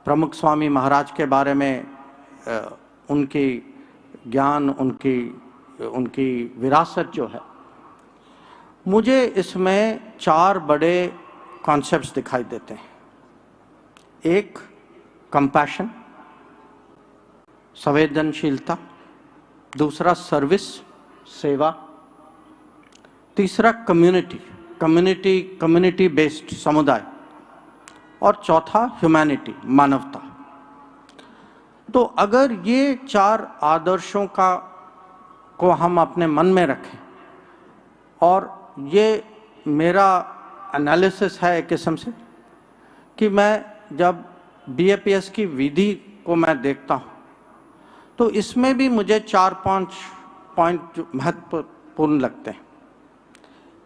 Speaker 15: प्रमुख स्वामी महाराज के बारे में उनकी ज्ञान, उनकी विरासत जो है, मुझे इसमें 4 बड़े कॉन्सेप्ट्स दिखाई देते हैं। एक, कंपैशन, संवेदनशीलता। दूसरा, सर्विस, सेवा। तीसरा, कम्युनिटी बेस्ड, समुदाय। और चौथा, ह्यूमैनिटी, मानवता। तो अगर ये 4 आदर्शों को हम अपने मन में रखें, और ये मेरा एनालिसिस है एक किस्म से कि मैं जब BAPS की विधि को मैं देखता हूँ, तो इसमें भी मुझे 4-5 पॉइंट महत्वपूर्ण लगते हैं।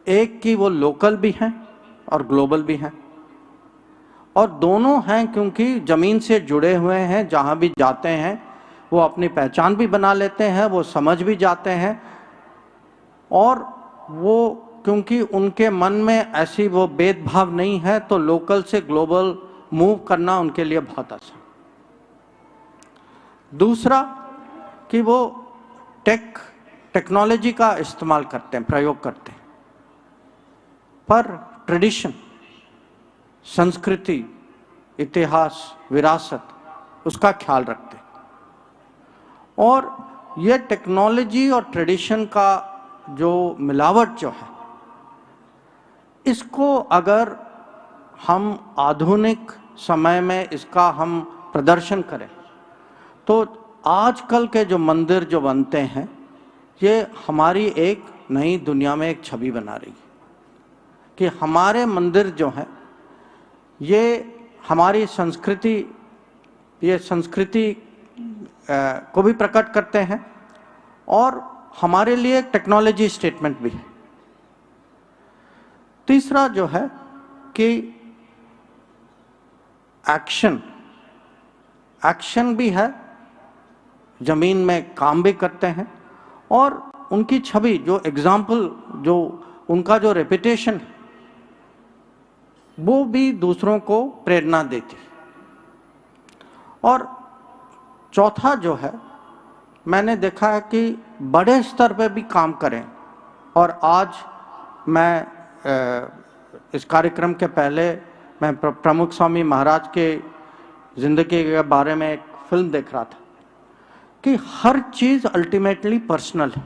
Speaker 15: एक कि वो लोकल भी हैं और ग्लोबल भी हैं, और दोनों हैं क्योंकि ज़मीन से जुड़े हुए हैं। जहाँ भी जाते हैं वो अपनी पहचान भी बना लेते हैं, वो समझ भी जाते हैं, और वो क्योंकि उनके मन में ऐसी वो भेदभाव नहीं है, तो लोकल से ग्लोबल मूव करना उनके लिए बहुत आसान। दूसरा कि वो टेक्नोलॉजी का इस्तेमाल करते हैं, प्रयोग करते हैं, पर ट्रेडिशन, संस्कृति, इतिहास, विरासत, उसका ख्याल रखते हैं। और ये टेक्नोलॉजी और ट्रेडिशन का जो मिलावट जो है, इसको अगर हम आधुनिक समय में इसका हम प्रदर्शन करें, तो आजकल के जो मंदिर जो बनते हैं, ये हमारी एक नई दुनिया में एक छवि बना रही है कि हमारे मंदिर जो हैं ये हमारी संस्कृति, ये संस्कृति को भी प्रकट करते हैं, और हमारे लिए एक टेक्नोलॉजी स्टेटमेंट भी है। तीसरा जो है कि एक्शन भी है, जमीन में काम भी करते हैं, और उनकी छवि, जो एग्जाम्पल, जो उनका जो रेपुटेशन है, वो भी दूसरों को प्रेरणा देती। और चौथा जो है, मैंने देखा है कि बड़े स्तर पे भी काम करें। और आज मैं इस कार्यक्रम के पहले मैं प्रमुख स्वामी महाराज के ज़िंदगी के बारे में एक फिल्म देख रहा था कि हर चीज़ अल्टीमेटली पर्सनल है,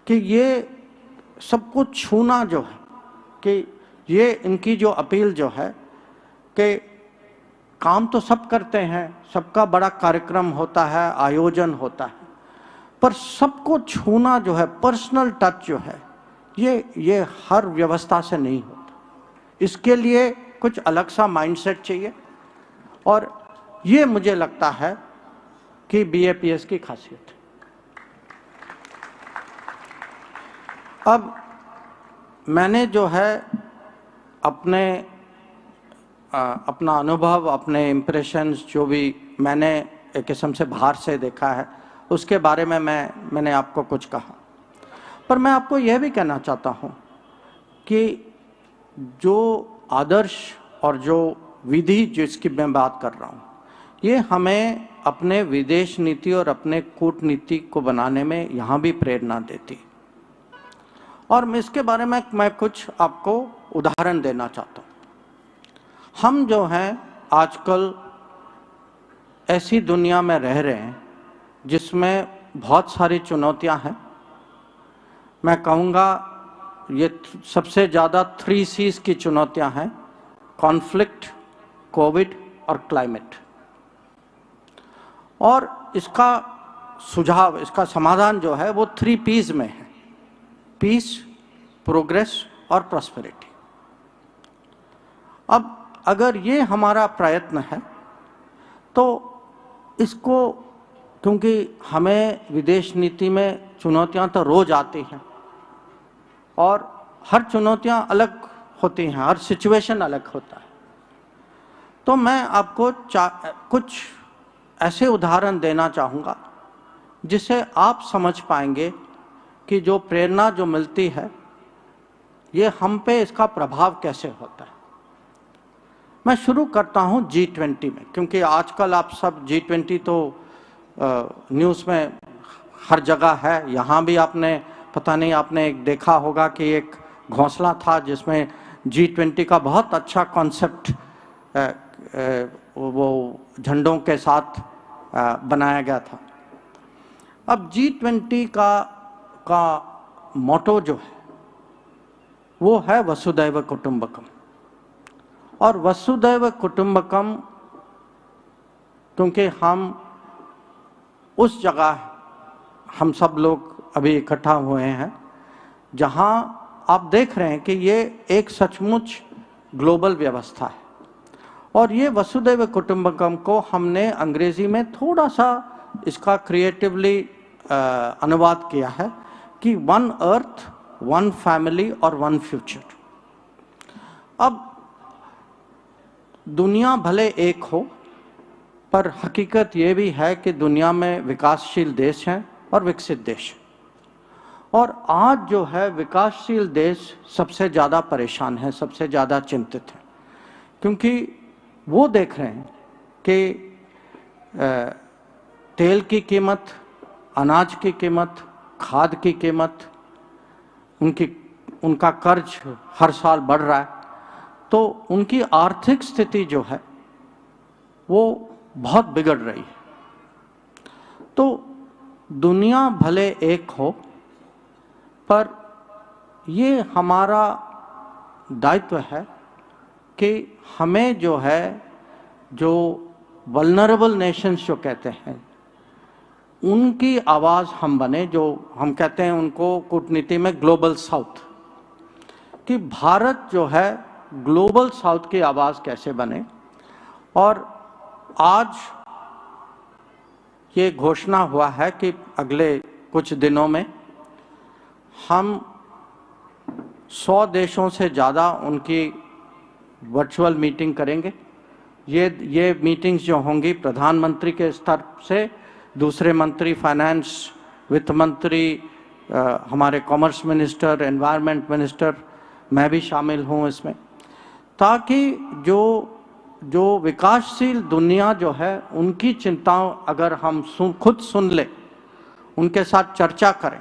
Speaker 15: कि ये सबको छूना जो है कि ये इनकी जो अपील जो है कि काम तो सब करते हैं, सबका बड़ा कार्यक्रम होता है, आयोजन होता है, पर सबको छूना जो है, पर्सनल टच जो है, ये हर व्यवस्था से नहीं होता। इसके लिए कुछ अलग सा माइंडसेट चाहिए और ये मुझे लगता है कि BAPS की खासियत है। अब मैंने जो है अपना अनुभव, अपने इम्प्रेशंस जो भी मैंने एक किस्म से बाहर से देखा है, उसके बारे में मैंने आपको कुछ कहा। पर मैं आपको यह भी कहना चाहता हूँ कि जो आदर्श और जो विधि जिसकी मैं बात कर रहा हूँ, ये हमें अपने विदेश नीति और अपने कूटनीति को बनाने में यहाँ भी प्रेरणा देती। और मैं इसके बारे में मैं कुछ आपको उदाहरण देना चाहता हूँ। हम जो हैं आजकल ऐसी दुनिया में रह रहे हैं जिसमें बहुत सारी चुनौतियां हैं। मैं कहूँगा ये सबसे ज़्यादा 3 C's की चुनौतियां हैं: कॉन्फ्लिक्ट, कोविड और क्लाइमेट। और इसका सुझाव, इसका समाधान जो है वो 3 P's में है: पीस, प्रोग्रेस और प्रॉस्पेरिटी। अब अगर ये हमारा प्रयत्न है तो इसको, क्योंकि हमें विदेश नीति में चुनौतियां तो रोज आती हैं और हर चुनौतियां अलग होती हैं, हर सिचुएशन अलग होता है, तो मैं आपको कुछ ऐसे उदाहरण देना चाहूँगा जिससे आप समझ पाएंगे कि जो प्रेरणा जो मिलती है ये हम पे इसका प्रभाव कैसे होता है। मैं शुरू करता हूँ G20 में, क्योंकि आजकल आप सब G20 तो न्यूज़ में हर जगह है। यहाँ भी आपने पता नहीं, आपने एक देखा होगा कि एक घोंसला था जिसमें G20 का बहुत अच्छा कॉन्सेप्ट वो झंडों के साथ बनाया गया था। अब G20 का मोटो जो है वो है वसुधैव कुटुंबकम। और वसुधैव कुटुंबकम, क्योंकि हम उस जगह हम सब लोग अभी इकट्ठा हुए हैं जहां आप देख रहे हैं कि ये एक सचमुच ग्लोबल व्यवस्था है। और ये वसुधैव कुटुंबकम को हमने अंग्रेजी में थोड़ा सा इसका क्रिएटिवली अनुवाद किया है कि 1 अर्थ, 1 फैमिली और 1 फ्यूचर। अब दुनिया भले एक हो, पर हकीकत ये भी है कि दुनिया में विकासशील देश हैं और विकसित देश हैं। और आज जो है विकासशील देश सबसे ज़्यादा परेशान हैं, सबसे ज़्यादा चिंतित हैं, क्योंकि वो देख रहे हैं कि तेल की कीमत, अनाज की कीमत, खाद की कीमत, उनका कर्ज हर साल बढ़ रहा है, तो उनकी आर्थिक स्थिति जो है वो बहुत बिगड़ रही है। तो दुनिया भले एक हो, पर ये हमारा दायित्व है कि हमें जो है, जो वल्नरेबल नेशंस जो कहते हैं, उनकी आवाज़ हम बने, जो हम कहते हैं उनको कूटनीति में ग्लोबल साउथ, कि भारत जो है ग्लोबल साउथ की आवाज़ कैसे बने। और आज ये घोषणा हुआ है कि अगले कुछ दिनों में हम 100 देशों से ज़्यादा उनकी वर्चुअल मीटिंग करेंगे। ये मीटिंग्स जो होंगी प्रधानमंत्री के स्तर से, दूसरे मंत्री, फाइनेंस, वित्त मंत्री, हमारे कॉमर्स मिनिस्टर, एनवायरनमेंट मिनिस्टर, मैं भी शामिल हूँ इसमें, ताकि जो विकासशील दुनिया जो है उनकी चिंताओं अगर हम खुद सुन ले, उनके साथ चर्चा करें,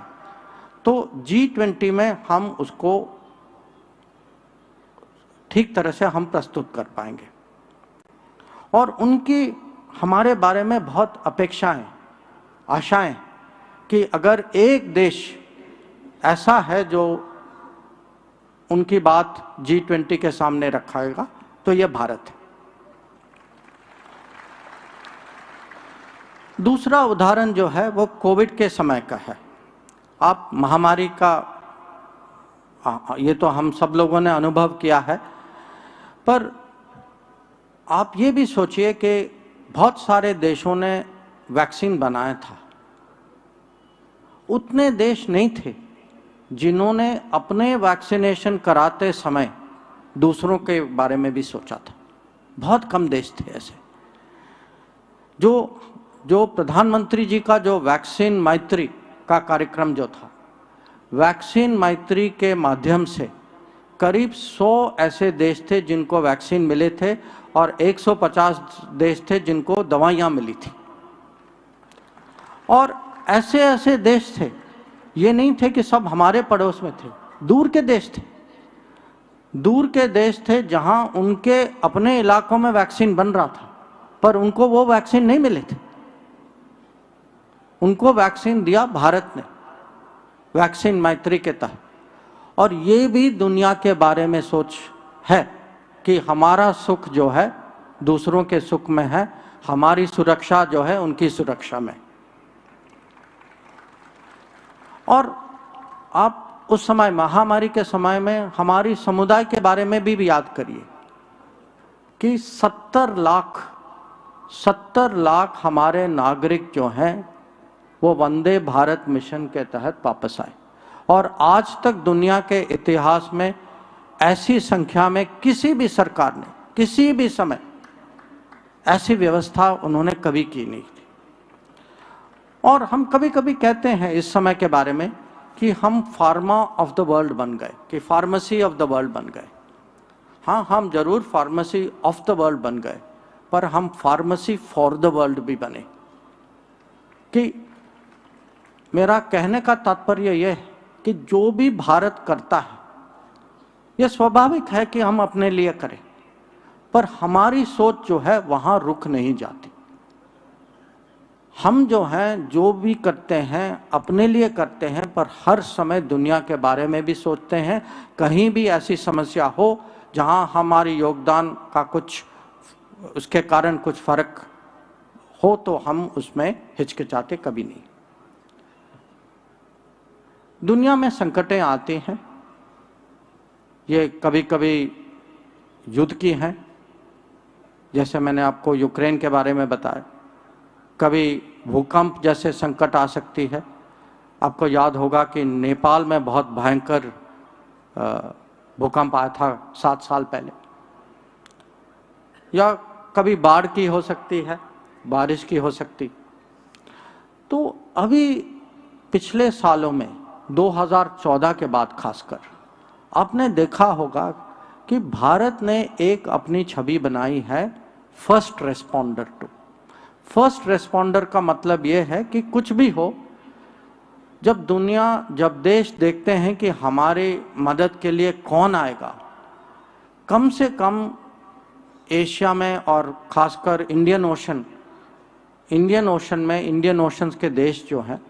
Speaker 15: तो G20 में हम उसको ठीक तरह से हम प्रस्तुत कर पाएंगे। और उनकी हमारे बारे में बहुत अपेक्षाएं, आशाएं, कि अगर एक देश ऐसा है जो उनकी बात G20 के सामने रखाएगा तो ये भारत है। दूसरा उदाहरण जो है वो कोविड के समय का है। आप महामारी का ये तो हम सब लोगों ने अनुभव किया है, पर आप ये भी सोचिए कि बहुत सारे देशों ने वैक्सीन बनाया था, उतने देश नहीं थे जिन्होंने अपने वैक्सीनेशन कराते समय दूसरों के बारे में भी सोचा था। बहुत कम देश थे ऐसे। जो प्रधानमंत्री जी का जो वैक्सीन मैत्री का कार्यक्रम जो था, वैक्सीन मैत्री के माध्यम से करीब 100 ऐसे देश थे जिनको वैक्सीन मिले थे और 150 देश थे जिनको दवाइयाँ मिली थी। और ऐसे ऐसे देश थे, ये नहीं थे कि सब हमारे पड़ोस में थे, दूर के देश थे। दूर के देश थे जहाँ उनके अपने इलाकों में वैक्सीन बन रहा था, पर उनको वो वैक्सीन नहीं मिले थे। उनको वैक्सीन दिया भारत ने, वैक्सीन मैत्री के तहत। और ये भी दुनिया के बारे में सोच है कि हमारा सुख जो है दूसरों के सुख में है, हमारी सुरक्षा जो है उनकी सुरक्षा में। और आप उस समय महामारी के समय में हमारी समुदाय के बारे में भी याद करिए कि 70 लाख हमारे नागरिक जो हैं वो वंदे भारत मिशन के तहत वापस आए। और आज तक दुनिया के इतिहास में ऐसी संख्या में किसी भी सरकार ने किसी भी समय ऐसी व्यवस्था उन्होंने कभी की नहीं थी। और हम कभी कभी कहते हैं इस समय के बारे में कि हम फार्मा ऑफ द वर्ल्ड बन गए, कि फार्मेसी ऑफ द वर्ल्ड बन गए। हाँ, हम जरूर फार्मेसी ऑफ द वर्ल्ड बन गए, पर हम फार्मेसी फॉर द वर्ल्ड भी बने। कि मेरा कहने का तात्पर्य यह है कि जो भी भारत करता है यह स्वाभाविक है कि हम अपने लिए करें, पर हमारी सोच जो है वहाँ रुक नहीं जाती। हम जो हैं जो भी करते हैं अपने लिए करते हैं, पर हर समय दुनिया के बारे में भी सोचते हैं। कहीं भी ऐसी समस्या हो जहाँ हमारी योगदान का कुछ उसके कारण कुछ फर्क हो तो हम उसमें हिचकिचाते कभी नहीं। दुनिया में संकटें आती हैं, ये कभी कभी युद्ध की हैं, जैसे मैंने आपको यूक्रेन के बारे में बताया। कभी भूकंप जैसे संकट आ सकती है। आपको याद होगा कि नेपाल में बहुत भयंकर भूकंप आया था 7 साल पहले। या कभी बाढ़ की हो सकती है, बारिश की हो सकती। तो अभी पिछले सालों में 2014 के बाद खासकर आपने देखा होगा कि भारत ने एक अपनी छवि बनाई है first responder too. First responder का मतलब ये है कि कुछ भी हो, जब देश देखते हैं कि हमारी मदद के लिए कौन आएगा, कम से कम एशिया में और खासकर इंडियन ओशन के देश जो हैं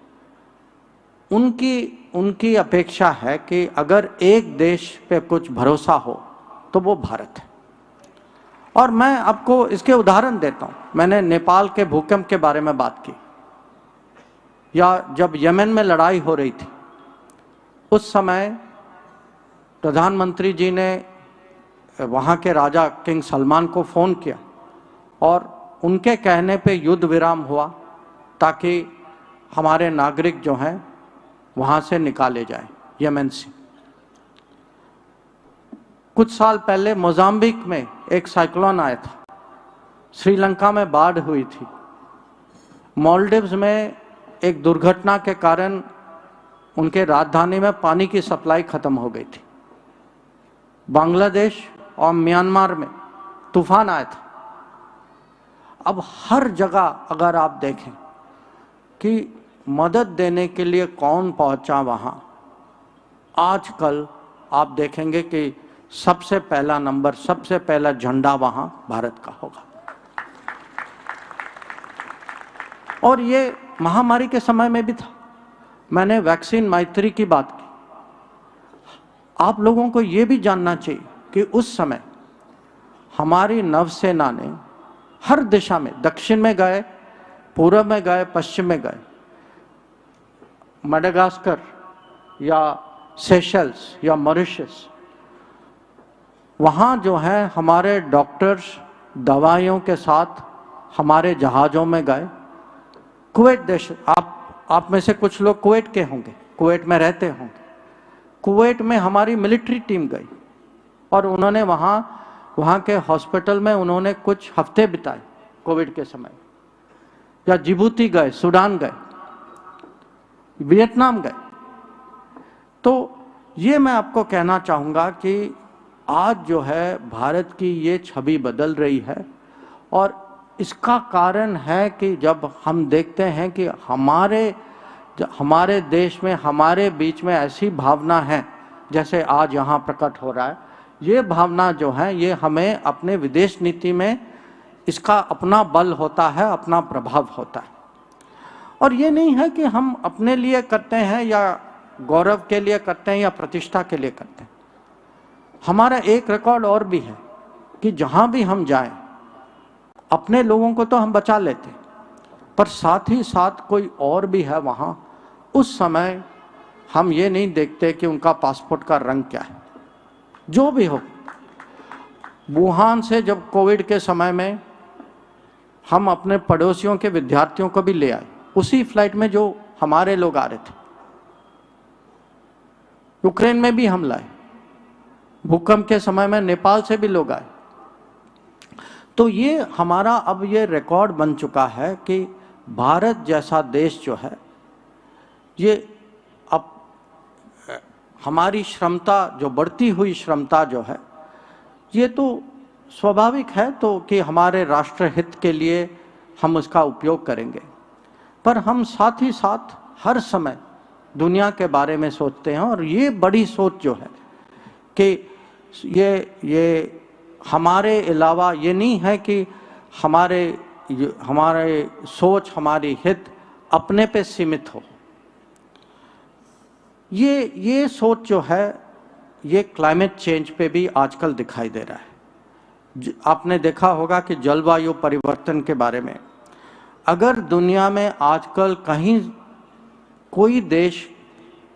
Speaker 15: उनकी अपेक्षा है कि अगर एक देश पे कुछ भरोसा हो तो वो भारत है। और मैं आपको इसके उदाहरण देता हूँ। मैंने नेपाल के भूकंप के बारे में बात की, या जब यमन में लड़ाई हो रही थी उस समय प्रधानमंत्री जी ने वहाँ के राजा किंग सलमान को फ़ोन किया और उनके कहने पे युद्ध विराम हुआ ताकि हमारे नागरिक जो हैं वहाँ से निकाले जाएं यमन से। कुछ साल पहले मोजाम्बिक में एक साइक्लोन आया था, श्रीलंका में बाढ़ हुई थी, मालदीव्स में एक दुर्घटना के कारण उनके राजधानी में पानी की सप्लाई खत्म हो गई थी, बांग्लादेश और म्यांमार में तूफान आया था। अब हर जगह अगर आप देखें कि मदद देने के लिए कौन पहुंचा वहां, आजकल आप देखेंगे कि सबसे पहला नंबर, सबसे पहला झंडा वहां भारत का होगा। और ये महामारी के समय में भी था। मैंने वैक्सीन मैत्री की बात की। आप लोगों को ये भी जानना चाहिए कि उस समय हमारी नौसेना ने हर दिशा में, दक्षिण में गए, पूर्व में गए, पश्चिम में गए, मडागास्कर या सेशल्स या मॉरिशस, वहाँ जो है हमारे डॉक्टर्स दवाइयों के साथ हमारे जहाज़ों में गए। कुवैत देश, आप में से कुछ लोग कुवैत के होंगे, कुवैत में रहते होंगे। कुवैत में हमारी मिलिट्री टीम गई और उन्होंने वहाँ के हॉस्पिटल में उन्होंने कुछ हफ्ते बिताए कोविड के समय। या जिबूती गए, सूडान गए, वियतनाम गए। तो ये मैं आपको कहना चाहूँगा कि आज जो है भारत की ये छवि बदल रही है और इसका कारण है कि जब हम देखते हैं कि हमारे देश में, हमारे बीच में ऐसी भावना है जैसे आज यहाँ प्रकट हो रहा है, ये भावना जो है ये हमें अपने विदेश नीति में इसका अपना बल होता है, अपना प्रभाव होता है। और ये नहीं है कि हम अपने लिए करते हैं या गौरव के लिए करते हैं या प्रतिष्ठा के लिए करते हैं। हमारा एक रिकॉर्ड और भी है कि जहाँ भी हम जाएं, अपने लोगों को तो हम बचा लेते हैं, पर साथ ही साथ कोई और भी है वहाँ, उस समय हम ये नहीं देखते कि उनका पासपोर्ट का रंग क्या है। जो भी हो, वुहान से जब कोविड के समय में हम अपने पड़ोसियों के विद्यार्थियों को भी ले आए, उसी फ्लाइट में जो हमारे लोग आ रहे थे। यूक्रेन में भी हम लाए, भूकंप के समय में नेपाल से भी लोग आए। तो ये हमारा अब ये रिकॉर्ड बन चुका है कि भारत जैसा देश जो है, ये अब हमारी क्षमता, जो बढ़ती हुई क्षमता जो है, ये तो स्वाभाविक है तो कि हमारे राष्ट्र हित के लिए हम उसका उपयोग करेंगे, पर हम साथ ही साथ हर समय दुनिया के बारे में सोचते हैं। और ये बड़ी सोच जो है कि ये हमारे अलावा ये नहीं है कि हमारे सोच, हमारी हित अपने पे सीमित हो। ये सोच जो है ये क्लाइमेट चेंज पे भी आजकल दिखाई दे रहा है। आपने देखा होगा कि जलवायु परिवर्तन के बारे में अगर दुनिया में आजकल कहीं कोई देश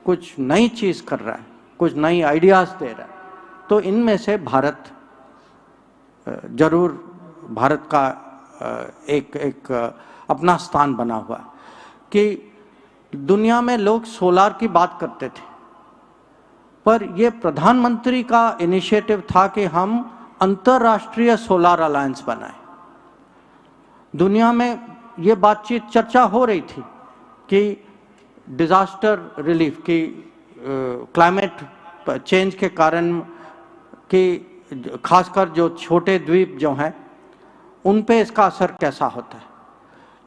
Speaker 15: कुछ नई चीज़ कर रहा है, कुछ नई आइडियाज़ दे रहा है, तो इनमें से भारत जरूर, भारत का एक अपना स्थान बना हुआ कि दुनिया में लोग सोलार की बात करते थे, पर ये प्रधानमंत्री का इनिशिएटिव था कि हम अंतर्राष्ट्रीय सोलार अलायंस बनाएं। दुनिया में ये बातचीत, चर्चा हो रही थी कि डिज़ास्टर रिलीफ की, क्लाइमेट चेंज के कारण कि खासकर जो छोटे द्वीप जो हैं उन पे इसका असर कैसा होता है।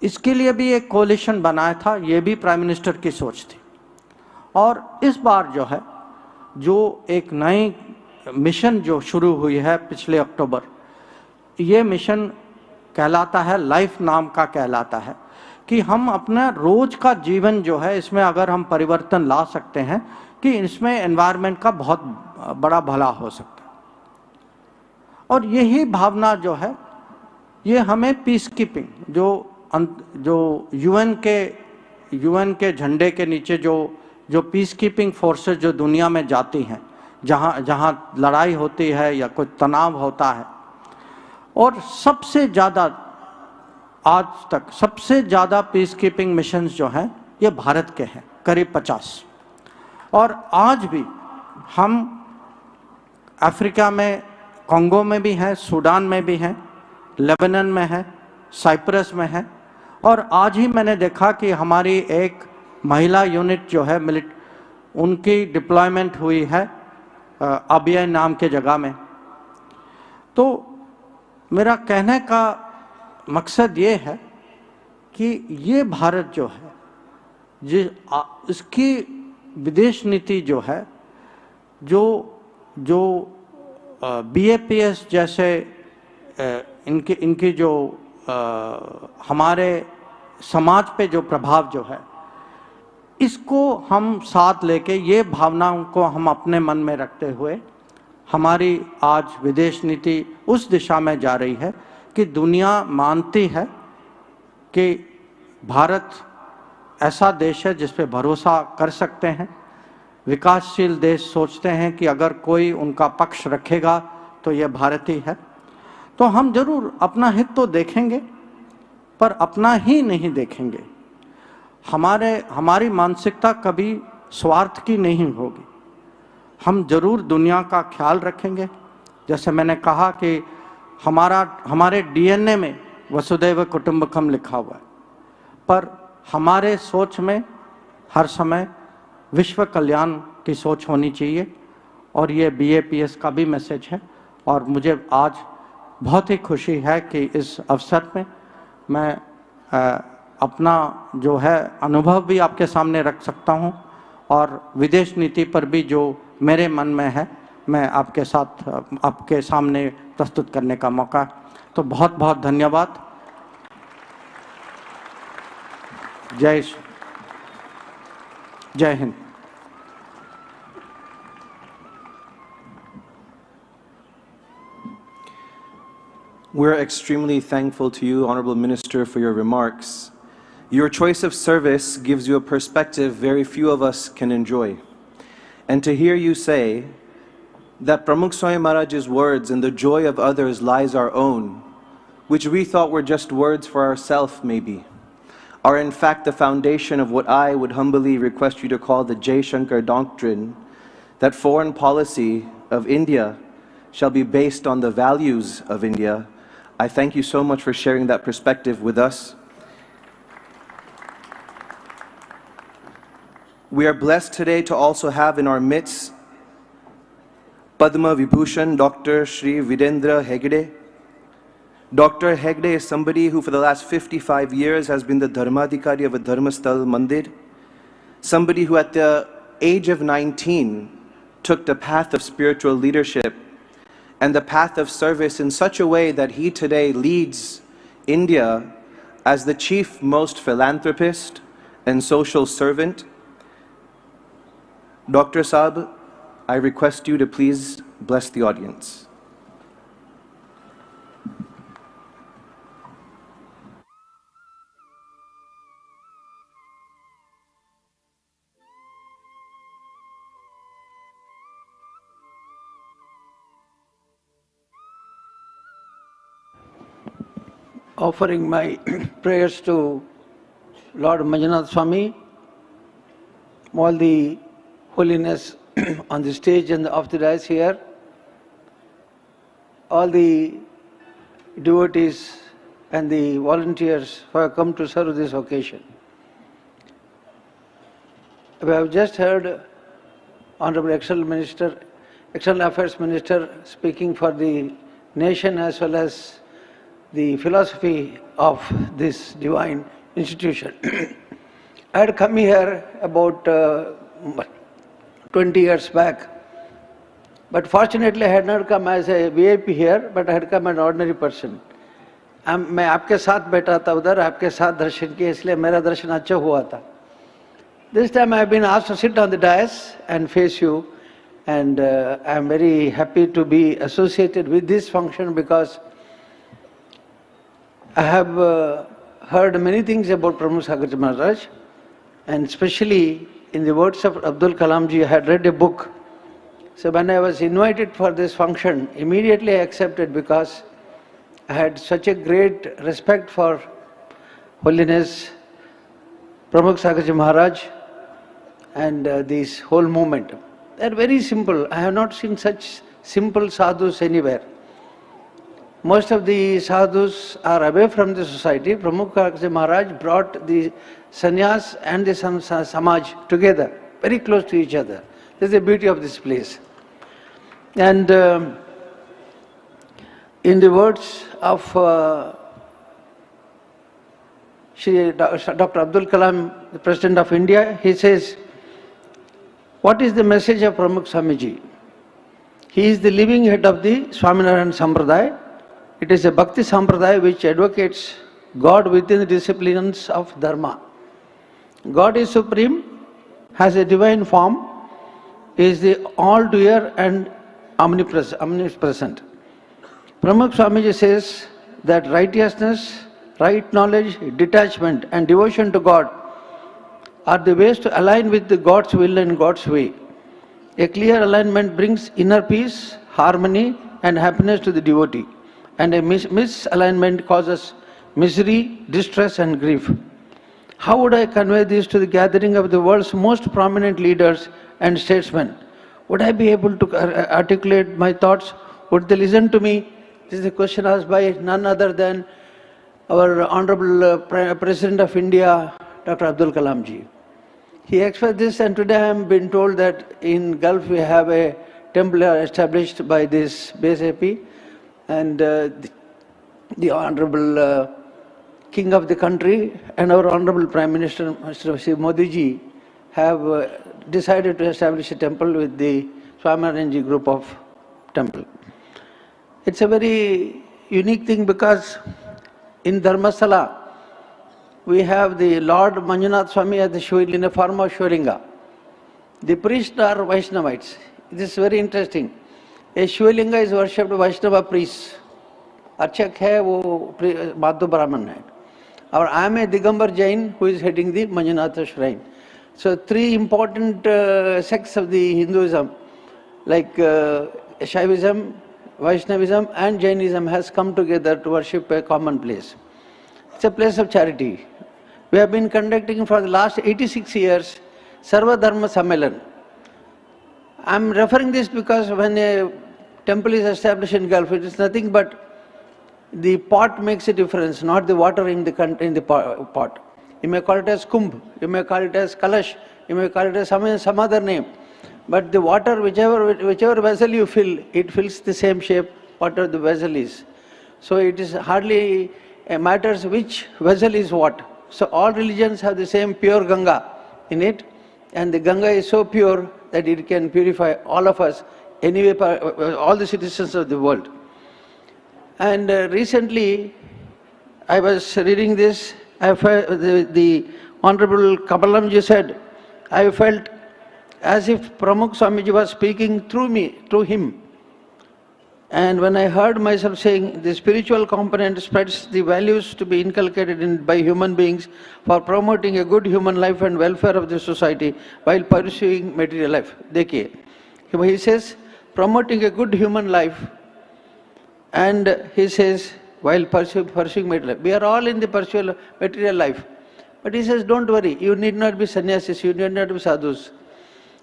Speaker 15: इसके लिए भी एक कोलिशन बनाया था, ये भी प्राइम मिनिस्टर की सोच थी। और इस बार जो है, जो एक नई मिशन जो शुरू हुई है पिछले अक्टूबर, ये मिशन कहलाता है, लाइफ नाम का कहलाता है, कि हम अपना रोज का जीवन जो है इसमें अगर हम परिवर्तन ला सकते हैं कि इसमें एनवायरनमेंट का बहुत बड़ा भला हो सकता है। और यही भावना जो है ये हमें पीस कीपिंग, जो यूएन के झंडे के नीचे जो पीस कीपिंग फोर्सेस जो दुनिया में जाती हैं, जहाँ लड़ाई होती है या कुछ तनाव होता है, और सबसे ज़्यादा आज तक सबसे ज़्यादा पीस कीपिंग मिशंस जो हैं ये भारत के हैं, करीब 50। और आज भी हम अफ्रीका में, कांगो में भी हैं, सूडान में भी हैं, लेबनान में है, साइप्रस में है। और आज ही मैंने देखा कि हमारी एक महिला यूनिट जो है उनकी डिप्लॉयमेंट हुई है अबिया नाम के जगह में। तो मेरा कहने का मकसद ये है कि ये भारत जो है, इसकी विदेश नीति जो है, जो BAPS जैसे इनकी जो हमारे समाज पे जो प्रभाव जो है, इसको हम साथ लेके, ये भावनाओं को हम अपने मन में रखते हुए, हमारी आज विदेश नीति उस दिशा में जा रही है कि दुनिया मानती है कि भारत ऐसा देश है जिस पे भरोसा कर सकते हैं। विकासशील देश सोचते हैं कि अगर कोई उनका पक्ष रखेगा तो ये भारत ही है। तो हम जरूर अपना हित तो देखेंगे, पर अपना ही नहीं देखेंगे। हमारी मानसिकता कभी स्वार्थ की नहीं होगी। हम जरूर दुनिया का ख्याल रखेंगे। जैसे मैंने कहा कि हमारे डीएनए में वसुदैव कुटुंबकम लिखा हुआ है, पर हमारे सोच में हर समय विश्व कल्याण की सोच होनी चाहिए, और ये BAPS का भी मैसेज है। और मुझे आज बहुत ही खुशी है कि इस अवसर में मैं अपना जो है अनुभव भी आपके सामने रख सकता हूँ, और विदेश नीति पर भी जो मेरे मन में है मैं आपके साथ आपके सामने प्रस्तुत करने का मौका। तो बहुत बहुत धन्यवाद। जय Hind.
Speaker 9: We're extremely thankful to you, Honorable Minister, for your remarks. Your choice of service gives you a perspective very few of us can enjoy. And to hear you say that Pramukh Swami Maharaj's words and the joy of others lies our own, which we thought were just words for ourselves maybe, are in fact the foundation of what I would humbly request you to call the Jai Shankar doctrine, that foreign policy of India shall be based on the values of India. I thank you so much for sharing that perspective with us. We are blessed today to also have in our midst Padma Vibhushan Dr. Shri Videndra Hegde. Dr. Hegde is somebody who for the last 55 years has been the Dharmadhikari of a Dharmasthal Mandir. Somebody who at the age of 19 took the path of spiritual leadership and the path of service in such a way that he today leads India as the chief most philanthropist and social servant. Dr. Saab, I request you to please bless the audience.
Speaker 16: Offering my prayers to Lord Manjunath Swami, all the holiness on the stage and off the dais here, all the devotees and the volunteers who have come to serve this occasion. We have just heard Honorable External Affairs Minister speaking for the nation as well as the philosophy of this divine institution. I had come here about 20 years back, but fortunately I had not come as a VIP here, but I had come as an ordinary person. मैं आपके साथ बैठा था उधर, आपके साथ दर्शन किए, इसलिए मेरा दर्शन अच्छा हुआ था. This time I have been asked to sit on the dais and face you, and I am very happy to be associated with this function because I have heard many things about Pramukh Sagarji Maharaj, and especially in the words of Abdul Kalam ji, I had read a book. So when I was invited for this function, immediately I accepted because I had such a great respect for Holiness Pramukh Sagarji Maharaj and this whole movement. They are very simple. I have not seen such simple sadhus anywhere. Most of the sadhus are away from the society. Pramukh Sagarji Maharaj brought the sannyas and the samaj together, very close to each other. This is the beauty of this place. And in the words of Dr. Abdul Kalam, the President of India, he says, what is the message of Pramukh Swamiji? He is the living head of the Swaminarayan Sampradaya. It is a Bhakti Sampradaya which advocates God within the disciplines of Dharma. God is supreme has a divine form, is the all-doer and omnipresent. Pramukh Swamiji says that righteousness, right knowledge, detachment and devotion to God are the ways to align with the God's will and God's way. A clear alignment brings inner peace, harmony and happiness to the devotee, and a misalignment causes misery, distress and grief. How would I convey this to the gathering of the world's most prominent leaders and statesmen? Would I be able to articulate my thoughts? Would they listen to me? This is a question asked by none other than our Honorable President of India, Dr. Abdul Kalam ji. He expressed this, and today I am being told that in Gulf we have a temple established by this BAPS, and the Honorable King of the country and our Honorable Prime Minister, Mr. Modi ji, have decided to establish a temple with the Swaminarayan group of temple. It's a very unique thing because in Dharmasala, we have the Lord Manjunath Swami as the Shivalinga, in a form of Shivalinga. The priests are Vaishnavites. This is very interesting. A Shivalinga is worshipped by Vaishnava priests. Archak hai, wo Madhu Brahman hai. Or I am a Digambar Jain who is heading the Manjunath shrine. So three important sects of the Hinduism, like Shaivism, Vaishnavism and Jainism has come together to worship a common place. It's a place of charity. We have been conducting for the last 86 years Sarva Dharma Sammelan. I am referring this because when a temple is established in Gulf, it is nothing but the pot makes a difference, not the water in the pot. You may call it as Kumbh, you may call it as Kalash, you may call it as some other name. But the water, whichever vessel you fill, it fills the same shape, whatever the vessel is. So it is hardly matters which vessel is what. So all religions have the same pure Ganga in it, and the Ganga is so pure that it can purify all of us, anyway, all the citizens of the world. And recently, I was reading this, the Honorable Kapalamji said, I felt as if Pramukh Swamiji was speaking through me, through him. And when I heard myself saying the spiritual component spreads the values to be inculcated by human beings for promoting a good human life and welfare of the society while pursuing material life. Dekhiye, he says promoting a good human life, and he says while pursuing material life. We are all in the pursuit of material life. But he says, don't worry, you need not be sannyasis, you need not be sadhus.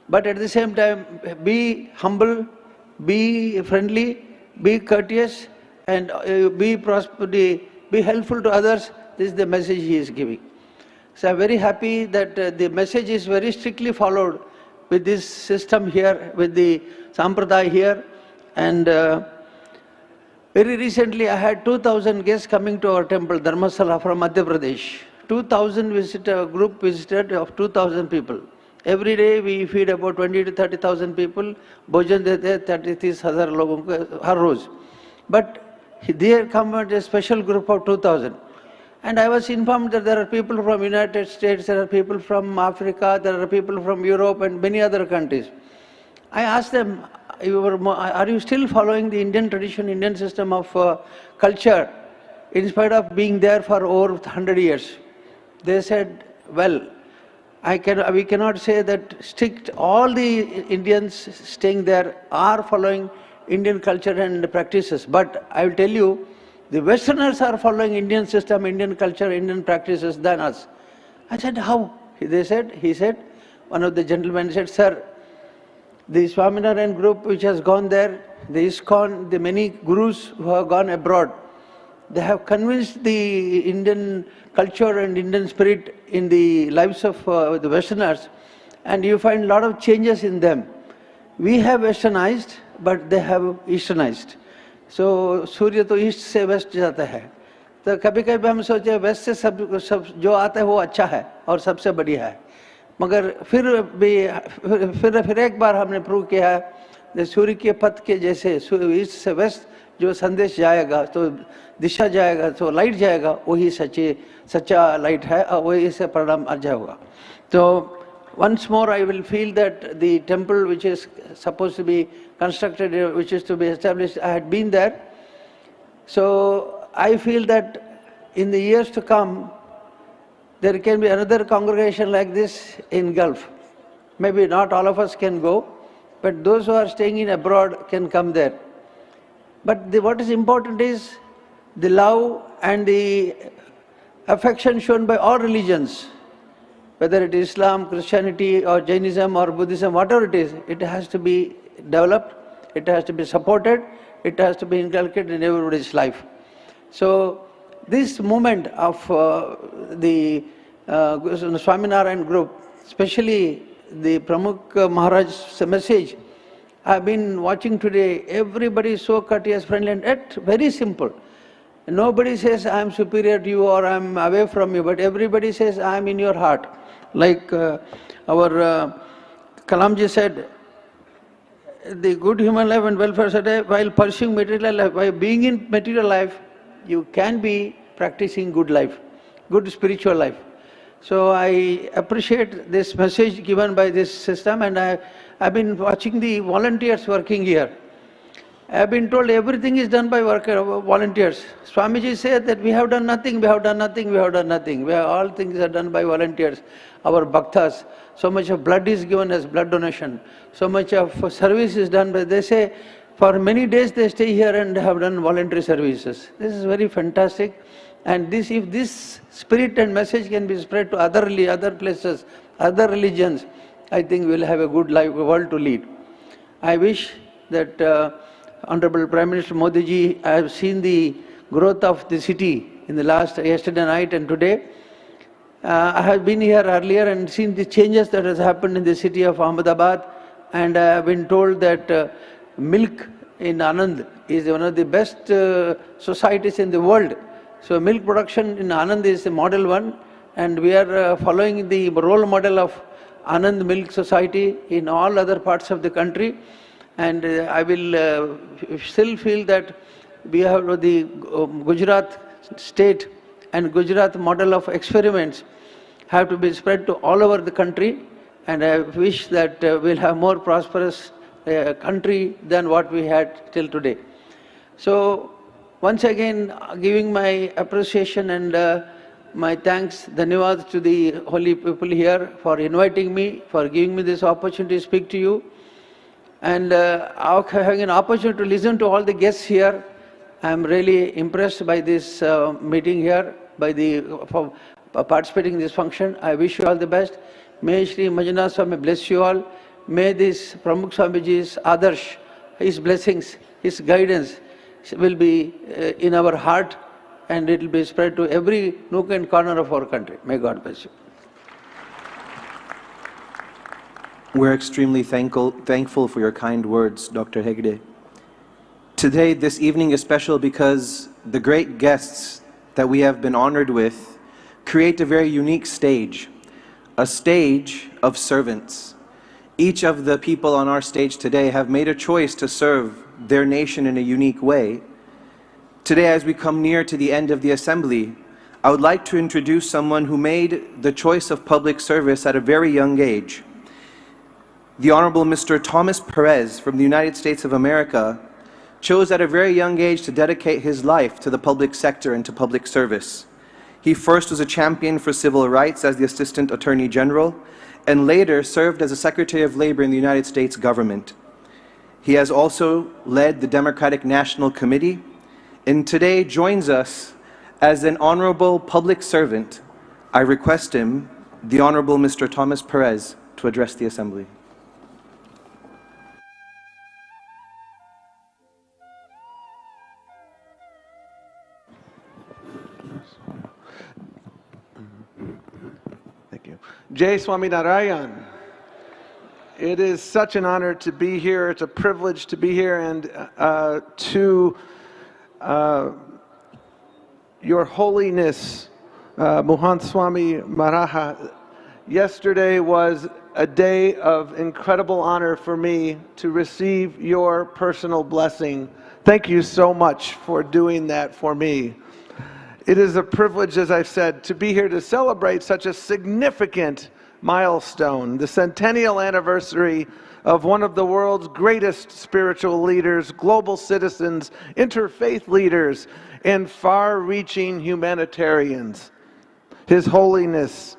Speaker 16: But at the same time, be humble, be friendly, be courteous, and be helpful to others. This is the message he is giving. So I'm very happy that the message is very strictly followed with this system here, with the sampradaya here. And very recently I had 2,000 guests coming to our temple, Dharmasala from Madhya Pradesh. 2,000 group visited of 2,000 people. Every day we feed about 20 to 30,000 people. Bhojan dete 30,000 logon ko har roz. But there come a special group of 2,000. And I was informed that there are people from United States, there are people from Africa, there are people from Europe and many other countries. I asked them, are you still following the Indian tradition, Indian system of culture, in spite of being there for over 100 years? They said, well, we cannot say that all the Indians staying there are following Indian culture and practices. But I will tell you, the Westerners are following Indian system, Indian culture, Indian practices than us. I said, how? He said, one of the gentlemen said, sir, the Swaminarayan group which has gone there, the ISKCON, the many gurus who have gone abroad, they have convinced the Indian culture and Indian spirit in the lives of the Westerners, and you find a lot of changes in them. We have Westernized, but they have Easternized. So सूर्य तो east से waste जाता है, तो कभी कभी हम सोचे waste से सब जो आता है वो अच्छा है और सबसे बढ़िया है, मगर फिर एक बार हमने प्रूव किया है सूर्य के पथ के जैसे ईस्ट से वेस्ट जो संदेश जाएगा तो दिशा जाएगा तो लाइट जाएगा, वही सच्चा लाइट है और वही से परिणाम आ जाएगा. तो once more I will feel that the temple which is supposed to be constructed, which is to be established, I had been there. So I feel that in the years to come, there can be another congregation like this in Gulf. Maybe not all of us can go, but those who are staying in abroad can come there. But what is important is the love and the affection shown by all religions, whether it is Islam, Christianity or Jainism or Buddhism, whatever it is, it has to be developed, it has to be supported, it has to be inculcated in everybody's life. So this movement of the Swaminarayan group, especially the Pramukh Maharaj's message, I've been watching today. Everybody is so courteous, friendly, and yet very simple. Nobody says, I am superior to you or I am away from you, but everybody says, I am in your heart. Like our Kalamji said, the good human life and welfare said, while pursuing material life, by being in material life, you can be practicing good life, good spiritual life. So I appreciate this message given by this system, and I've been watching the volunteers working here. I've been told everything is done by volunteers. Swamiji said that we have done nothing, we have done nothing, we have done nothing. All things are done by volunteers. Our bhaktas, so much of blood is given as blood donation. So much of service is done by, they say, for many days they stay here and have done voluntary services. This is very fantastic. And this, if this spirit and message can be spread to other places, other religions, I think we'll have a good life, world to lead. I wish that Honorable Prime Minister Modi ji, I have seen the growth of the city in the yesterday night and today. I have been here earlier and seen the changes that has happened in the city of Ahmedabad, and I have been told that milk in Anand is one of the best societies in the world. So milk production in Anand is a model one, and we are following the role model of Anand Milk Society in all other parts of the country. And I will still feel that we have the Gujarat state and Gujarat model of experiments have to be spread to all over the country, and I wish that we'll have more prosperous country than what we had till today. So once again, giving my appreciation and my thanks, dhanyawad to the holy people here for inviting me, for giving me this opportunity to speak to you. And having an opportunity to listen to all the guests here, I am really impressed by this meeting here, for participating in this function. I wish you all the best. May Shri Manjunath Swami bless you all. May this Pramukh Swamiji's Adarsh, his blessings, his guidance will be in our heart, and it will be spread to every nook and corner of our country. May God bless you.
Speaker 9: We're extremely thankful for your kind words, Dr. Hegde. Today, this evening is special because the great guests that we have been honored with create a very unique stage, a stage of servants. Each of the people on our stage today have made a choice to serve their nation in a unique way. Today, as we come near to the end of the assembly, I would like to introduce someone who made the choice of public service at a very young age. The Honorable Mr. Thomas Perez from the United States of America chose at a very young age to dedicate his life to the public sector and to public service. He first was a champion for civil rights as the Assistant Attorney General, and later served as a Secretary of Labor in the United States government. He has also led the Democratic National Committee, and today joins us as an honorable public servant. I request him, the Honorable Mr. Thomas Perez, to address the Assembly.
Speaker 17: Jai Swaminarayan. It is such an honor to be here. It's a privilege to be here, and to Your Holiness, Mohant Swami Maharaj. Yesterday was a day of incredible honor for me to receive your personal blessing. Thank you so much for doing that for me. It is a privilege, as I've said, to be here to celebrate such a significant milestone, the centennial anniversary of one of the world's greatest spiritual leaders, global citizens, interfaith leaders, and far-reaching humanitarians, His Holiness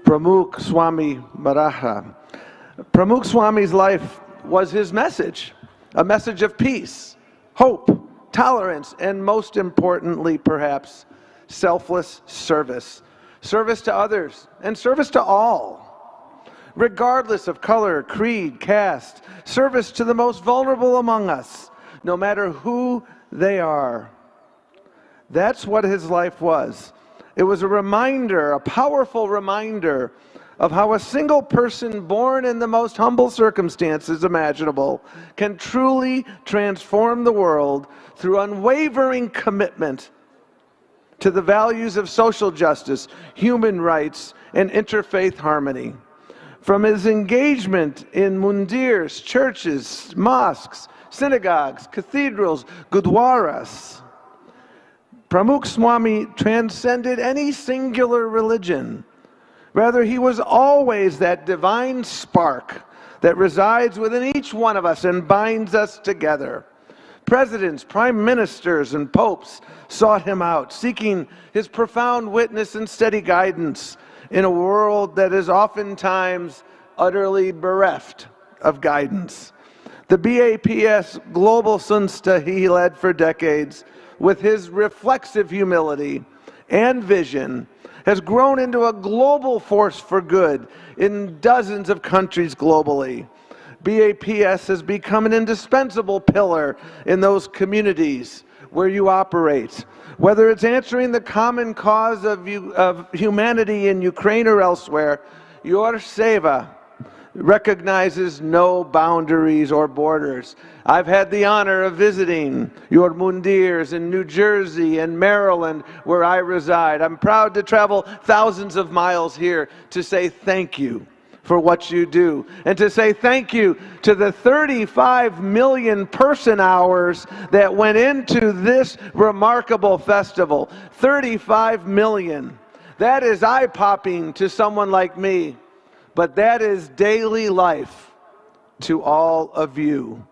Speaker 17: Pramukh Swami Maraha. Pramukh Swami's life was his message, a message of peace, hope, tolerance, and most importantly, perhaps, selfless service. Service to others and service to all, regardless of color, creed, caste, service to the most vulnerable among us, no matter who they are. That's what his life was. It was a reminder, a powerful reminder of how a single person born in the most humble circumstances imaginable can truly transform the world through unwavering commitment to the values of social justice, human rights, and interfaith harmony. From his engagement in mundirs, churches, mosques, synagogues, cathedrals, gurdwaras, Pramukh Swami transcended any singular religion. Rather, he was always that divine spark that resides within each one of us and binds us together. Presidents, prime ministers, and popes sought him out, seeking his profound witness and steady guidance in a world that is oftentimes utterly bereft of guidance. The BAPS Global Sunsta he led for decades, with his reflexive humility and vision, has grown into a global force for good in dozens of countries globally. BAPS has become an indispensable pillar in those communities where you operate. Whether it's answering the common cause of humanity in Ukraine or elsewhere, your seva recognizes no boundaries or borders. I've had the honor of visiting your mundirs in New Jersey and Maryland, where I reside. I'm proud to travel thousands of miles here to say thank you for what you do, and to say thank you to the 35 million person hours that went into this remarkable festival. 35 million. That is eye-popping to someone like me, but that is daily life to all of you.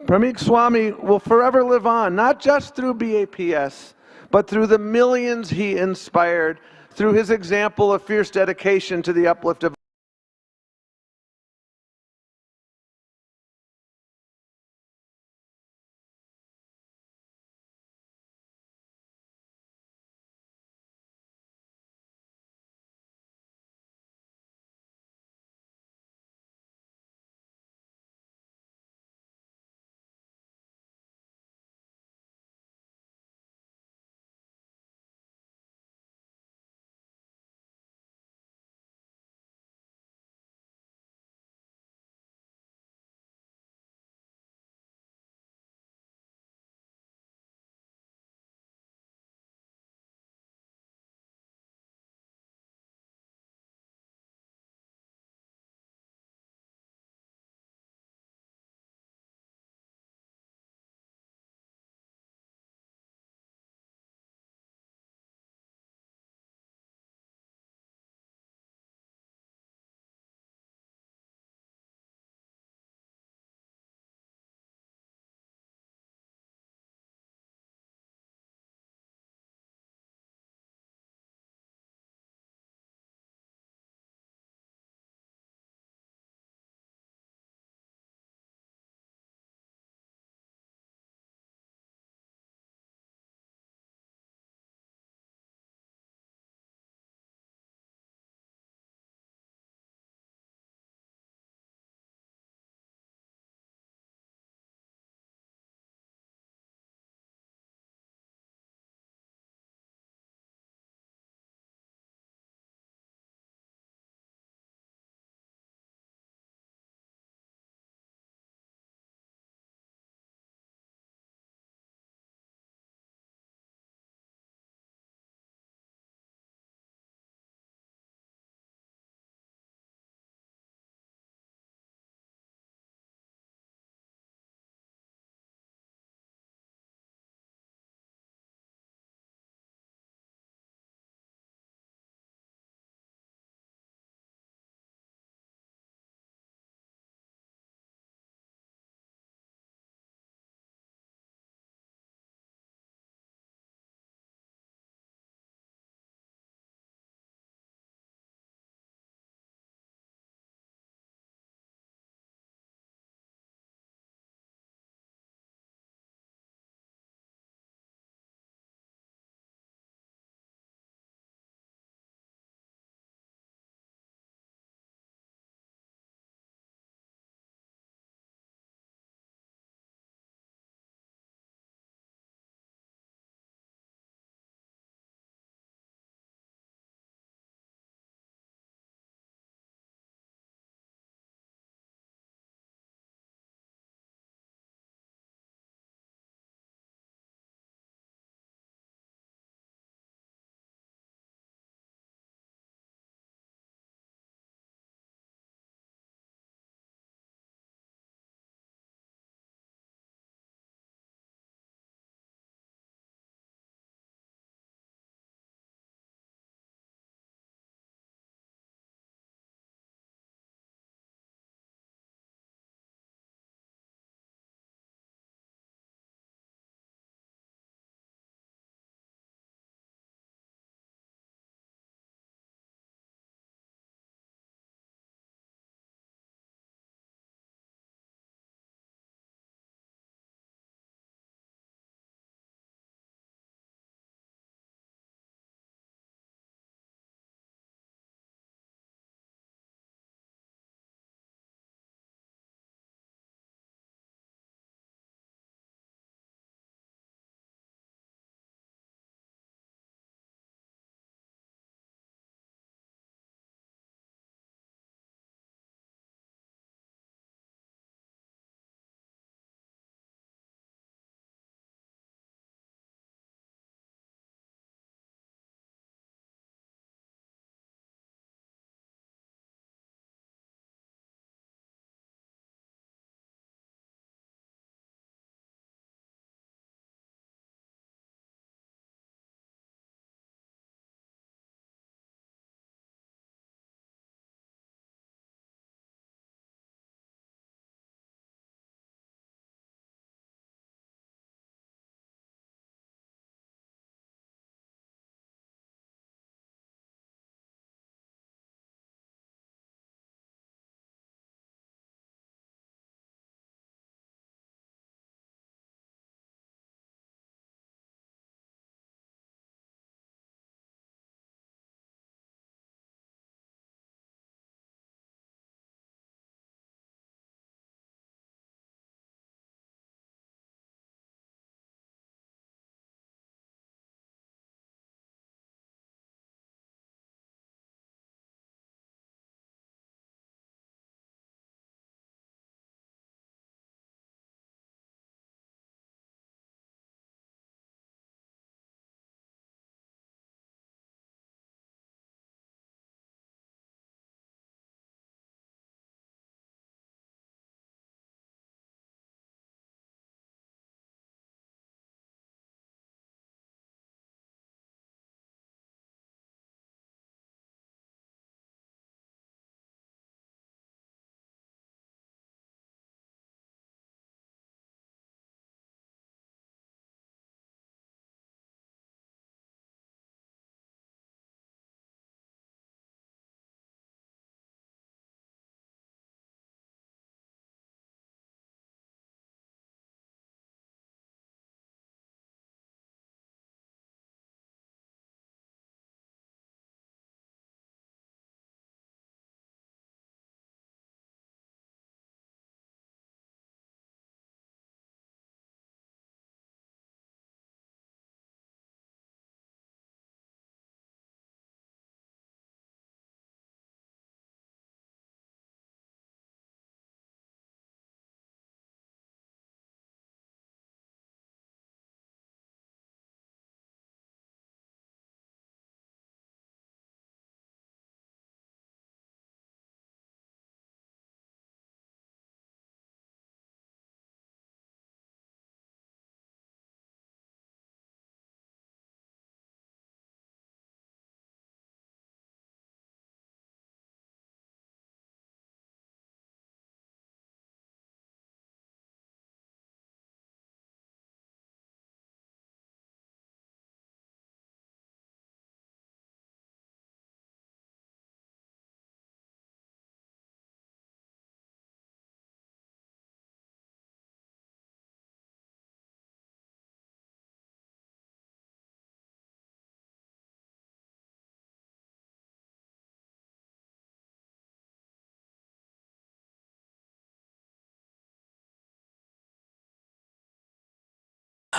Speaker 17: Pramukh Swami will forever live on, not just through BAPS, but through the millions he inspired, through his example of fierce dedication to the uplift of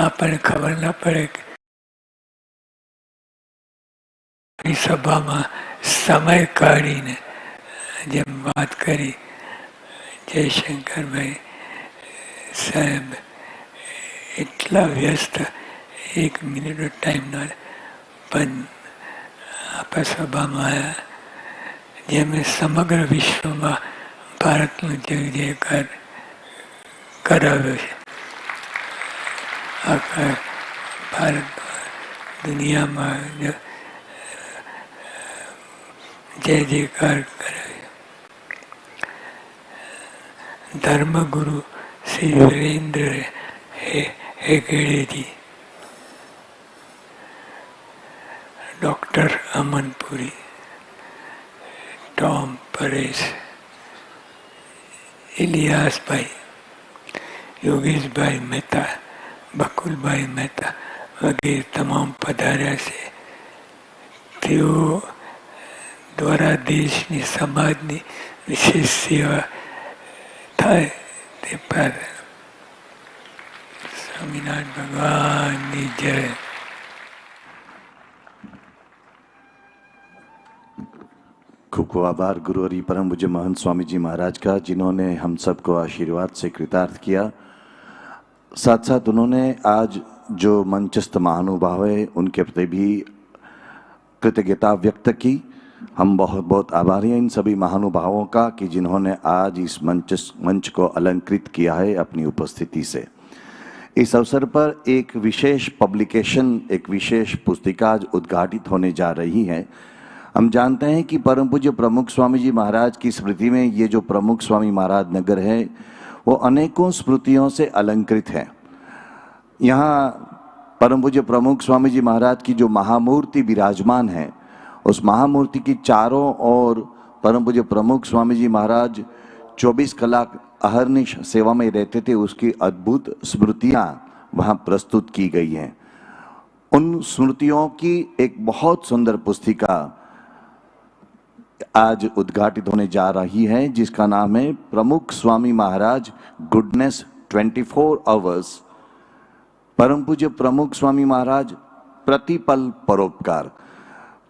Speaker 18: આપણને ખબર ન પડે કે સભામાં સમય કાઢીને જેમ વાત કરી જયશંકરભાઈ સાહેબ એટલા વ્યસ્ત 1 મિનિટનો ટાઈમ ન પણ આપણા સભામાં આવ્યા જેમણે સમગ્ર વિશ્વમાં ભારતનો જય જયકાર કરાવ્યો છે. આખા ભારત દુનિયામાં જય જયકાર કરાવ્યો. ધર્મગુરુ શ્રી વીરેન્દ્ર हेगड़े जी, डॉक्टर अमनपुरी, टॉम परेश, इलियास भाई, योगेश भाई मेहता, बकुल भाई मेहता वगैरह तमाम पधार्या છે. તેઓ દ્વારા દેશની સમાજની વિશેષ સેવા થાય તે પર स्वामीनारायण भगवान की जय.
Speaker 19: खूब खूब आभार गुरु हरि परम पूज्य महंत स्वामी जी महाराज का, जिन्होंने हम सबको आशीर्वाद से कृतार्थ किया. साथ साथ उन्होंने आज जो मंचस्थ महानुभाव है उनके प्रति भी कृतज्ञता व्यक्त की. हम बहुत बहुत आभारी हैं इन सभी महानुभावों का कि जिन्होंने आज इस मंच को अलंकृत किया है अपनी उपस्थिति से. इस अवसर पर एक विशेष पब्लिकेशन, एक विशेष पुस्तिका आज उद्घाटित होने जा रही है. हम जानते हैं कि परम पूज्य प्रमुख स्वामी जी महाराज की स्मृति में ये जो प्रमुख स्वामी महाराज नगर है वो अनेकों स्मृतियों से अलंकृत है. यहाँ परम पूज्य प्रमुख स्वामी जी महाराज की जो महामूर्ति विराजमान है, उस महामूर्ति की चारों ओर परम पूज्य प्रमुख स्वामी जी महाराज 24 कलाक अहर्निश सेवा में रहते थे, उसकी अद्भुत स्मृतियाँ वहाँ प्रस्तुत की गई हैं. उन स्मृतियों की एक बहुत सुंदर पुस्तिका आज उद्घाटित होने जा रही है, जिसका नाम है प्रमुख स्वामी महाराज गुडनेस 24 आवर्स. परम पूज्य प्रमुख स्वामी महाराज प्रतिपल परोपकार.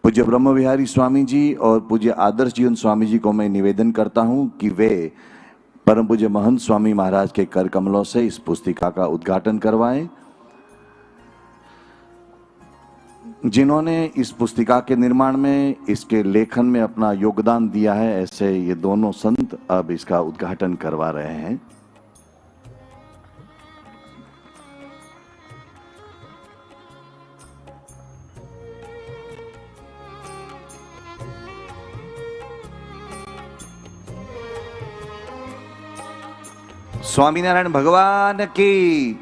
Speaker 19: पूज्य ब्रह्म विहारी स्वामी जी और पूज्य आदर्श जीवन स्वामी जी को मैं निवेदन करता हूं कि वे परम पूज्य महंत स्वामी महाराज के कर कमलों से इस पुस्तिका का उद्घाटन करवाएं. जिन्होंने इस पुस्तिका के निर्माण में, इसके लेखन में अपना योगदान दिया है, ऐसे ये दोनों संत अब इसका उद्घाटन करवा रहे हैं. स्वामीनारायण भगवान की,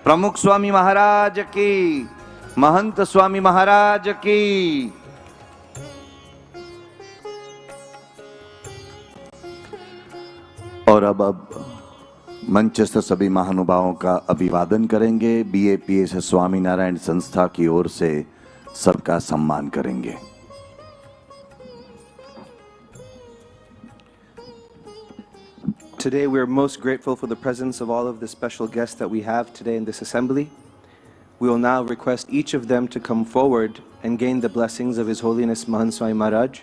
Speaker 19: प्रमुख स्वामी महाराज की, महंत स्वामी महाराज की. और अब मंचस्थ सभी महानुभावों का अभिवादन करेंगे. BAPS स्वामीनारायण संस्था की ओर से सबका सम्मान करेंगे.
Speaker 9: Today we are most grateful for the presence of all of the special guests that we have today in this assembly. We will now request each of them to come forward and gain the blessings of His Holiness Mahant Swami Maharaj,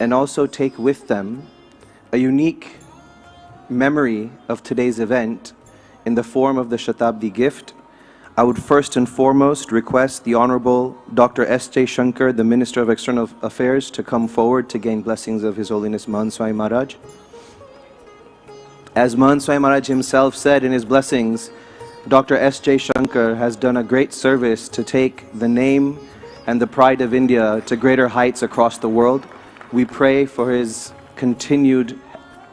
Speaker 9: and also take with them a unique memory of today's event in the form of the Shatabdi gift. I would first and foremost request the Honorable Dr. S.J. Shankar, the Minister of External Affairs, to come forward to gain blessings of His Holiness Mahant Swami Maharaj. As Mahant Swami Maharaj himself said in his blessings, Dr. S.J. Shankar has done a great service to take the name and the pride of India to greater heights across the world. We pray for his continued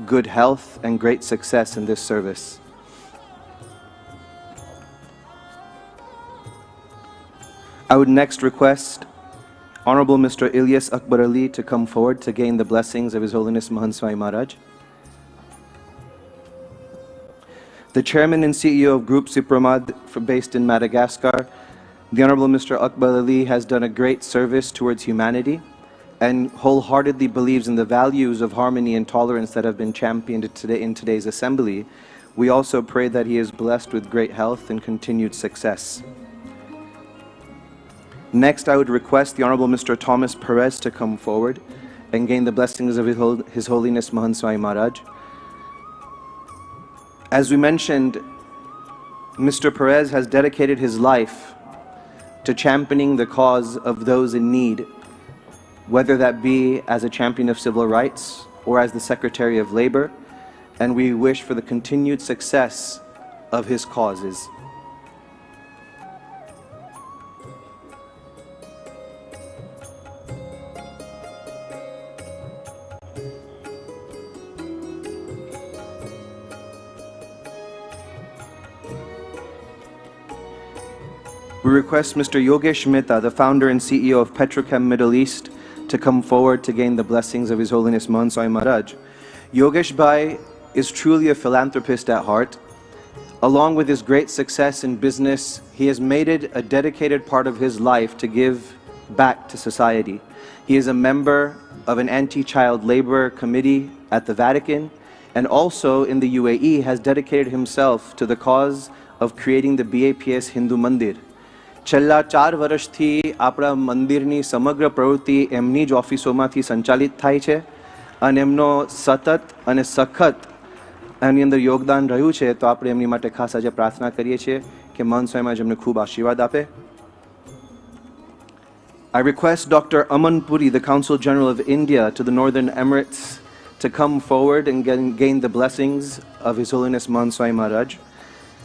Speaker 9: good health and great success in this service. I would next request Honorable Mr. Ilyas Akbar Ali to come forward to gain the blessings of His Holiness Mahant Swami Maharaj. The Chairman and CEO of Group Supramad based in Madagascar, the Honorable Mr. Akbar Ali has done a great service towards humanity and wholeheartedly believes in the values of harmony and tolerance that have been championed today in today's assembly. We also pray that he is blessed with great health and continued success. Next, I would request the Honorable Mr. Thomas Perez to come forward and gain the blessings of His Holiness Mahant Swami Maharaj. As we mentioned, Mr. Perez has dedicated his life to championing the cause of those in need, whether that be as a champion of civil rights or as the Secretary of Labor, and we wish for the continued success of his causes. We request Mr. Yogesh Mehta, the founder and CEO of Petrochem Middle East, to come forward to gain the blessings of His Holiness Mahant Swami Maharaj. Yogesh Bhai is truly a philanthropist at heart. Along with his great success in business, he has made it a dedicated part of his life to give back to society. He is a member of an anti-child labor committee at the Vatican, and also in the UAE has dedicated himself to the cause of creating the BAPS Hindu Mandir. છેલ્લા 4 વર્ષથી આપણા મંદિરની સમગ્ર પ્રવૃત્તિ એમની જ ઓફિસોમાંથી સંચાલિત થાય છે અને એમનો સતત અને સખત એની અંદર યોગદાન રહ્યું છે, તો આપણે એમની માટે ખાસ આજે પ્રાર્થના કરીએ છીએ કે મહંત સ્વામી મહારાજ એમને ખૂબ આશીર્વાદ આપે. I request Dr. Aman Puri, the Consul General of India to the Northern Emirates, to come forward and gain the blessings of His Holiness Mahant Swami Maharaj.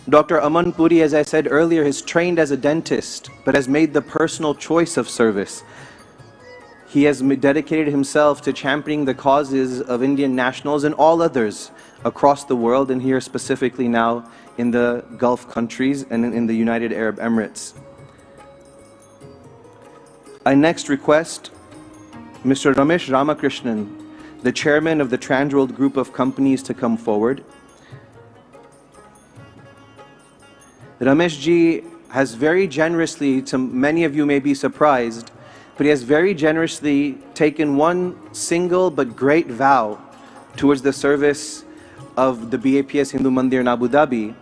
Speaker 9: Dr. Aman Puri, as I said earlier, is trained as a dentist, but has made the personal choice of service. He has dedicated himself to championing the causes of Indian nationals and all others across the world, and here specifically now in the Gulf countries and in the United Arab Emirates. I next request Mr. Ramesh Ramakrishnan, the chairman of the Transworld Group of Companies, to come forward. Ramesh ji has very generously, to many of you may be surprised, but he has very generously taken one single but great vow towards the service of the BAPS Hindu Mandir in Abu Dhabi.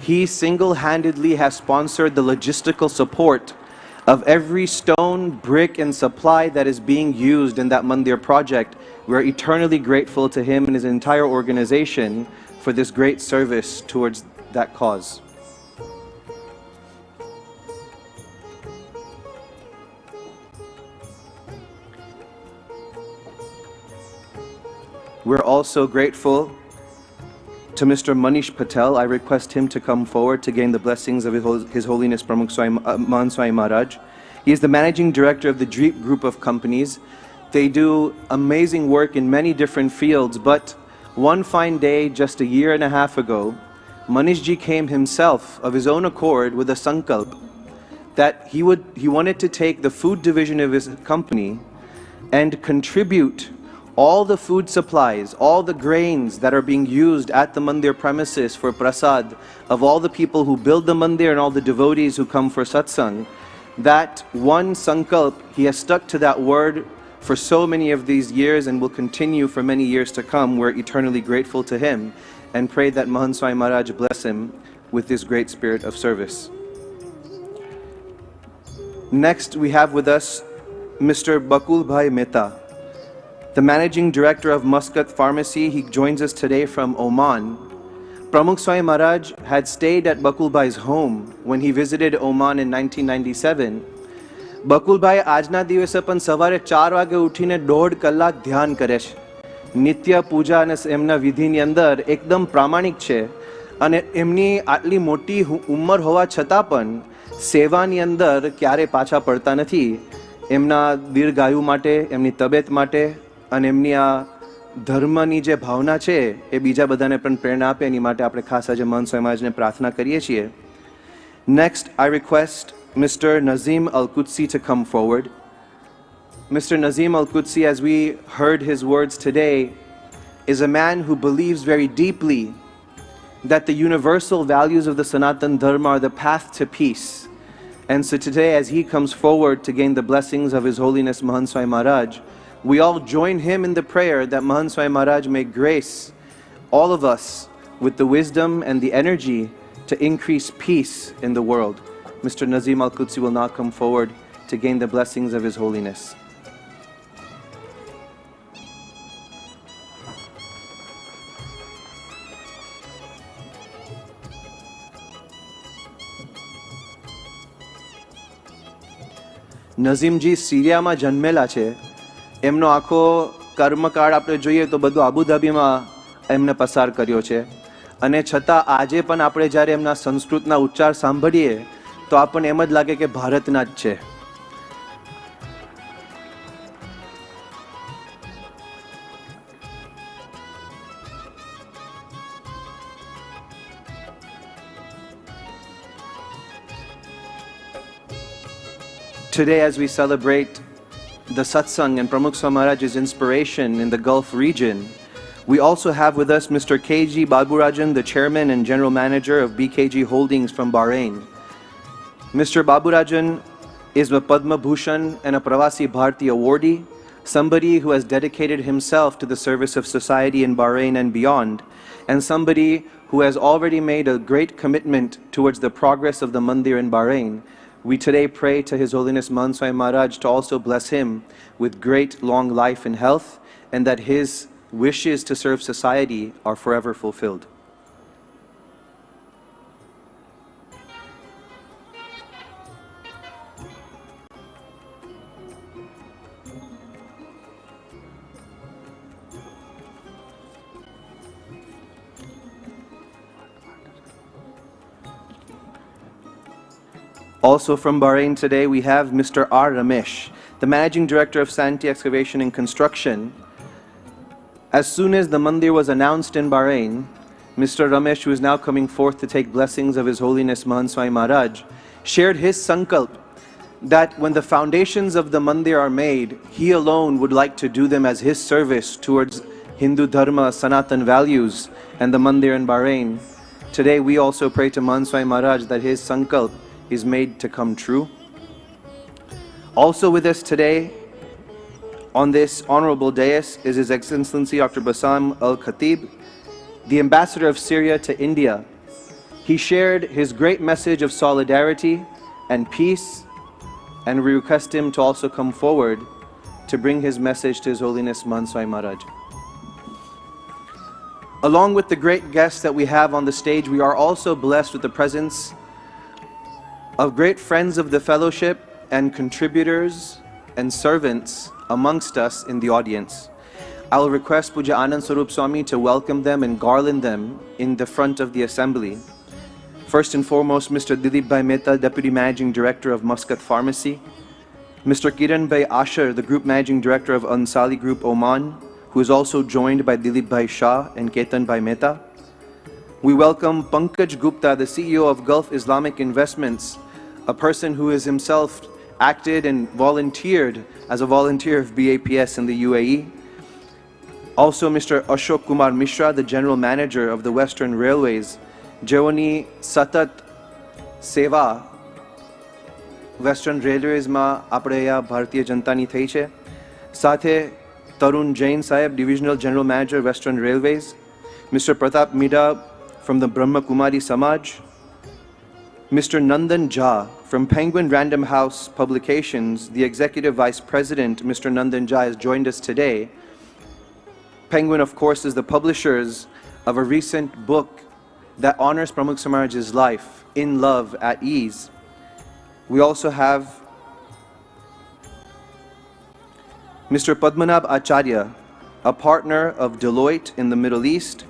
Speaker 9: He single-handedly has sponsored the logistical support of every stone, brick, and supply that is being used in that Mandir project. We are eternally grateful to him and his entire organization for this great service towards that cause. We're also grateful to Mr. Manish Patel. I request him to come forward to gain the blessings of His Holiness Mahant Swami Maharaj. He is the managing director of the Dreep Group of Companies. They do amazing work in many different fields, but one fine day, just a year and a half ago, Manish ji came himself of his own accord with a sankalp that he wanted to take the food division of his company and contribute all the food supplies, all the grains that are being used at the mandir premises for prasad of all the people who build the mandir and all the devotees who come for satsang. That one sankalp, he has stuck to that word for so many of these years and will continue for many years to come. We're eternally grateful to him and pray that Mahant Swami Maharaj bless him with this great spirit of service. Next, we have with us Mr. Bakul Bhai Mehta, the Managing Director of Muscat Pharmacy. He joins us today from Oman. Pramukh Swami Maharaj had stayed at Bakul Bhai's home when he visited Oman in 1997. Bakul Bhai આજના દિવસે પણ સવારે 4 વાગે ઉઠીને 1.5 કલાક ધ્યાન કરે છે. નિત્ય પૂજા અને એમના વિધિની અંદર એકદમ પ્રામાણિક છે અને એમની આટલી મોટી ઉંમર હોવા છતાં પણ સેવાની અંદર ક્યારે પાછા પડતા નથી. એમના દીર્ઘાયુ માટે, એમની તબિયત માટે અને એમની આ ધર્મની જે ભાવના છે એ બીજા બધાને પણ પ્રેરણા આપે, એની માટે આપણે ખાસ આજે મહંત સ્વામી મહારાજને પ્રાર્થના કરીએ છીએ. Next, I request Mr. Nazim Al-Qudsi to come forward. Mr. Nazim Al-Qudsi, as we heard his words today, is a man who believes very deeply that the universal values of the Sanatan Dharma are the path to peace. And so today, as he comes forward to gain the blessings of His Holiness Mahant Swami Maharaj, we all join him in the prayer that Mahant Swami Maharaj may grace all of us with the wisdom and the energy to increase peace in the world. Mr. Nazim Al-Qudsi will now come forward to gain the blessings of His Holiness. નઝીમજી સિરિયામાં જન્મેલા છે. એમનો આખો કર્મકાળ આપણે જોઈએ તો બધું આબુધાબીમાં એમને પસાર કર્યો છે અને છતાં આજે પણ આપણે જ્યારે એમના સંસ્કૃતના ઉચ્ચાર સાંભળીએ તો આપણને એમ જ લાગે કે ભારતના જ છે. Today, as we celebrate the satsang and Pramukh Swami Maharaj's inspiration in the Gulf region, we also have with us Mr. K.G. Baburajan, the chairman and general manager of BKG Holdings from Bahrain. Mr. Baburajan is a Padma Bhushan and a Pravasi Bharti awardee, somebody who has dedicated himself to the service of society in Bahrain and beyond, and somebody who has already made a great commitment towards the progress of the Mandir in Bahrain. We today pray to His Holiness Mahant Swami Maharaj to also bless him with great long life and health, and that his wishes to serve society are forever fulfilled. Also from Bahrain today, we have Mr. R. Ramesh, the Managing Director of Santi Excavation and Construction. As soon as the Mandir was announced in Bahrain, Mr. Ramesh, who is now coming forth to take blessings of His Holiness Mahant Swami Maharaj, shared his sankalp that when the foundations of the Mandir are made, he alone would like to do them as his service towards Hindu Dharma, Sanatan values, and the Mandir in Bahrain. Today, we also pray to Mahant Swami Maharaj that his sankalp is made to come true. Also with us today on this honorable dais is His Excellency Dr. Bassam Al-Khatib, the Ambassador of Syria to India. He shared his great message of solidarity and peace, and we request him to also come forward to bring his message to His Holiness Mahant Swami Maharaj. Along with the great guests that we have on the stage, we are also blessed with the presence of great friends of the fellowship and contributors and servants amongst us in the audience. I will request Puja Anand Swarup Swami to welcome them and garland them in the front of the assembly. First and foremost, Mr. Dilip Bhai Mehta, Deputy Managing Director of Muscat Pharmacy. Mr. Kiran Bhai Asher, the Group Managing Director of Ansali Group Oman, who is also joined by Dilip Bhai Shah and Ketan Bhai Mehta. We welcome Pankaj Gupta, the CEO of Gulf Islamic Investments, a person who has himself acted and volunteered as a volunteer of BAPS in the UAE. Also Mr. Ashok Kumar Mishra, the General Manager of the Western Railways, જેઓની સતત સેવા western રેલવેઝમાં આપણે આ ભારતીય જનતાની થઈ છે. સાથે તરુણ જૈન સાહેબ, Divisional General Manager, Western Railways. Mr. Pratap Mida from the Brahma Kumari Samaj. Mr. Nandan Jha from Penguin Random House Publications, the Executive Vice President, Mr. Nandan Jha, has joined us today. Penguin, of course, is the publishers of a recent book that honors Pramukh Swami Maharaj's life, In Love, at Ease. We also have Mr. Padmanabh Acharya, a partner of Deloitte in the Middle East,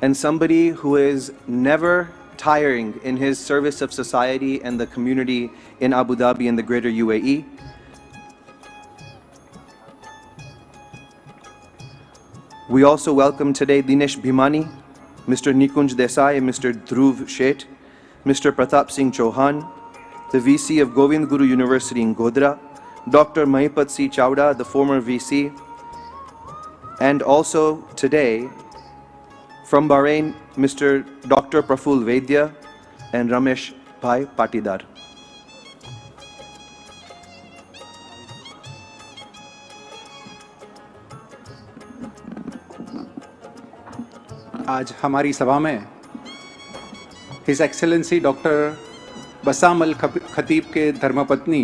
Speaker 9: and somebody who is never tiring in his service of society and the community in Abu Dhabi and the greater UAE. We also welcome today Dinesh Bhimani, Mr. Nikunj Desai and Mr. Dhruv Sheth, Mr. Pratap Singh Chauhan, the VC of Govind Guru University in Godhra, Dr. Mahipat C. Chawda, the former VC, and also today from Bahrain, Mr. Dr. Praful Vaidya and Ramesh Bhai Patidar.
Speaker 1: आज हमारी सभा में his excellency doctor Bassam अल खतीब के धर्मपत्नी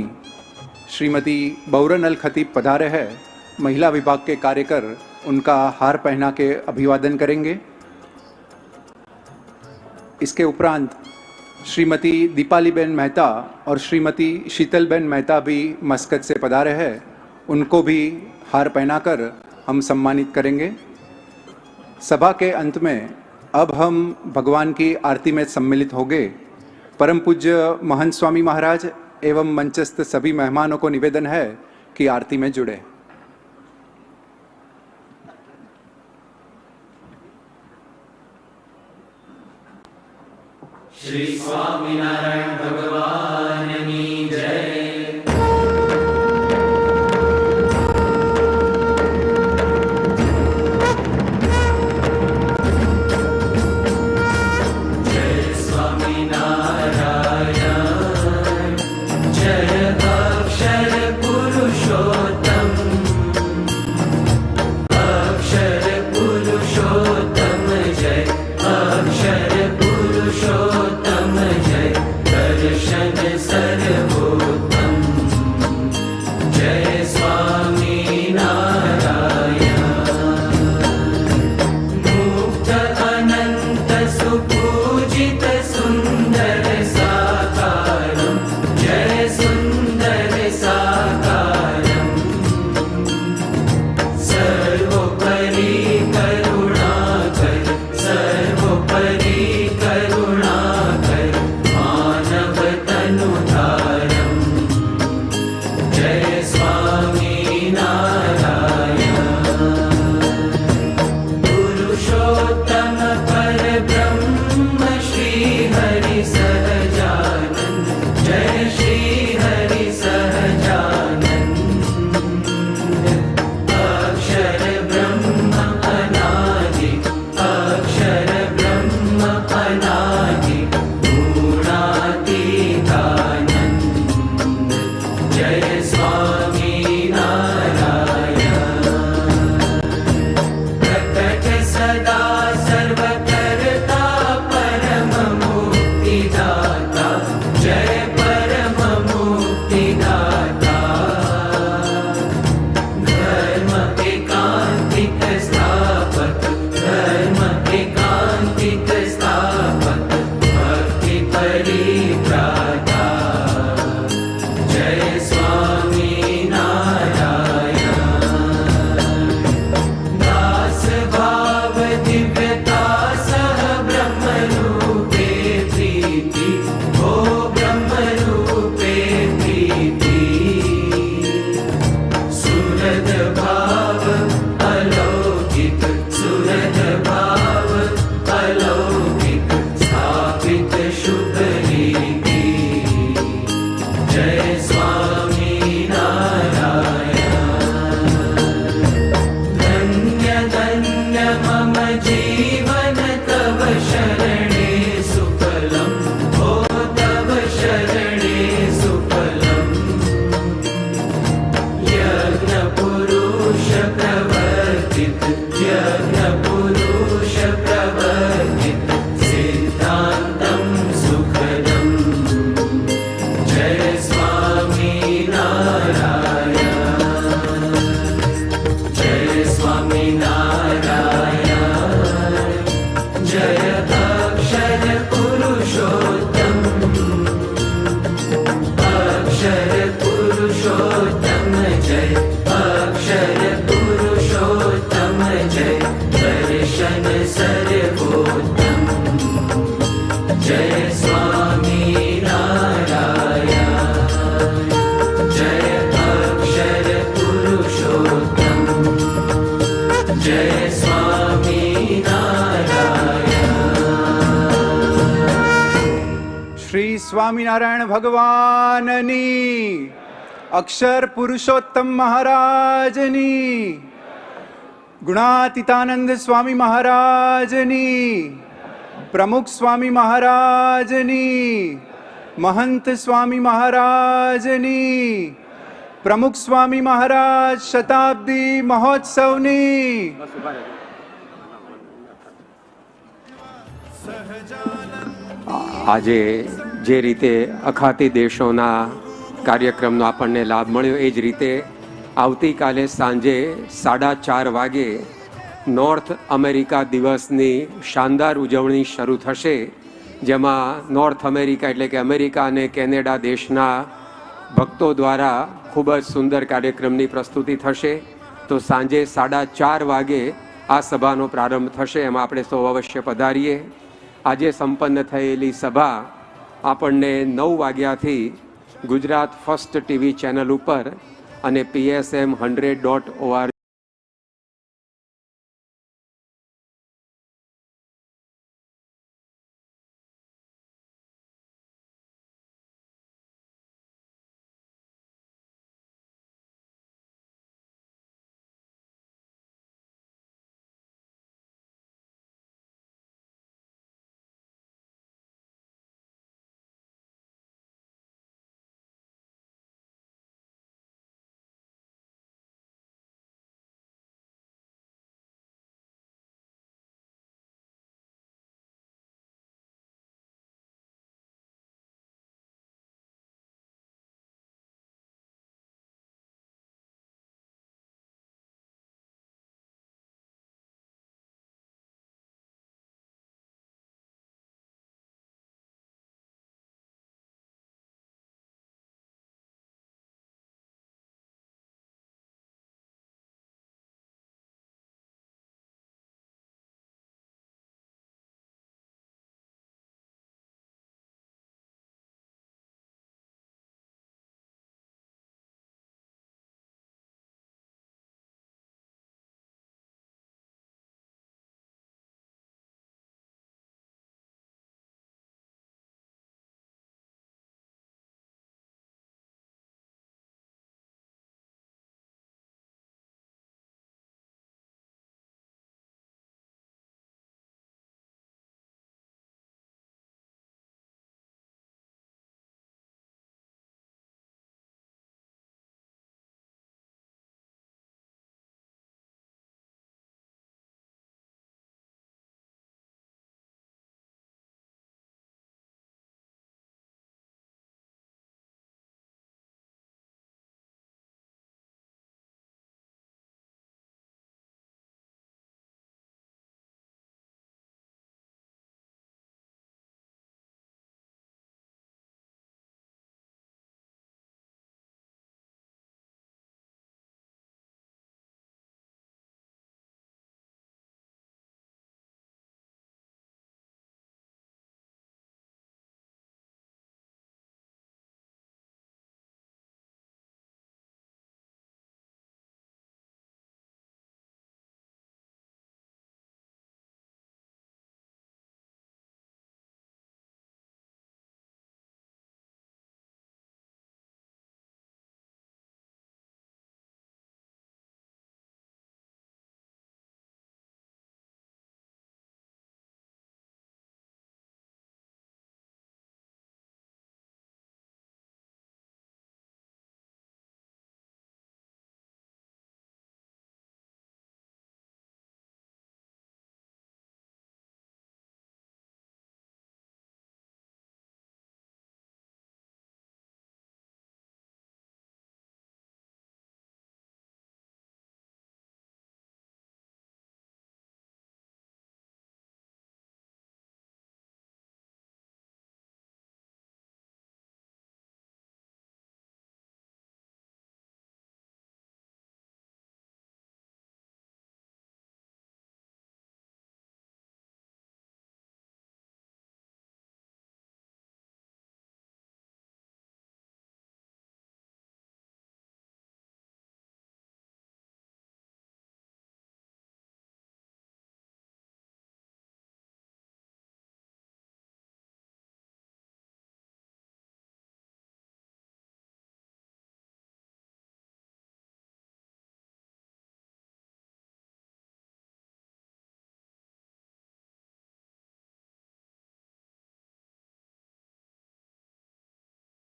Speaker 1: श्रीमती बौरन अल खतीब पधारे हैं। महिला विभाग के कार्यकर उनका हार पहना के अभिवादन करेंगे। इसके उपरांत श्रीमती दीपालीबेन मेहता और श्रीमती शीतलबेन मेहता भी मस्कत से पधारे हैं। उनको भी हार पहनाकर हम सम्मानित करेंगे। सभा के अंत में अब हम भगवान की आरती में सम्मिलित होंगे। परम पूज्य महंत स्वामी महाराज एवं मंचस्थ सभी मेहमानों को निवेदन है कि आरती में जुड़े।
Speaker 3: श्री स्वामीनारायण भगवान की जय। जय स्वामीनारायण, जय अक्षर पुरुषोत्तम, अक्षर पुरुषोत्तम जय, अक्षर पुरुषोत्तम जय, दर्शन सर्वोत्तम जय स्वामी नारायण। मुक्त अनंत सुपूजित सुंदर साकारं जय सुंदर साकारं, सर्वोपरि करुणाकर, सर्वोपरि करुणाकर, मानव तनुधारं जय स्वामी नारायण। पुरुषोत्तम परब्रह्म श्री हरि सहजानंद जय, श्री हरि सहजानंद, अक्षर ब्रह्म अनादि, अक्षर ब्रह्म अनादि, गुणातीतानंद जय स्वामी नारायण। प्रकट सदा सर्वकर्ता परम मुक्तिदाता जय, परम मुक्तिदाता, धर्म एकांतिक स्थापक, धर्म एकांतिक स्थापक, भक्ति परित्राता जय स्वामी नारायण। दास भाव दिव्यता सह ब्रह्म रूपे प्रीति, हो ब्रह्म रूपे प्रीति, सुहृद भाव अलौकिक, सुहृद भाव अलौकिक, स्थापित शुभ रीति जय स्वामी नारायण। धन्य धन्य मम जीवन तव शरणे सुफलम, हो तव शरणे सुफलम, यज्ञ पुरुष प्रवर्तित, यज्ञ पुरुष प्रवर्तित, सिद्धांतं सुखदं जय स्वामी नारायण। जय स्वामी नारायण, जय अक्षर पुरुषोत्तम, अक्षर पुरुषोत्तम जय, अक्षर पुरुषोत्तम जय, दर्शन सर्वोत्तम जय स्वामी नारायण। जय अक्षर पुरुषोत्तम, जय स्वामी नारायण।
Speaker 1: श्री स्वामीनारायण भगवाननी, अक्षर पुरुषोत्तम महाराजनी, गुणातीतानंद स्वामी महाराजनी, प्रमुख स्वामी महाराजनी, महंत स्वामी महाराजनी, प्रमुख स्वामी महाराज शताब्दी महोत्सवनी।
Speaker 20: આજે જે રીતે અખાતી દેશોના કાર્યક્રમનો આપણને લાભ મળ્યો એ જ રીતે આવતીકાલે સાંજે 4:30 વાગે નોર્થ અમેરિકા દિવસની શાનદાર ઉજવણી શરૂ થશે, જેમાં નોર્થ અમેરિકા એટલે કે અમેરિકા અને કેનેડા દેશના ભક્તો દ્વારા ખૂબ જ સુંદર કાર્યક્રમની પ્રસ્તુતિ થશે. તો સાંજે 4:30 વાગે આ સભાનો પ્રારંભ થશે, એમાં આપણે સૌ અવશ્ય પધારીએ. આજે સંપન્ન થયેલી સભા આપણને 9 વાગ્યાથી ગુજરાત ફર્સ્ટ ટીવી ચેનલ ઉપર અને PSM 100.org